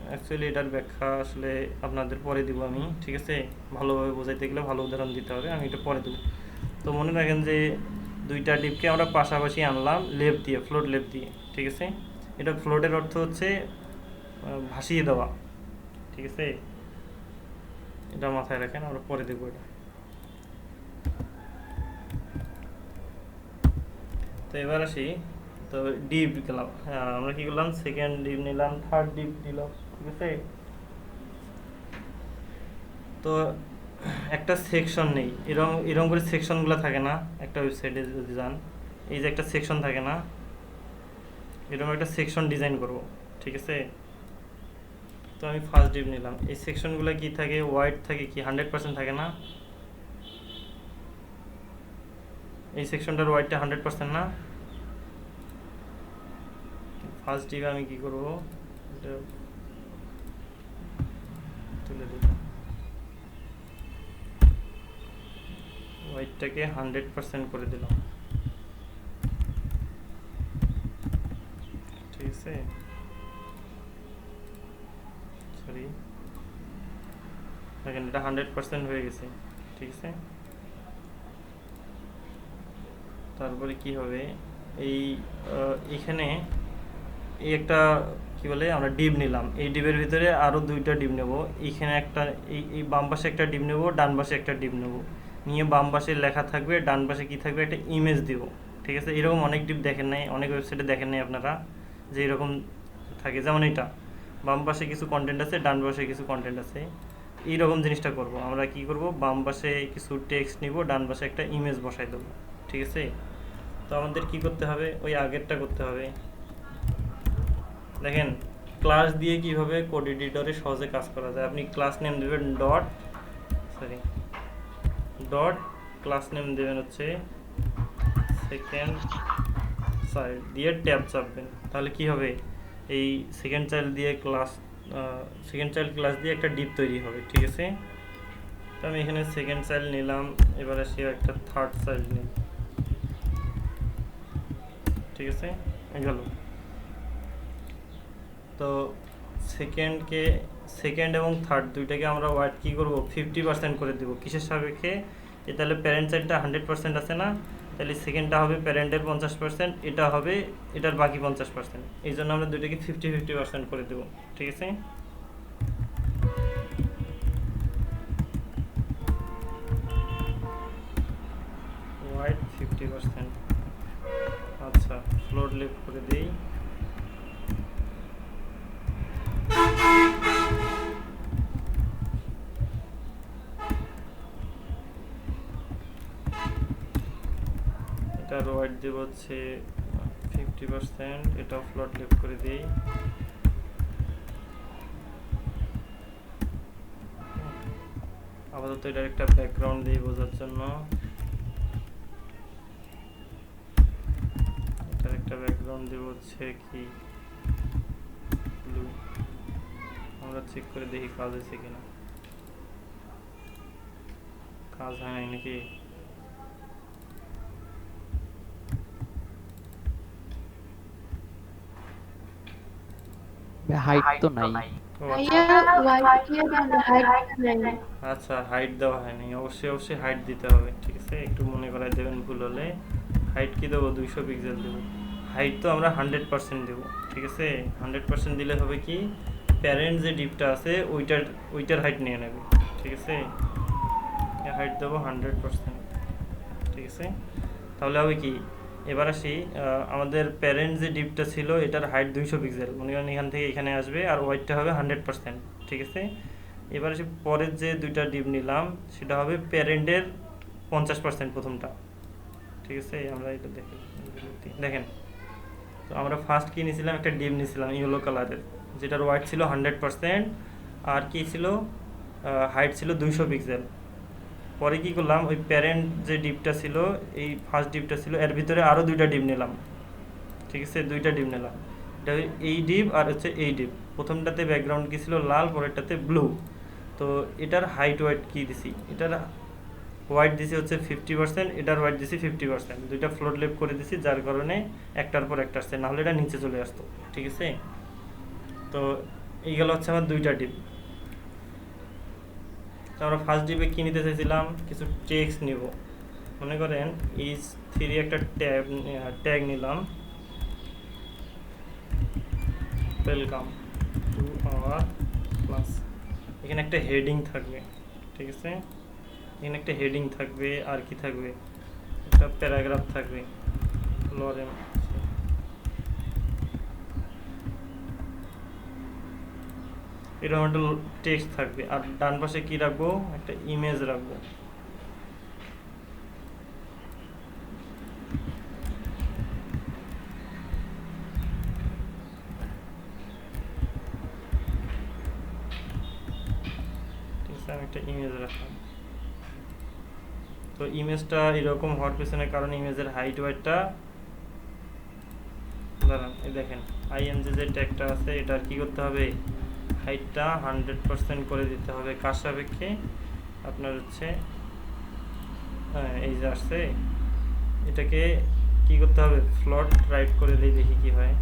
অ্যাকচুয়ালি এটার ব্যাখ্যা আসলে আপনাদের পরে দিব আমি, ঠিক আছে? ভালোভাবে বোঝাইতে গেলে ভালো উদাহরণ দিতে হবে, আমি এটা পরে দেবো। তো মনে রাখেন যে দুইটা ডিপকে আমরা পাশাপাশি আনলাম লেফট দিয়ে, ফ্লোট লেফট দিয়ে, ঠিক আছে? এটা ফ্লোটের অর্থ হচ্ছে ভাসিয়ে দেওয়া, ঠিক আছে? এটা মাথায় রাখেন, আমরা পরে দেবো এটা। তো এবার আসি, তো ডিপ গেলাম, হ্যাঁ আমরা কি করলাম, সেকেন্ড ডিপ নিলাম, থার্ড ডিপ নিলাম, ঠিক আছে? তো একটা সেকশন নেই, এরকম এরকম করে সেকশনগুলো থাকে না একটা ওয়েবসাইটে যদি যান, এই যে একটা সেকশন থাকে না, এরকম একটা সেকশন ডিজাইন করব, ঠিক আছে? তো আমি ফার্স্ট ডিপ নিলাম, এই সেকশনগুলো কি থাকে, ওয়াইড থাকে, কি 100% থাকে না? এই সেকশনটার ওয়াইডটা 100% না? ফার্স্ট ডিপে আমি কি করব, এটা তুলে দেব, ওয়াইডটাকে 100% করে দিলাম, ঠিক আছে? সরি, দেখেন এটা 100% হয়ে গেছে, ঠিক আছে? তারপরে কি হবে, এই এখানে এই একটা কি বলে, আমরা ডিপ নিলাম, এই ডিপের ভিতরে আরও দুইটা ডিপ নেব, এইখানে একটা, এই বাম পাশে একটা ডিপ নেব, ডান পাশে একটা ডিপ নেব, নিয়ে বাম পাশে লেখা থাকবে, ডান পাশে কি থাকবে, একটা ইমেজ দিব, ঠিক আছে? এরকম অনেক ডিপ দেখেন নাই, অনেক ওয়েবসাইটে দেখেন নাই আপনারা যে এরকম থাকে, যেমন এটা বাম পাশে কিছু কন্টেন্ট আছে, ডান পাশে কিছু কন্টেন্ট আছে, এইরকম জিনিসটা করব। আমরা কি করব, বাম পাশে কিছু টেক্সট নিব, ডান পাশে একটা ইমেজ বসাই দেবো, ঠিক আছে? তো আমাদের কি করতে হবে, ওই আগেরটা করতে হবে। দেখেন ক্লাস দিয়ে কিভাবে কোড এডিটরে সহজে কাজ করা যায়। আপনি ক্লাস নেম দেবেন ডট ক্লাস নেম দেবেন হচ্ছে সেকেন্ড চাইল্ড দিয়ে ট্যাব চাপবেন, তাহলে কি হবে, এই সেকেন্ড চাইল্ড ক্লাস দিয়ে একটা ডিপ তৈরি হবে, ঠিক আছে? তো আমি এখানে সেকেন্ড চাইল্ড নিলাম, এবার আসি একটা থার্ড চাইল্ড নিই, ঠিক আছে? গেল। তো সেকেন্ড এবং থার্ড দুইটাকে আমরা ওয়াইড কী করবো, 50% করে দেবো, কিসের সাপেক্ষে? তাহলে প্যারেন্ট সাইডটা 100% আছে না, তাহলে সেকেন্ডটা হবে প্যারেন্টের 50%, এটা হবে এটার বাকি 50%, এই জন্য আমরা দুইটাকে 50-50% করে দেবো, ঠিক আছে? ওয়াইড 50%, আচ্ছা ফ্লোট লেফট করে দিই, এটার ওয়াইড দেব হচ্ছে 50%, এটাও ফ্লোট লেফট করে দিই, আপাতত এটার একটা ব্যাকগ্রাউন্ড দিই বোঝার জন্য, এটার একটা ব্যাকগ্রাউন্ড দেব হচ্ছে কি ব্লু, আমরা চেক করে দেখি কাজ হয়েছে কিনা, কাজ হয় নাই নাকি? হাইট তো নাই। আচ্ছা হাইট দেওয়া হয়নি, অবশ্যই হাইট দিতে হবে, ঠিক আছে? একটু মনে করাই দেবেন ভুল হলে। হাইট কি দেবো, 200 পিক্সেল দেবো। হাইট তো আমরা 100% দেবো, ঠিক আছে? 100% দিলে হবে কি, প্যারেন্ট যে ডিপটা আছে ওইটার হাইট নিয়ে নেবে, ঠিক আছে? হাইট দেবো 100%, ঠিক আছে? তাহলে হবে কি, এবার আসি, আমাদের প্যারেন্ট যে ডিপটা ছিল এটার হাইট 200 পিক্সেল, মনে করেন এখান থেকে এখানে আসবে, আর ওয়াইডটা হবে 100%, ঠিক আছে? এবার আসি পরের যে দুইটা ডিপ নিলাম সেটা হবে প্যারেন্টের 50% প্রথমটা, ঠিক আছে? আমরা এটা দেখেন, তো আমরা ফার্স্ট কি নিয়েছিলাম, একটা ডিপ নিয়েছিলাম ইয়েলো কালারের, যেটার ওয়াইড ছিল 100%, আর কি ছিল, হাইট ছিল 200 পিক্সেল। পরে কি করলাম, ওই প্যারেন্ট যে ডিপটা ছিল, এই ফার্স্ট ডিপটা ছিল, এর ভিতরে আরও 2টা ডিপ নিলাম, ঠিক আছে, 2টা ডিপ নিলাম। এটা এই ডিপ আর হচ্ছে এই ডিপ। প্রথমটাতে ব্যাকগ্রাউন্ড কি ছিল লাল, পরেরটাতে ব্লু। তো এটার হাইট ওয়াইট কি দিছি, এটার ওয়াইট দিছি হচ্ছে 50%, এটার ওয়াইট দিছি 50%, দুইটা ফ্লোট লেফট করে দিছি, যার কারণে একটার পর একটা আসছে, নাহলে এটা নিচে চলে আসতো, ঠিক আছে। তো এই গেল হচ্ছে আমার 2টা ডিপ। তো আমরা ফার্স্ট ডিপে কী নিতে চাইছিলাম, কিছু টেক্সট নিব। মনে করেন H3 একটা ট্যাগ নিলাম, ওয়েলকাম টু আওয়ার ক্লাস। এখানে একটা হেডিং থাকবে, ঠিক আছে, এখানে একটা হেডিং থাকবে, আর কি থাকবে, একটা প্যারাগ্রাফ থাকবে, লরেম, এরকম একটা টেক্সট থাকবে। আর ডান পাশে কি রাখবো, একটা ইমেজ রাখবো। ঠিক আছে, আমি একটা ইমেজ রাখলাম। তো ইমেজটা এরকম হওয়ার পেছনে কারণ ইমেজের হাইট ওয়াইটটা, দাঁড়ান এই দেখেন IMG যে ট্যাগটা আছে, এটার কি করতে হবে, হাইটটা 100% করে দিতে হবে। কার সাপেক্ষে, আপনার হচ্ছে এই যে আসছে, এটাকে কি করতে হবে, ফ্লোট রাইট করে দিই, দেখি কি হয়।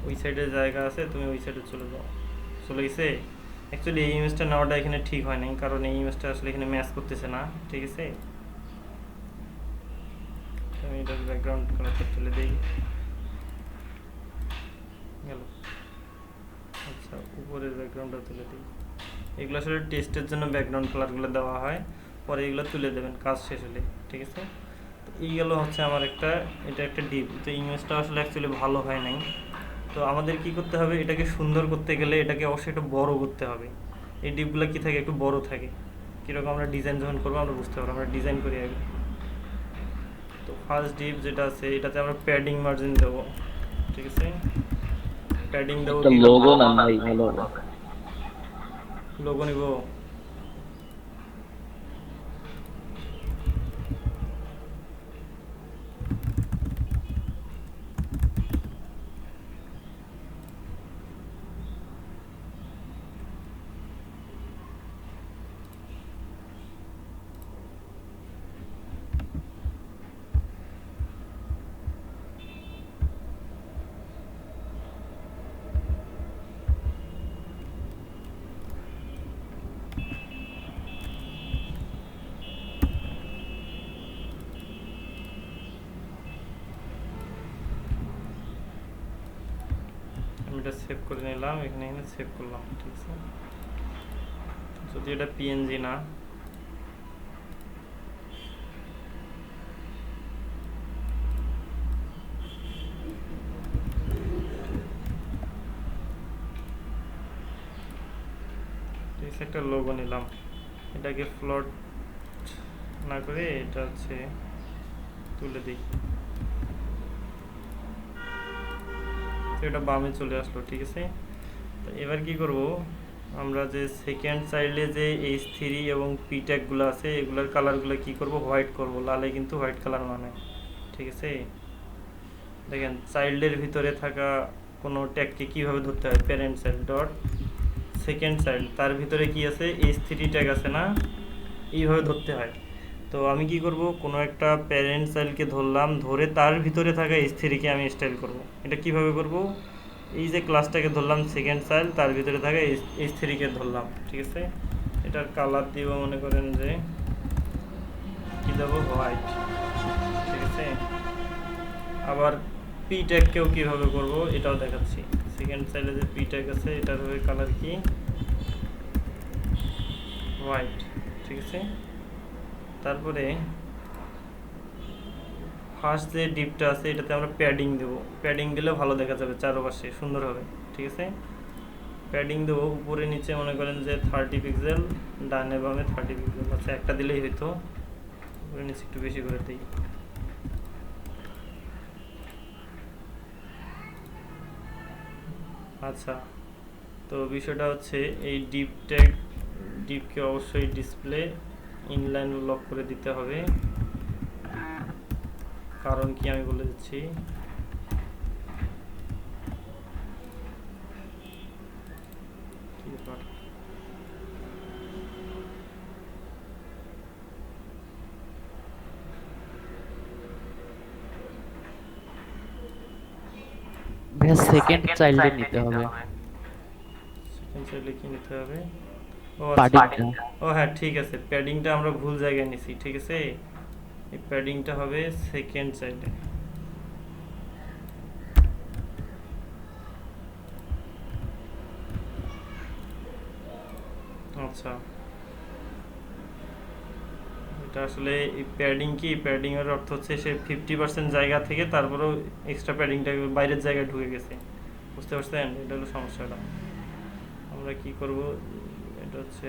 ওই সাইডে জায়গা আছে, তুমি ওই সাইডে চলে যাও। চলে গেছে। অ্যাকচুয়ালি এই ইমেজটা নেওয়াটা এখানে ঠিক হয় নাই, কারণ এই ইমেজটা আসলে এখানে ম্যাচ করতেছে না, ঠিক আছে। আমি এটার ব্যাকগ্রাউন্ড কালারটা তুলে দিই, গেল। আচ্ছা, উপরের ব্যাকগ্রাউন্ডটা তুলে দিই। এগুলো আসলে টেস্টের জন্য ব্যাকগ্রাউন্ড কালারগুলো দেওয়া হয়, পরে এগুলো তুলে দেবেন কাজ শেষ হলে, ঠিক আছে। তো এই গেল হচ্ছে আমার এটা একটা ডিপ। তো ইমেজটা আসলে অ্যাকচুয়ালি ভালো হয় নাই। তো আমাদের কি করতে হবে, এটাকে সুন্দর করতে গেলে এটাকে অবশ্যই একটু বড় করতে হবে। এই ডিপগুলো কি থাকে, একটু বড় থাকে। কীরকম আমরা ডিজাইন যখন করবো আমরা বুঝতে পারবো, আমরা ডিজাইন করি আগে। তো ফার্স্ট ডিপ যেটা আছে, এটাতে আমরা প্যাডিং মার্জিন দেবো, ঠিক আছে। প্যাডিং দেবো, লোগো না ভাই, ভালো লোগো নিব। এটা সেভ করে নিলাম, এখানে সেভ করলাম, ঠিক আছে। যদি এটা PNG না, ঠিক আছে, একটা লোগো নিলাম। এটাকে ফ্লোট না করে এটা হচ্ছে তুলে দিই, এটা বামে চলে আসলো, ঠিক আছে। তো এবার কি করব, আমরা যে সেকেন্ড সাইডে যে H3 এবং P ট্যাগগুলো আছে, এগুলোর কালারগুলো কি করব, হোয়াইট করব। লালে কিন্তু হোয়াইট কালার মানে, ঠিক আছে। দেখেন চাইল্ডের ভিতরে থাকা কোনো ট্যাগকে কিভাবে ধরতে হয়, parent child dot second child, তার ভিতরে কি আছে, H3 ট্যাগ আছে না, এইভাবে ধরতে হয়। তো আমি কি করব, কোনো একটা প্যারেন্ট চাইল্ডকে ধরলাম, ধরে তার ভিতরে থাকা H3-কে আমি স্টাইল করব। এটা কিভাবে করব, এই যে ক্লাসটাকে ধরলাম সেকেন্ড চাইল্ড, তার ভিতরে থাকা H3-কে ধরলাম, ঠিক আছে। এটার কালার দিব, মনে করেন যে কি দেবো, হোয়াইট, ঠিক আছে। আবার P ট্যাগকেও কীভাবে করব এটাও দেখাচ্ছি। সেকেন্ড চাইল্ডে যে P ট্যাগ আছে, এটার কালার কি, হোয়াইট, ঠিক আছে। তারপরে ফার্স্ট যে ডিপটা আছে, এটাতে আমরা প্যাডিং দেবো। প্যাডিং দিলে ভালো দেখা যাবে, চারপাশে সুন্দর হবে, ঠিক আছে। প্যাডিং দেবো উপরে নিচে, মনে করেন যে 30 পিক্সেল, ডানে বামে 30 পিক্সেল। আচ্ছা, একটা দিলেই হয়তো, উপরে নিচে একটু বেশি করে দিই। আচ্ছা, তো বিষয়টা হচ্ছে এই ডিপকে অবশ্যই ডিসপ্লে ইনলাইন লক করে দিতে হবে। কারণ কি আমি বলে দিচ্ছি। ভাইয়া সেকেন্ড চাইল্ডে নিতে হবে সেকেন্ড চাইলে কি নিতে হবে? ও পাডিংটা। ও হ্যাঁ ঠিক আছে, প্যাডিংটা আমরা ভুল জায়গায় নিছি। ঠিক আছে, এই প্যাডিংটা হবে সেকেন্ড চাইল্ডে। আচ্ছা, এটা আসলে এই প্যাডিং কি, প্যাডিং এর অর্থ হচ্ছে সে 50% জায়গা থেকে তারপরেও এক্সট্রা প্যাডিংটা বাইরের জায়গায় ঢুকে গেছে, বুঝতে পারছেন? এটা হলো সমস্যাটা। আমরা কি করব, এটা হচ্ছে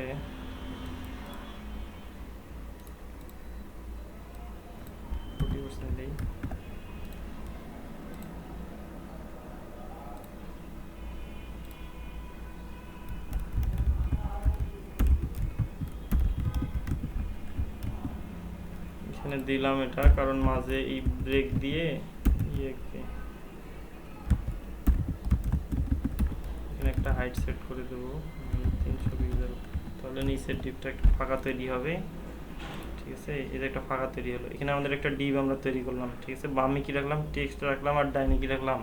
এখানে দিলাম এটা, কারণ মাঝে এই ব্রেক দিয়ে এখানে একটা হাইট সেট করে দেবো 320, তাহলে নিচের ডিপটা একটা ফাঁকা তৈরি হবে। ঠিক আছে, এর একটা ফাঁকা তৈরি হলো। এখানে আমাদের একটা ডিপ আমরা তৈরি করলাম। ঠিক আছে, বামে কি রাখলাম, টেক্সট রাখলাম, আর ডাইনে কি রাখলাম,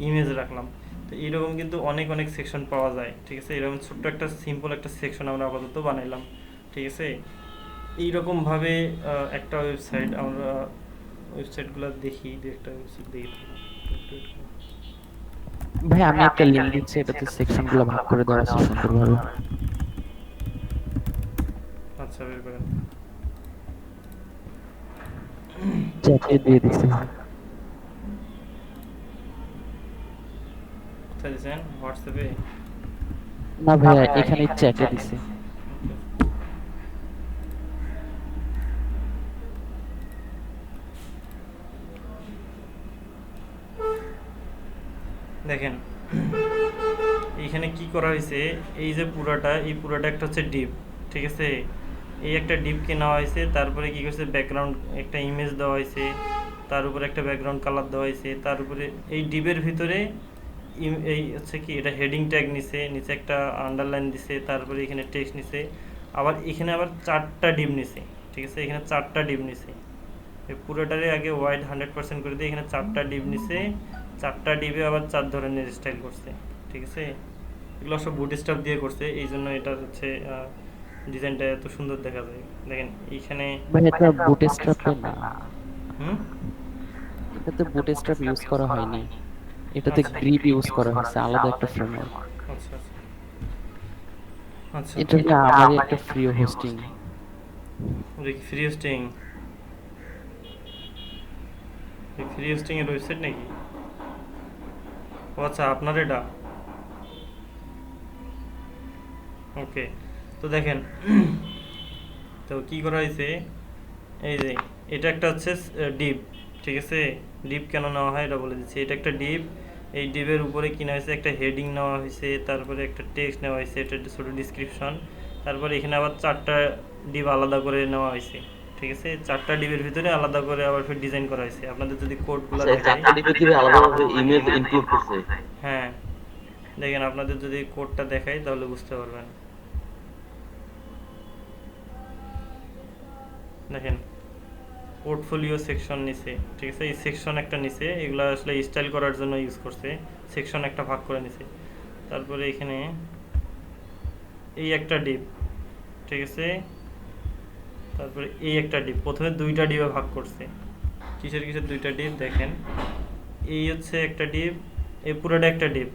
ইমেজ রাখলাম। তো এইরকম কিন্তু অনেক অনেক সেকশন পাওয়া যায়। ঠিক আছে, এরকম ছোট্ট একটা সিম্পল একটা সেকশন আমরা আপাতত বানাইলাম। ঠিক আছে, এইরকমভাবে একটা ওয়েবসাইট, আমরা ওয়েবসাইটগুলো দেখি, একটা ওয়েবসাইট দেখি। ভাই আমি একটা লিংক দিচ্ছি, এটাতে সেকশনগুলো ভাগ করে দেওয়া আছে সুন্দরভাবে। আচ্ছা, বের করেন। চ্যাটে দিয়ে দিচ্ছি। কোথায় দিয়েছেন? হোয়াটসঅ্যাপে? না ভাইয়া, এখানে চ্যাটে দিছি। দেখেন এইখানে কি করা হয়েছে, এই যে এই পুরাটা একটা হচ্ছে ডিপ। ঠিক আছে, এই একটা ডিপকে নেওয়া হয়েছে, তারপরে কি করছে, ব্যাকগ্রাউন্ড একটা ইমেজ দেওয়া হয়েছে, তার উপরে একটা ব্যাকগ্রাউন্ড কালার দেওয়া হয়েছে, তার উপরে এই ডিপের ভিতরে এই হচ্ছে কি, এটা হেডিং ট্যাগ নিছে, নিচে একটা আন্ডারলাইন দিছে, তারপরে এখানে টেক্সট নিছে, আবার এখানে আবার 4টা ডিপ নিছে। ঠিক আছে, এখানে 4টা ডিপ নিছে। এই পুরোটারে আগে ওয়াইড 100% করে দিয়ে এখানে 4টা ডিপ নিছে, 4টা ডিপে আবার 4 ধরনের স্টাইল করছে। ঠিক আছে, এগুলো সব বুটস্ট্র্যাপ দিয়ে করছে, এই জন্য এটা হচ্ছে ডিজাইনটা এত সুন্দর দেখা যায়। দেখেন এইখানে মানে এটা বুটস্ট্র্যাপ না, হুম, এটাতে বুটস্ট্র্যাপ ইউজ করা হয়নি, এটাতে গ্রিপ ইউজ করা হয়েছে, আলাদা একটা ফ্রেমওয়ার্ক। আচ্ছা আচ্ছা আচ্ছা, এটা আমারই একটা free hosting. Free hosting, free hosting এর ওয়েবসাইট নাকি? ও আচ্ছা, আপনার এটা। ওকে, তো দেখেন তো কি করা হয়েছে, এই যে এটা একটা হচ্ছে ডিপ। ঠিক আছে, ডিপ কেন নেওয়া হয় এটা বলে দিচ্ছি। এটা একটা ডিপ, এই ডিপের উপরে কিনা হয়েছে একটা হেডিং নেওয়া হয়েছে, তারপরে একটা টেক্সট নেওয়া হয়েছে, এটা একটা ছোটো ডিসক্রিপশন, তারপরে এখানে আবার 4টা ডিপ আলাদা করে নেওয়া হয়েছে। ঠিক আছে, 4টা ডিপের ভিতরে আলাদা করে আবার ফির ডিজাইন করা হয়েছে। আপনাদের যদি কোডগুলো হ্যাঁ দেখেন, আপনাদের যদি কোডটা দেখাই তাহলে বুঝতে পারবেন। দেখেন পোর্টফোলিও সেকশন নিচে। ঠিক আছে, এই সেকশন একটা নিচে, এগুলো আসলে স্টাইল করার জন্য ইউজ করছে, সেকশন একটা ভাগ করে নিছে। তারপরে এখানে এই একটা ডিপ। ঠিক আছে, তারপরে এই একটা ডিপ, প্রথমে 2টা ডিপে ভাগ করছে। কিসের 2টা ডিপ দেখেন, এই হচ্ছে একটা ডিপ, এই পুরোটা একটা ডিপ,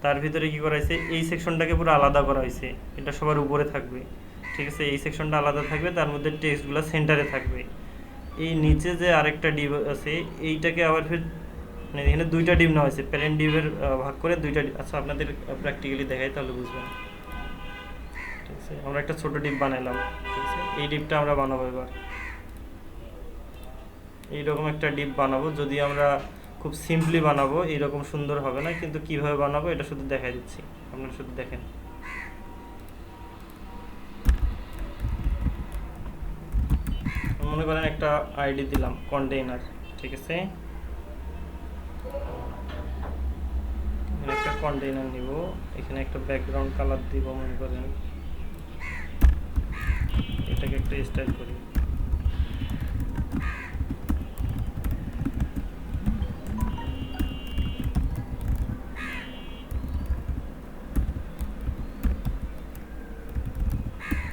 তার ভিতরে কি করা হয়েছে, এই সেকশনটাকে পুরো আলাদা করা হয়েছে, এটা সবার উপরে থাকবে। ঠিক আছে, এই সেকশনটা আলাদা থাকবে, তার মধ্যে টেক্সটগুলো সেন্টারে থাকবে। এই নিচে যে আরেকটা ডিপ আছে, এইটাকে আবার ফির মানে এখানে 2টা ডিপ নেওয়া হয়েছে, প্যারেন্ট ডিপের ভাগ করে 2টা। আচ্ছা, আপনাদের প্র্যাকটিক্যালি দেখাই তাহলে বুঝবেন। ঠিক আছে, আমরা একটা ছোট ডিপ বানাইলাম। ঠিক আছে, এই ডিপটা আমরা বানাবো এবার, এইরকম একটা ডিপ বানাবো। যদি আমরা খুব সিম্পলি বানাবো, এরকম সুন্দর হবে না, কিন্তু কিভাবে বানাবো এটা শুধু দেখাই দিচ্ছি, আপনারা শুধু দেখেন। মনে করেন একটা আইডি দিলাম কন্টেইনার, ঠিক আছে, একটা কন্টেইনার নিব, এখানে একটা ব্যাকগ্রাউন্ড কালার দিব, মনে করেন এটাকে একটা স্টাইল করি।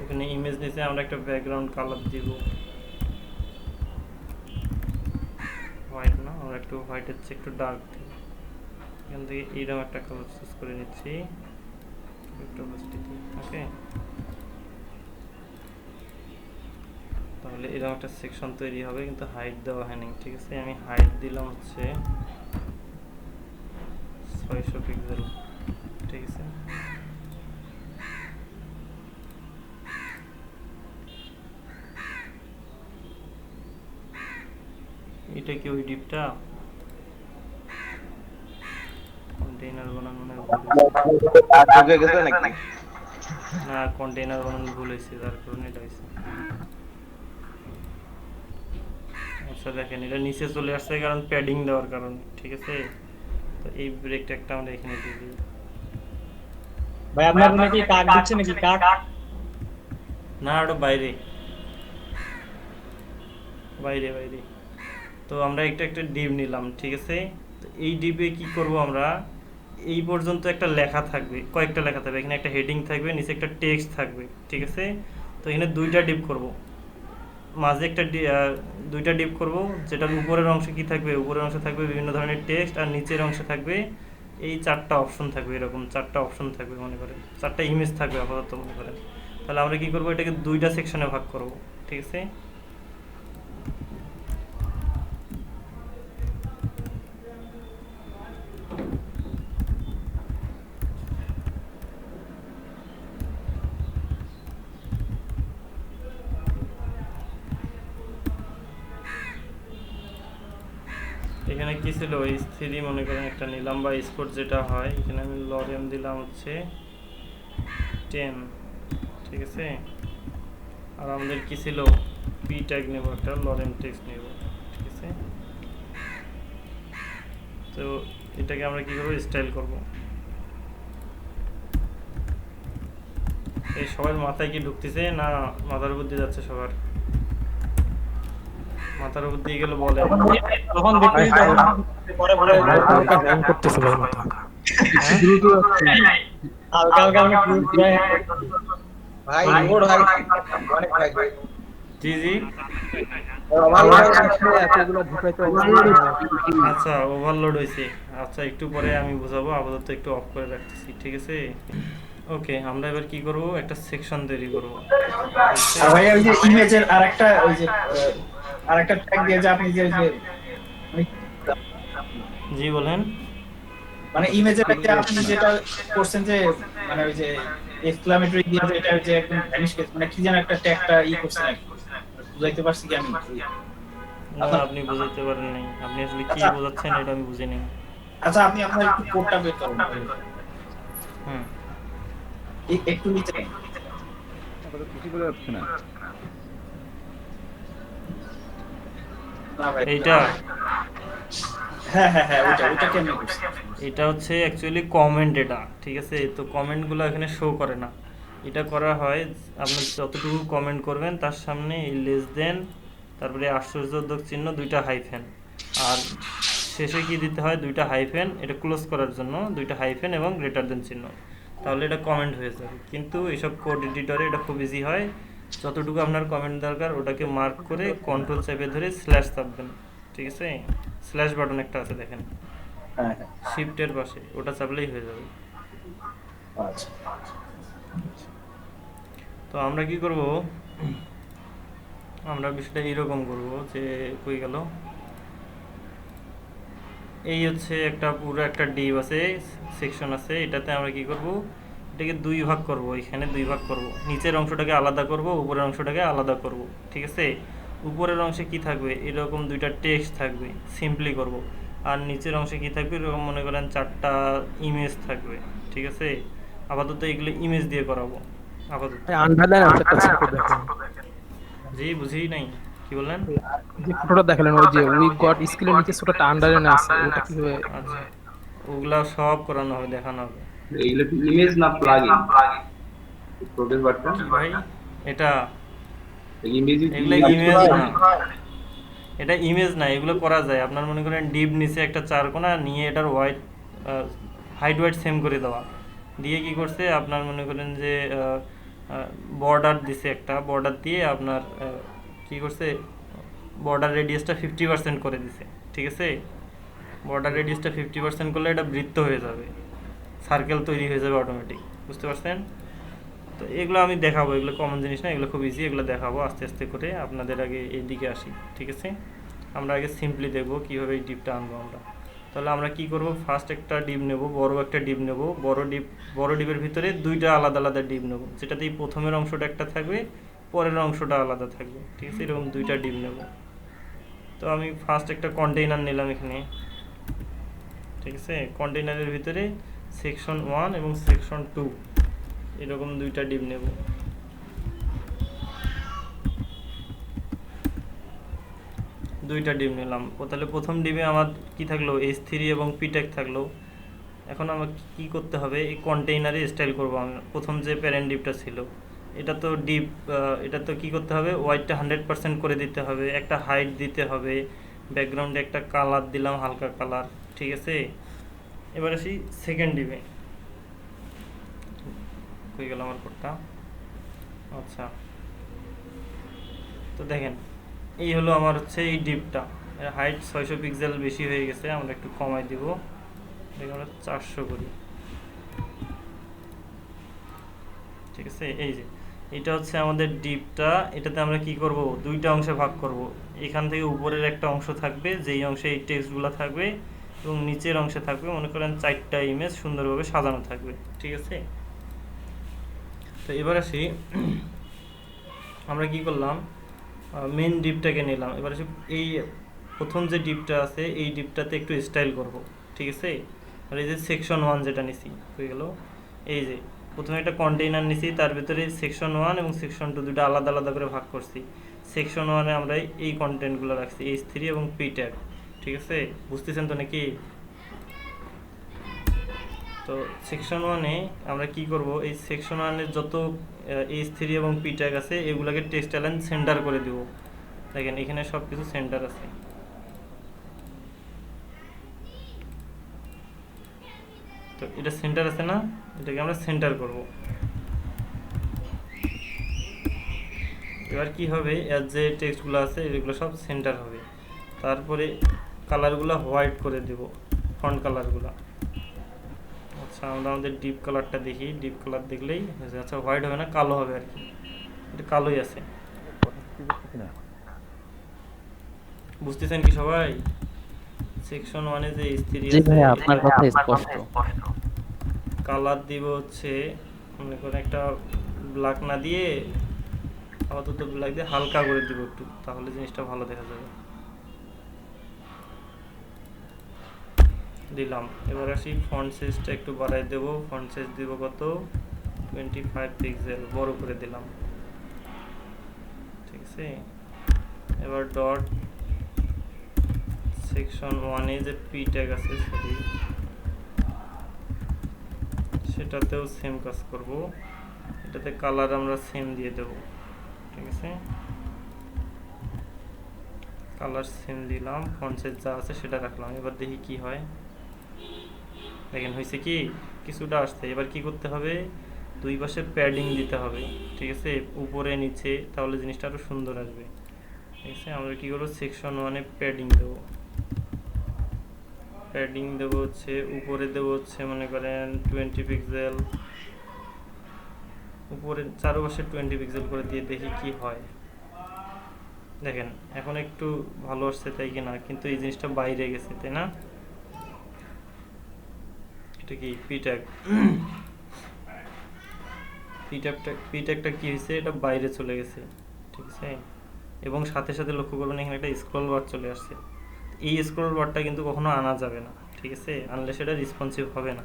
ওখানে ইমেজ নিচে আমরা একটা ব্যাকগ্রাউন্ড কালার দিব, হোয়াইট না, আমরা একটু হোয়াইটের চেয়ে একটু ডার্ক দিব। এখান থেকে এইরকম একটা কালার চুজ করে নিচ্ছি, ওকে। তাহলে এরকম একটা সেকশন তৈরি হবে, কিন্তু হাইট দেওয়া হয়নি, ঠিক আছে। আমি হাইট দিলাম হচ্ছে 600 পিক্সেল, ঠিক আছে। এটা কি ওই ডিপটা কন্টেইনার বানানো না কন্টেইনার বানানো ভুল হয়েছে, যার কারণে এটা হয়েছে। আচ্ছা দেখেন এটা নিচে চলে আসছে কারণ প্যাডিং দেওয়ার কারণে, ঠিক আছে। তো এই ব্রেক ট্যাগটা আমরা এখানে দিয়ে দিই। ভাই আপনার নাকি কাক দিচ্ছে নাকি কাক? না ওটা বাইরে বাইরে বাইরে। তো আমরা একটা ডিপ নিলাম, ঠিক আছে। তো এই ডিপে কি করব আমরা, এই পর্যন্ত একটা লেখা থাকবে, কয়েকটা লেখা থাকবে, এখানে একটা হেডিং থাকবে, নিচে একটা টেক্সট থাকবে, ঠিক আছে। তো এখানে দুইটা ডিপ করব, মাঝে একটা দুইটা ডিপ করব, যেটার উপরের অংশে কি থাকবে, উপরের অংশে থাকবে বিভিন্ন ধরনের টেক্সট, আর নিচের অংশে থাকবে এই 4টা অপশন থাকবে, এরকম 4টা অপশন থাকবে, মনে করেন 4টা ইমেজ থাকবে আপাতত মনে করেন। তাহলে আমরা কি করব, এটাকে দুইটা সেকশনে ভাগ করব, ঠিক আছে। এখানে কি ছিল, S3 মনে করেন একটা নিলাম, বা স্কোর যেটা হয়, এখানে আমি লরেম দিলাম হচ্ছে 10, ঠিক আছে। আর আমাদের কি ছিল, পি ট্যাগ নেব, একটা লরেম টেক্সট নেব, ঠিক আছে। তো এটাকে আমরা কি করব, স্টাইল করব। এই সবার মাথায় কি ঢুকতেছে না মাথার উপর দিয়ে যাচ্ছে, সবার মাথার উপর দিয়ে গেলে বলে তখন দেখি পরে পরে হ্যাং করতেছে ভাই মাথা, হালকা হালকা অনেক ভাই লোড হয় অনেক ভাই। জি জি, আচ্ছা ওভারলোড হয়েছে, আচ্ছা একটু পরে আমি বুঝাবো, আপাতত একটু অফ করে রাখতেছি, ঠিক আছে। ওকে, আমরা এবার কি করব, একটা সেকশন তৈরি করব। ভাই ওই যে ইমেজের আরেকটা ওই যে আরেকটা ট্যাগ দিয়ে যে আপনি যে জি বলেন, মানে ইমেজের যে আপনি যেটা করছেন যে মানে ওই যে এক্সক্লামেটরি দিয়ে এটা যে একদম ভ্যানিশ কেস, মানে কি যেন একটা ট্যাগটা করছেন, বুঝাইতে পারছি কি আমি? না আপনি বুঝাইতে পারেন নাই, আপনি আসলে কি বোঝাচ্ছেন এটা আমি বুঝিনি। আচ্ছা আপনি আপনার একটু কোডটা বের করুন, একটু নিচে কিছু বলে যাচ্ছে না। এইটা হ্যাঁ হ্যাঁ হ্যাঁ ওটা কেমনে করছেন? এটা হচ্ছে অ্যাকচুয়ালি কমেন্ট, এটা ঠিক আছে। তো কমেন্টগুলো এখানে শো করে না, এটা করা হয় আপনি যতটুকু কমেন্ট করবেন তার সামনে এই লেস দেন, তারপরে আশ্চর্যবোধক চিহ্ন, দুইটা হাইফেন, আর শেষে কি দিতে হয়, দুইটা হাইফেন, এটা ক্লোজ করার জন্য দুইটা হাইফেন এবং গ্রেটার দেন চিহ্ন, তাহলে এটা কমেন্ট হয়ে যাবে। কিন্তু এইসব কোড এডিটরে এটা খুব ইজি হয়, যতটুকু আপনার কমেন্ট দরকার ওটাকে মার্ক করে কন্ট্রোল চেপে ধরে স্ল্যাশ চাপবেন, ঠিক আছে। স্ল্যাশ বাটন একটা আছে দেখেন, হ্যাঁ শিফটের পাশে, ওটা চাপলেই হয়ে যাবে। আচ্ছা তো আমরা কি করব, আমরা বিষয়টা এইরকম করব যে কই গেল, এই হচ্ছে একটা পুরো একটা ডিপ আছে, সেকশন আছে, এটাতে আমরা কি করব, এটাকে দুই ভাগ করব, এখানে দুই ভাগ করব, নিচের অংশটাকে আলাদা করব, উপরের অংশটাকে আলাদা করব, ঠিক আছে। উপরের অংশে কি থাকবে, এরকম দুইটা টেক্সট থাকবে, সিম্পলি করব। আর নিচের অংশে কি থাকবে, এরকম মনে করেন 4টা ইমেজ থাকবে, ঠিক আছে। আপাতত এগুলো ইমেজ দিয়ে করাবো আপাতত। আন্ডারলাইন আছে একটা ছোট দেখেন, জি বুঝি নাই, কি বললেন? যে ফটোটা দেখালেন ওই যে উই গট স্কিলের নিচে ছোটটা আন্ডারলাইন আছে, ওটা কিভাবে? আচ্ছা, ওগুলা সব করানো হবে, দেখানো হবে। এইগুলো কি ইমেজ না প্লাগইন? প্রোগ্রেস বারটা কি ভাই এটা? ইমেজ এগুলো ইমেজ না, এটা ইমেজ না, এগুলো করা যায়। আপনার মনে করেন ডিপ নিচে একটা চারকোনা নিয়ে এটার হাইট ওয়াইট সেম করে দেওয়া, দিয়ে কি করছে আপনার মনে করেন যে বর্ডার দিছে, একটা বর্ডার দিয়ে আপনার কি করছে, বর্ডার রেডিয়াসটা 50% করে দিছে, ঠিক আছে। বর্ডার রেডিয়াসটা 50% করলে এটা বৃত্ত হয়ে যাবে, সার্কেল তৈরি হয়ে যাবে অটোমেটিক, বুঝতে পারছেন? তো এগুলো আমি দেখাবো, এগুলো কমন জিনিস না, এগুলো খুব ইজি, এগুলো দেখাবো আস্তে আস্তে করে। আপনাদের আগে এইদিকে আসি, ঠিক আছে। আমরা আগে সিম্পলি দেখবো কীভাবে এই ডিপটা আনবো আমরা। তাহলে আমরা কি করব, ফার্স্ট একটা ডিপ নেব, বড় একটা ডিপ নেব, বড় ডিপের ভিতরে 2টা আলাদা আলাদা ডিপ নেব, যেটাতেই প্রথমের অংশটা একটা থাকবে, পরের অংশটা আলাদা থাকবে, ঠিক আছে। এরকম 2টা ডিপ নেব। তো আমি ফার্স্ট একটা কন্টেইনার নিলাম এখানে, ঠিক আছে। কন্টেইনারের ভিতরে সেকশন 1 এবং সেকশন 2 এরকম 2টা ডিপ নেব। দুইটা ডিপ নিলাম। তাহলে প্রথম ডিপে আমার কি থাকলো, H3 এবং P-Tag থাকলো। এখন আমার কি করতে হবে, এই কন্টেইনারে স্টাইল করব আমি। প্রথম যে প্যারেন্ট ডিপটা ছিল, এটা তো ডিপ, এটা তো কি করতে হবে, হোয়াইটটা 100% করে দিতে হবে, একটা হাইট দিতে হবে, ব্যাকগ্রাউন্ডে একটা কালার দিলাম, হালকা কালার, ঠিক আছে। এবার আসি সেকেন্ড ডিপে, হয়ে গেল আমার কোডটা। আচ্ছা, তো দেখেন এই হলো আমার হচ্ছে এই ডিপটা, এর হাইট 600 পিক্সেল বেশি হয়ে গেছে, আমরা একটু কমাই দিব, দেখে আমরা 400 করি, ঠিক আছে। এই যে এটা হচ্ছে আমাদের ডিপটা, এটাতে আমরা কি করব, 2টা অংশে ভাগ করব। এখান থেকে উপরের একটা অংশ থাকবে, যেই অংশে এই টেক্সটগুলো থাকবে, এবং নিচের অংশে থাকবে মনে করেন 4টা ইমেজ সুন্দরভাবে সাজানো থাকবে, ঠিক আছে। তো এবার আসি, আমরা কি করলাম, মেন ডিপটাকে নিলাম। এবার আসি এই প্রথম যে ডিপটা আছে, এই ডিপটাতে একটু স্টাইল করব, ঠিক আছে। আর এই যে সেকশন 1 যেটা নিছি, হয়ে গেল। এই যে প্রথমে একটা কন্টেইনার নিছি, তার ভিতরে সেকশন 1 এবং সেকশন 2 দুটো আলাদা আলাদা করে ভাগ করছি। সেকশন 1-এ আমরা এই কন্টেন্টগুলো রাখছি, H3 এবং P-Tag, ঠিক আছে। বুঝতেছেন তো নাকি? তো সেকশন 1-এ আমরা কি করব, এই সেকশন 1-এর যত H3 এবং P-Tag আছে, এগুলোকে টেক্সট অ্যালাইন সেন্টার করে দিব। দেখেন এখানে সব কিছু সেন্টার আছে, তো এটা সেন্টার আছে না, এটাকে আমরা সেন্টার করব। এবার কি হবে, এর যে টেক্সটগুলো আছে এগুলো সব সেন্টার হবে। তারপরে কালারগুলো হোয়াইট করে দেব, ফন্ট কালারগুলো। আচ্ছা, আমরা আমাদের ডিপ কালারটা দেখি, ডিপ কালার দেখলেই হয়েছে। আচ্ছা, হোয়াইট হবে না, কালো হবে আর কি, এটা কালোই আছে। বুঝতেছেন কি সবাই? সেকশন 1-এ যে H3 জি আছে, ভাই, আপনার কথা স্পষ্ট। কালার দিব হচ্ছে মনে করেন একটা ব্ল্যাক না দিয়ে, আপাতত ব্ল্যাক দিয়ে হালকা করে দিব একটু, তাহলে জিনিসটা ভালো দেখা যাবে। দিলাম। এবার আসি ফন্ট সাইজটা একটু বাড়াই দেব, ফন্ট সাইজ দিব কত, 25 পিক্সেল, বড় করে দিলাম, ঠিক আছে। এবার ডট সেকশন 1-এ যে P-Tag আছে সেটাতেও সেম কাজ করব, এটাতে কালার আমরা সেম দিয়ে দেব, ঠিক আছে। কালার সেম দিলাম, ফন্ট সাইজ যা আছে সেটা রাখলাম। এবার দেখি কি হয়, দেখেন হয়েছে কি, কিছুটা আসছে। এবার কি করতে হবে, দুই পাশে প্যাডিং দিতে হবে, ঠিক আছে, উপরে নিচে, তাহলে জিনিসটা আরো সুন্দর আসবে, ঠিক আছে। আমরা কি করব, সেকশন 1-এ প্যাডিং দেব, প্যাডিং দেব হচ্ছে উপরে দেব হচ্ছে মনে করেন 20 পিক্সেল, উপরে চারপাশে 20 পিক্সেল করে দিয়ে দেখি কি হয়। দেখেন এখন একটু ভালো আসছে, তাই কি না? কিন্তু এই জিনিসটা বাইরে গেছে, তাই না? এটা কি P-Tag, P-Tagটা কি হয়েছে, এটা বাইরে চলে গেছে, ঠিক আছে। এবং সাথে সাথে লক্ষ্য করবেন এখানে একটা স্ক্রল বার চলে আসছে। এই স্ক্রল বারটা কিন্তু কখনো আনা যাবে না, ঠিক আছে, আনলে সেটা রেসপন্সিভ হবে না।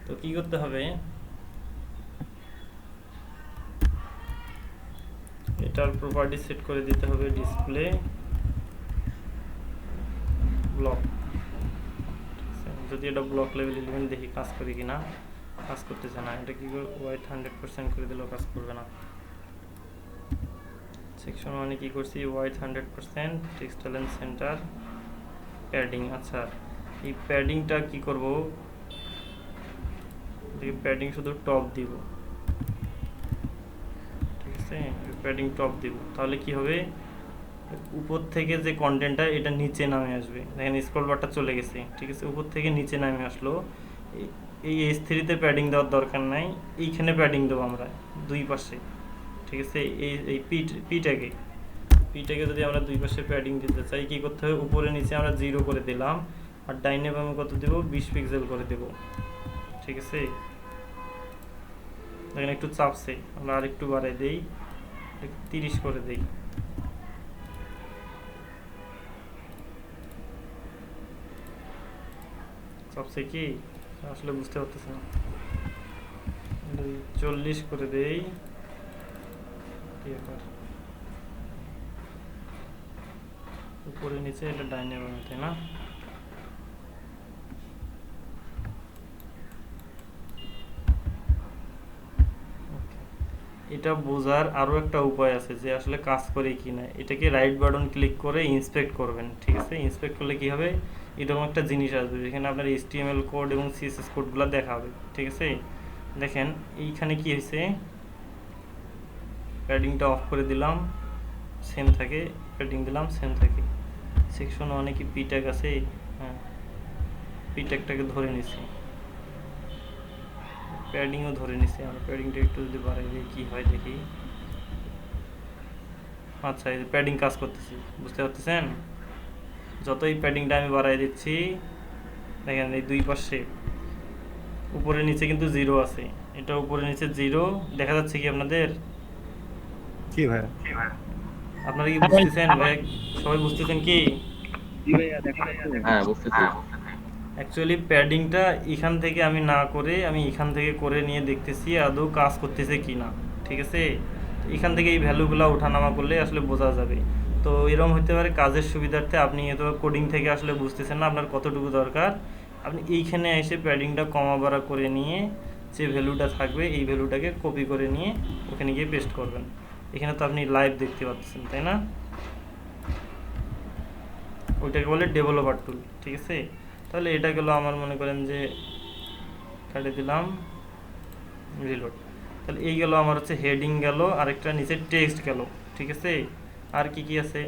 তো কি করতে হবে, এটার প্রপার্টি সেট করে দিতে হবে ডিসপ্লে ব্লক। যদি এটা ব্লক লেভেল এলিমেন্ট দেখি কাজ করে কিনা, কাজ করতেছে না। এটা কি করে হোয়াইট 100% করে দিলেও কাজ করবে না। সেকশন 1 কি করছি, white 100%, text align centre, padding. আচ্ছা এই প্যাডিংটা কি করব, এই প্যাডিং শুধু টপ দিব, ঠিক আছে, প্যাডিং টপ দিব। তাহলে কি হবে, উপর থেকে যে কন্টেন্টটা এটা নিচে নামে আসবে। দেখেন স্ক্রল বারটা চলে গেছে, ঠিক আছে, উপর থেকে নিচে নামে আসলো। এই H3-তে প্যাডিং দেওয়ার দরকার নাই, এইখানে প্যাডিং দেবো আমরা দুই পাশে, ঠিক আছে। এই পিটাকে যদি আমরা দুই পাশে প্যাডিং দিতে চাই, কি করতে হবে, উপরে নিচে আমরা 0 করে দিলাম, আর ডাইনে বামে কত দেব, 20 পিক্সেল করে দেব, ঠিক আছে। দেখেন একটু চাপছে, আমরা আর একটু বাড়াই দেই, 30 করে দেই। চাপছে কি আসলে বুঝতে পারতেছি না, 40 করে দেই। উপরে নিচে এটা ডাইনে বামে, তাই না? এটা বোঝার আরো একটা উপায় আছে যে আসলে কাজ করে কিনা। এটাকে রাইট বাটন ক্লিক করে ইন্সপেক্ট করবেন, ঠিক আছে। ইন্সপেক্ট করলে কি হবে, এরকম একটা জিনিস আসবে যেখানে আপনার HTML কোড এবং CSS কোডগুলো দেখাবে, ঠিক আছে। দেখেন এইখানে কি হয়েছে, প্যাডিংটা অফ করে দিলাম, সেম থাকে, প্যাডিং দিলাম, সেম থাকে। সেকশন 1-এ কি পি ট্যাগ আছে, হ্যাঁ, পি ট্যাগটাকে ধরে নিছি, প্যাডিংও ধরে নিছি। আর প্যাডিংটা একটু যদি বাড়াই দিই কি হয় দেখি। আচ্ছা এই প্যাডিং কাজ করতেছি, বুঝতে পারতেছেন। যতই প্যাডিংটা আমি বাড়াই দিচ্ছি, দেখেন এই দুই পাশে উপরে নিচে কিন্তু 0 আছে, এটা উপরে নিচে 0 দেখা যাচ্ছে কি আপনাদের? কি ভাই, আপনারা কি বুঝতেছেন ভাই, সবাই বুঝতেছেন কি? হ্যাঁ বুঝতেছি। অ্যাকচুয়ালি প্যাডিংটা এখান থেকে আমি না করে আমি এখান থেকে করে নিয়ে দেখতেছি আদৌ কাজ করতেছে কি না, ঠিক আছে। এখান থেকে এই ভ্যালুগুলো ওঠানামা করলে আসলে বোঝা যাবে। তো এরকম হতে পারে কাজের সুবিধার্থে আপনি হয়তো কোডিং থেকে আসলে বুঝতেছেন না আপনার কতটুকু দরকার, আপনি এইখানে এসে প্যাডিংটা কমা বাড়া করে নিয়ে যে ভ্যালুটা থাকবে এই ভ্যালুটাকে কপি করে নিয়ে ওখানে গিয়ে পেস্ট করবেন। এখানে তো আপনি লাইভ দেখতে পাচ্ছেন, তাই না? ওইটাকে বলে ডেভেলপার টুল, ঠিক আছে। তাহলে এটা গেল আমার, মনে করেন যে কাটে দিলাম, রিলোড। তাহলে এই গেল আমার হচ্ছে হেডিং গেল, আরেকটা নিচে টেক্সট গেল, ঠিক আছে। আর কি কি আছে,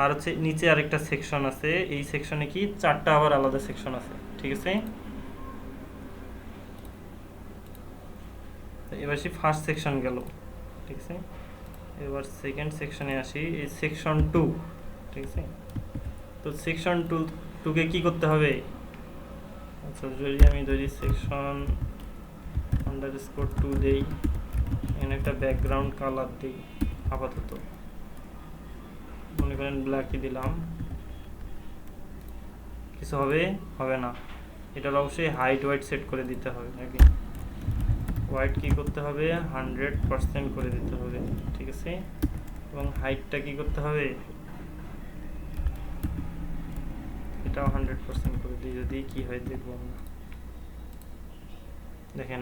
আর হচ্ছে নিচে আরেকটা সেকশন আছে, এই সেকশনে কি 4টা আবার আলাদা সেকশন আছে, ঠিক আছে। এবার সে ফার্স্ট সেকশন গেল, ঠিক আছে। এবার সেকেন্ড সেকশনে আসি, এই সেকশন 2, ঠিক আছে। তো সেকশন 2কে কি করতে হবে, আচ্ছা যদি আমি ধরি সেকশন _2 দেই, এখানে একটা ব্যাকগ্রাউন্ড কালার দিই, আপাতত মনে করেন ব্ল্যাকই দিলাম, কিছু হবে না। এটার অবশ্যই হাইট ওয়াইট সেট করে দিতে হবে নাকি, ওয়াইট কি করতে হবে 100% করে দিতে হবে, ঠিক আছে। এবং হাইটটা কি করতে হবে, এটাও 100% করে দিই, যদি কি হয় দেখবো আমরা। দেখেন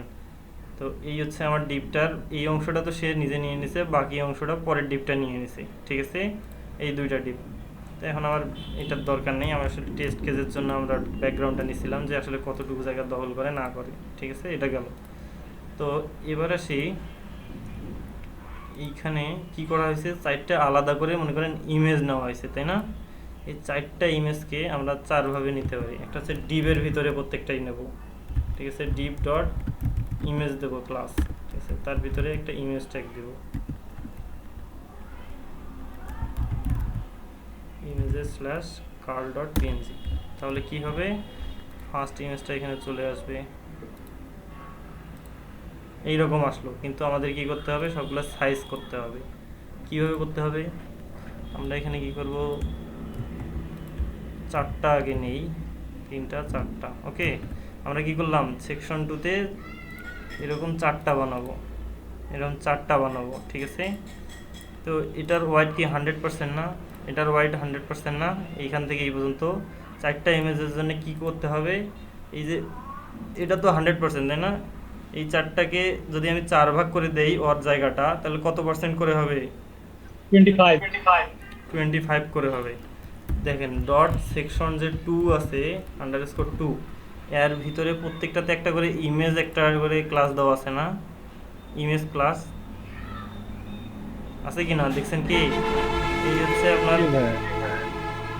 তো এই হচ্ছে আমার ডিপটার এই অংশটা তো সে নিজে নিয়ে নিছে, বাকি অংশটা পরের ডিপটা নিয়ে নিছে, ঠিক আছে। এই দুইটা ডিপ, তো এখন আমার এটার দরকার নেই। আমরা আসলে টেস্ট কেসের জন্য আমরা ব্যাকগ্রাউন্ডটা নিছিলাম যে আসলে কতটুকু জায়গা দখল করে না করে, ঠিক আছে। এটা গেল। তো এবার আসি, এইখানে কি করা হয়েছে, 4টা আলাদা করে মনে করেন ইমেজ নেওয়া হয়েছে, তাই না। এই 4টা ইমেজকে আমরা 4 ভাবে নিতে পারি। একটা হচ্ছে ডিপের ভিতরে প্রত্যেকটাই নেব, ঠিক আছে। ডিপ ডট ইমেজ দেবো ক্লাস, ঠিক আছে, তার ভিতরে একটা ইমেজ ট্যাগ দেব, images/car.png। তাহলে কি হবে, ফার্স্ট ইমেজটা এখানে চলে আসবে, এইরকম আসলো। কিন্তু আমাদের কি করতে হবে, সবগুলো সাইজ করতে হবে। কিভাবে করতে হবে, আমরা এখানে কি করব, চারটা আগে নেই, 3টা 4টা। ওকে, আমরা কি করলাম সেকশন 2তে এরকম 4টা বানাবো, এরকম 4টা বানাবো, ঠিক আছে। তো এটার ওয়াইড কি 100% না? এটার ওয়াইড 100% না? এইখান থেকে এই পর্যন্ত 4টা ইমেজের জন্য কি করতে হবে? এই যে এটা তো 100%, তাই না? এই 4টাকে যদি আমি 4 ভাগ করে দেই ওর জায়গাটা, তাহলে কত পার্সেন্ট করে হবে? 25 করে হবে। দেখেন ডট সেকশন যে 2 আছে _2, এর ভিতরে প্রত্যেকটাতে একটা করে ইমেজ, একটা করে ক্লাস দেওয়া আছে না? ইমেজ ক্লাস আছে কি না দেখছেন কি? এই হচ্ছে আপনার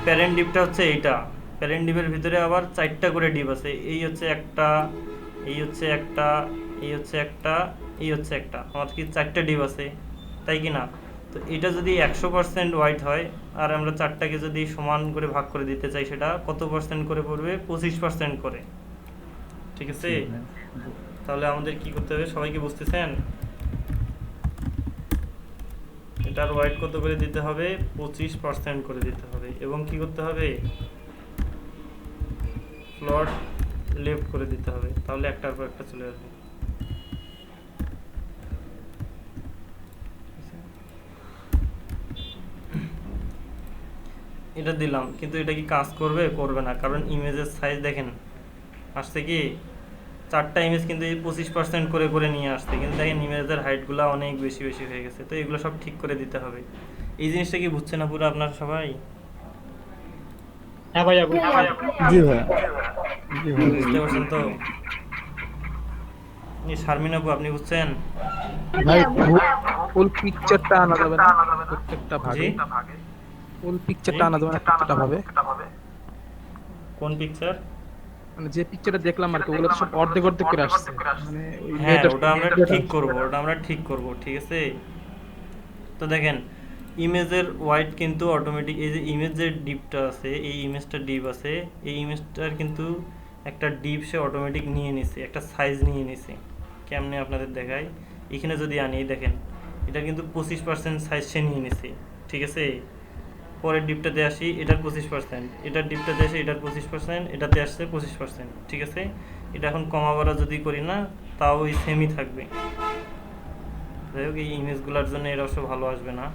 প্যারেন্ট ডিপটা হচ্ছে এইটা। প্যারেন্ট ডিপের ভিতরে আবার 4টা করে ডিপ আছে। এই হচ্ছে একটা, এই হচ্ছে একটা, এই হচ্ছে একটা, এই হচ্ছে একটা, আমার কি 4টা ডিপ আছে, তাই কি না? তো এটা যদি 100% ওয়াইড হয় আর আমরা 4টাকে যদি সমান করে ভাগ করে দিতে চাই, সেটা কত পার্সেন্ট করে পড়বে? 25% করে, ঠিক আছে। তাহলে আমাদের কি করতে হবে, সবাইকে বুঝতেছেন? এটার ওয়াইড কত করে দিতে হবে? 25% করে দিতে হবে। এবং কি করতে হবে? প্লট লেফট করে দিতে হবে, তাহলে একটার পর একটা চলে আসবে। এটা দিলাম, কিন্তু এটা কি কাজ করবে? করবে না, কারণ ইমেজের সাইজ দেখেন আসছে কি 4টা ইমেজ কিন্তু এই 25% করে করে নিয়ে আসছে, কিন্তু দেখেন ইমেজের হাইটগুলো অনেক বেশি বেশি হয়ে গেছে। তো এগুলো সব ঠিক করে দিতে হবে। এই জিনিসটা কি বুঝছেন না পুরো আপনারা সবাই? হ্যাঁ ভাইয়া, জি ভাইয়া, বুঝতে পারছেন তো? শারমিন আপু আপনি বুঝছেন? ভাই ফুল পিকচারটা আনা যাবে না প্রত্যেকটা ভাগে? ফুল পিকচারটা আনা যাবে না প্রত্যেকটা ভাবে? কোন পিকচার? মানে যে পিকচারটা দেখলাম আর কি, ওগুলো তো সব অর্ধেক অর্ধেক করে আসছে। মানে ওই হ্যাঁ, ওটা আমরা ঠিক করব, ওটা আমরা ঠিক করব, ঠিক আছে। তো দেখেন ইমেজের ওয়াইড কিন্তু অটোমেটিক, এই যে ইমেজের ডিপটা আছে, এই ইমেজটা ডিপ আছে, এই ইমেজটার কিন্তু একটা ডিপ সে অটোমেটিক নিয়ে নিছে, একটা সাইজ নিয়ে নিছে। কেমনে আপনাদের দেখাই, এখানে যদি আনি দেখেন এটা কিন্তু 25% সাইজ সে নিয়ে নিছে, ঠিক আছে। পরের ডিপটাতে আসি, এটার 25%, এটার ডিপটাতে আসি, এটার 25%, এটাতে আসছে 25%, ঠিক আছে। এটা এখন কমা বাড়া যদি করি না, তাও ওই সেমই থাকবে। যাই হোক, এই ইমেজগুলোর জন্য এর অবশ্য ভালো আসবে না,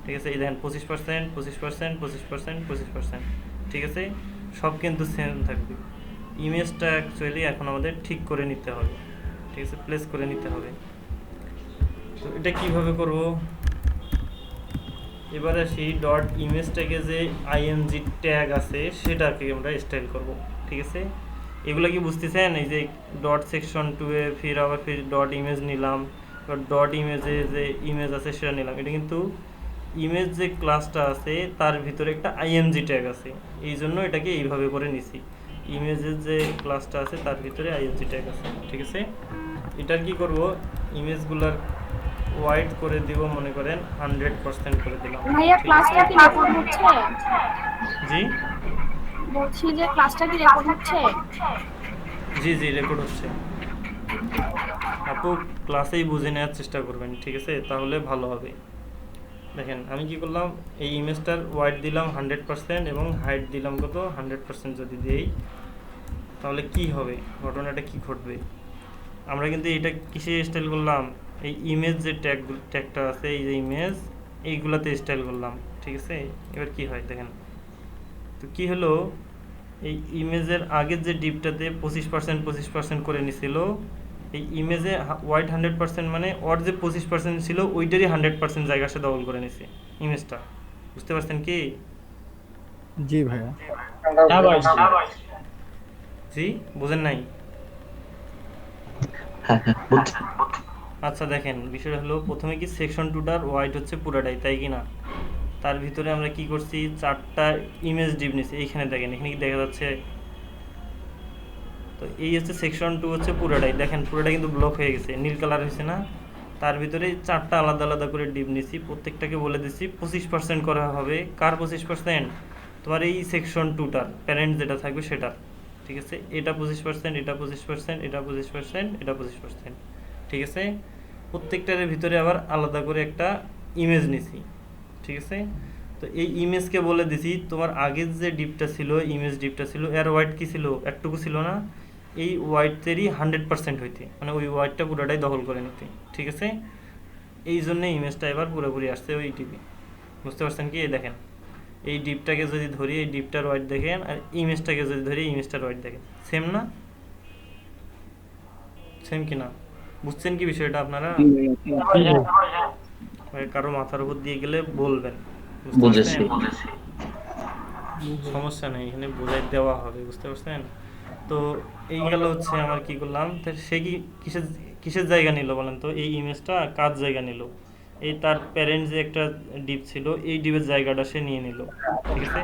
ঠিক আছে। এই দেখেন 25%, 25%, 25%, 25%, ঠিক আছে। সব কিন্তু সেম থাকবে। ইমেজটা অ্যাকচুয়ালি এখন আমাদের ঠিক করে নিতে হবে, ঠিক আছে, প্লেস করে নিতে হবে। তো এটা কিভাবে করব? এবার আসি ডট ইমেজটাকে যে আইএমজি ট্যাগ আছে সেটাকে আমরা স্টাইল করব, ঠিক আছে। এগুলো কি বুঝতেছেন? এই যে ডট সেকশন 2 এ ফির আবার ফির ডট ইমেজ নিলাম, ডট ইমেজে যে ইমেজ আছে সেটা নিলাম। এটা কিন্তু ইমেজ যে ক্লাসটা আছে তার ভিতরে একটা আইএমজি ট্যাগ আছে, এই জন্য এটাকে এইভাবে করে নিছি। ইমেজের যে ক্লাসটা আছে তার ভিতরে আইএমজি ট্যাগ আছে, ঠিক আছে। এটার কি করব, ইমেজগুলার ওয়াইড করে দিব, মনে করেন 100% করে দিলাম। ভাইয়া ক্লাসটা কি রেকর্ড হচ্ছে? জি বলছি যে ক্লাসটা কি রেকর্ড হচ্ছে? জি জি রেকর্ড হচ্ছে। আপু ক্লাসেই বুঝে নেওয়ার চেষ্টা করবেন, ঠিক আছে, তাহলে ভালো হবে। দেখেন আমি কি করলাম, এই ইমেজটার ওয়াইড দিলাম 100% এবং হাইট দিলাম কত 100% যদি দিই, তাহলে কি হবে, ঘটনাটা কি ঘটবে? আমরা কিন্তু এটা কিসে স্টাইল করলাম? এই ইমেজ যে ট্যাগটা আছে, এই যে ইমেজ, এইগুলাতে স্টাইল করলাম, ঠিক আছে। এবার কি হয় দেখেন, তো কি হলো, এই ইমেজের আগের যে ডিপটাতে 25% করে নিছিল, এই ইমেজে ওয়াইড 100% মানে ওর যে 25% ছিল ওইটারই 100% জায়গা সে দখল করে নিছে ইমেজটা। বুঝতে পারছেন কি? জি ভাইয়া। হ্যাঁ ভাই, জি বুঝেন নাই? আচ্ছা দেখেন, বিষয়টা হলো প্রথমে কি সেকশন 2টার ওয়াইড হচ্ছে পুরাটাই, তাই কি না? তার ভিতরে আমরা কি করছি, 4টা ইমেজ ডিপ নিছি। এইখানে দেখেন, এখানে কি দেখা যাচ্ছে? তো এই হচ্ছে সেকশন 2 হচ্ছে পুরোটাই, দেখেন পুরোটা কিন্তু ব্লক হয়ে গেছে, নীল কালার হয়েছে না? তার ভিতরে 4টা আলাদা আলাদা করে ডিপ নিছি, প্রত্যেকটাকে বলে দিচ্ছি 25% করা হবে। কার 25%? তোমার এই সেকশন 2টার প্যারেন্ট যেটা থাকবে সেটার, ঠিক আছে। এটা 25%, এটা 25%, এটা 25%, এটা 25%, ঠিক আছে। প্রত্যেকটার ভিতরে আবার আলাদা করে একটা ইমেজ নিছি, ঠিক আছে। তো এই ইমেজকে বলে দিছি তোমার আগের যে ডিপটা ছিল, ইমেজ ডিপটা ছিল, এর ওয়াইট কি ছিল, একটুকু ছিল না, এই ওয়াইটেরই 100% হইতে, মানে ওই ওয়াইটটা পুরোটাই দখল করে নিতে, ঠিক আছে। এই জন্য ইমেজটা এবার পুরোপুরি আসছে ওই ডিপে, বুঝতে পারছেন কি? এই দেখেন এই ডিপটাকে যদি ধরি, এই ডিপটার ওয়াইট দেখেন, আর ইমেজটাকে যদি ধরি, ইমেজটার ওয়াইট দেখেন, সেম না? সেম কি না? বুঝছেন কি বিষয়টা আপনারা? কারো মাথার উপর দিয়ে গেলে বলবেন, বুঝতে পারছেন? সমস্যা নেই, এখানে বোঝাই দেওয়া হবে, বুঝতে পারছেন? তো এই গেল হচ্ছে আমার কি করলাম, সে কি কিসের কিসের জায়গা নিল বলেন তো? এই ইমেজটা কার জায়গা নিল? এই তার প্যারেন্ট যে একটা ডিপ ছিল, এই ডিপের জায়গাটা সে নিয়ে নিল, ঠিক আছে।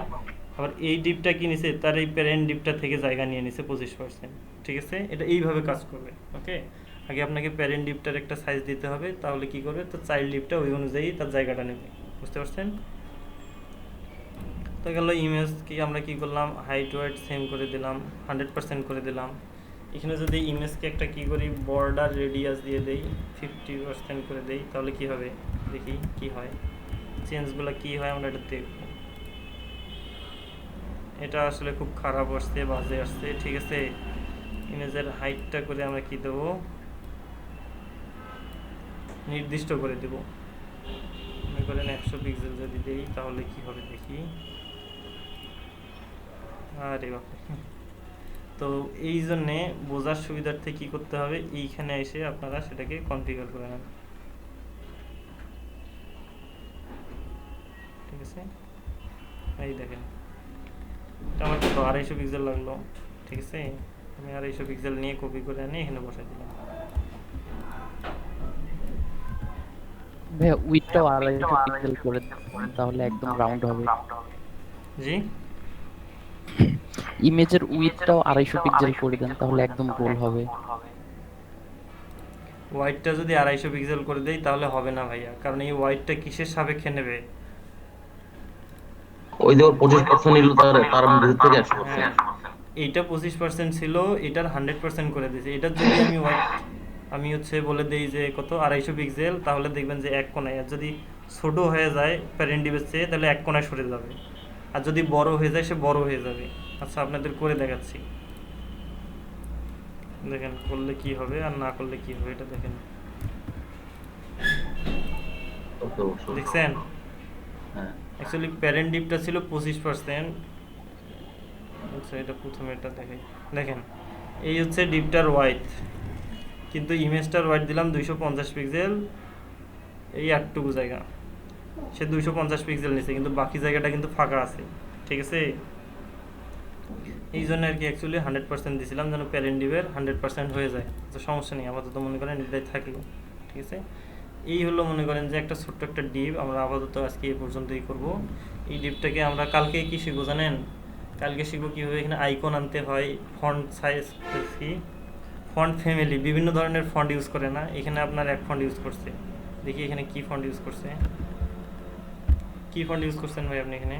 আবার এই ডিপটা কি নিছে, তার এই প্যারেন্ট ডিপটা থেকে জায়গা নিয়ে নিছে 25%, ঠিক আছে। এটা এইভাবে কাজ করবে, ওকে। আগে আপনাকে প্যারেন্ট ডিপটার একটা সাইজ দিতে হবে, তাহলে কি করবে, তো চাইল্ড ডিপটা ওই অনুযায়ী তার জায়গাটা নেবে, বুঝতে পারছেন? তো গেল ইমেজ কি আমরা কি করলাম, হাইট ওয়েট সেম করে দিলাম, 100% করে দিলাম। এখানে যদি ইমেজকে একটা কি করি, বর্ডার রেডিয়াস দিয়ে দেই, 50% করে দেই, তাহলে কি হবে দেখি কি হয়, চেঞ্জগুলো কি হয় আমরা এটা দেখব। এটা আসলে খুব খারাপ আসছে, বাজে আসছে, ঠিক আছে। ইমেজের হাইটটা করে আমরা কি দেবো, নির্দিষ্ট করে দেব, মনে করেন 100 পিক্সেল যদি দেই তাহলে কি হবে দেখি। আরে বাপ, তো এই জন্যে বোঝার সুবিধার্থে কি করতে হবে, এইখানে এসে আপনারা সেটাকে কনফিগার করে নেন, ঠিক আছে। এই দেখেন এটা আমার কত 250 পিক্সেল লাগলো, ঠিক আছে। আমি 250 পিক্সেল নিয়ে কপি করে আনি এখানে বসাই দিলাম। ভাইয়া উইডটাও 250 পিক্সেল করে দেন, তাহলে একদম রাউন্ড হবে। জি, ইমেজের উইডটাও 250 পিক্সেল করে দেন, তাহলে একদম গোল হবে। হোয়াইটটা যদি 250 পিক্সেল করে দেই তাহলে হবে না ভাইয়া, কারণ এই হোয়াইটটা কিসের সাপেক্ষে নেবে, ওই যে ওর 25% নিল তার মধ্যে থেকে 100%। এইটা 25% ছিল, এটার 100% করে দিয়েছে। এটার যদি আমি হোয়াইট আমি হচ্ছে বলে দেই যে কত 250 পিক্সেল, তাহলে দেখবেন যে এক কোণায়, আর যদি ছোট হয়ে যায় প্যারেন্ট ডিপের চেয়ে তাহলে এক কোণায় সরে যাবে, আর যদি বড় হয়ে যায় সে বড় হয়ে যাবে। আচ্ছা আপনাদের করে দেখাচ্ছি, দেখেন করলে কি হবে আর না করলে কি হবে, এটা দেখেন, দেখছেন? অ্যাকচুয়ালি প্যারেন্ট ডিপটা ছিল 25%। আচ্ছা এটা প্রথমে এটা দেখাই, দেখেন এই হচ্ছে ডিপটার হোয়াইট, কিন্তু ইমেজটার হোয়াইট দিলাম 250 পিক্সেল, এই একটুকু জায়গা সে 250 পিক্সেল নিছে, কিন্তু বাকি জায়গাটা কিন্তু ফাঁকা আছে, ঠিক আছে। এই জন্য আর কি অ্যাকচুয়ালি 100% দিয়েছিলাম, যেন প্যারেন্ট ডিপের 100% হয়ে যায়। তো সমস্যা নেই, আপাতত মনে করেন এটাই থাকলো, ঠিক আছে। এই হলো মনে করেন যে একটা ছোট্ট একটা ডিপ, আমরা আপাতত আজকে এই পর্যন্তই করব। এই ডিপটাকে আমরা কালকে কি শিখবো জানেন? কালকে শিখবো কীভাবে এখানে আইকন আনতে হয়, ফন্ট সাইজ কি, ফন্ট ফ্যামিলি, বিভিন্ন ধরনের ফন্ট ইউজ করে না, এখানে আপনার এক ফন্ট ইউজ করছে, দেখি এখানে কি ফন্ট ইউজ করছে, কি ফন্ট ইউজ করছেন ভাই আপনি এখানে?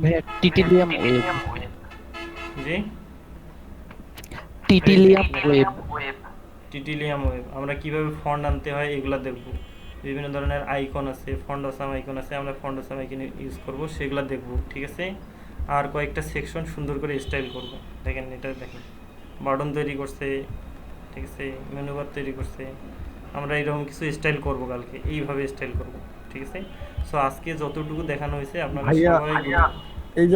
ভাইয়া টিটিলিয়াম ওয়েব। জি, টিটিলিয়াম ওয়েব। টিটিলিয়াম ওয়েব। আমরা কিভাবে ফন্ট আনতে হয় এগুলো দেখব, বিভিন্ন ধরনের আইকন আছে, ফন্ট আসাম আইকন আছে, আমরা ফন্ট আসাম আইকন ইউজ করব, সেগুলো দেখব, ঠিক আছে। আর কয়েকটা সেকশন সুন্দর করে স্টাইল করব, দেখেন এটা দেখেন, বাটন তৈরি করছে, ঠিক আছে, মেনু বার তৈরি করছে, আমরা এরকম কিছু স্টাইল করব কালকে, এইভাবে স্টাইল করব, ঠিক আছে। সো আজকে যতটুকু দেখানো হয়েছে আপনারা সবাই এই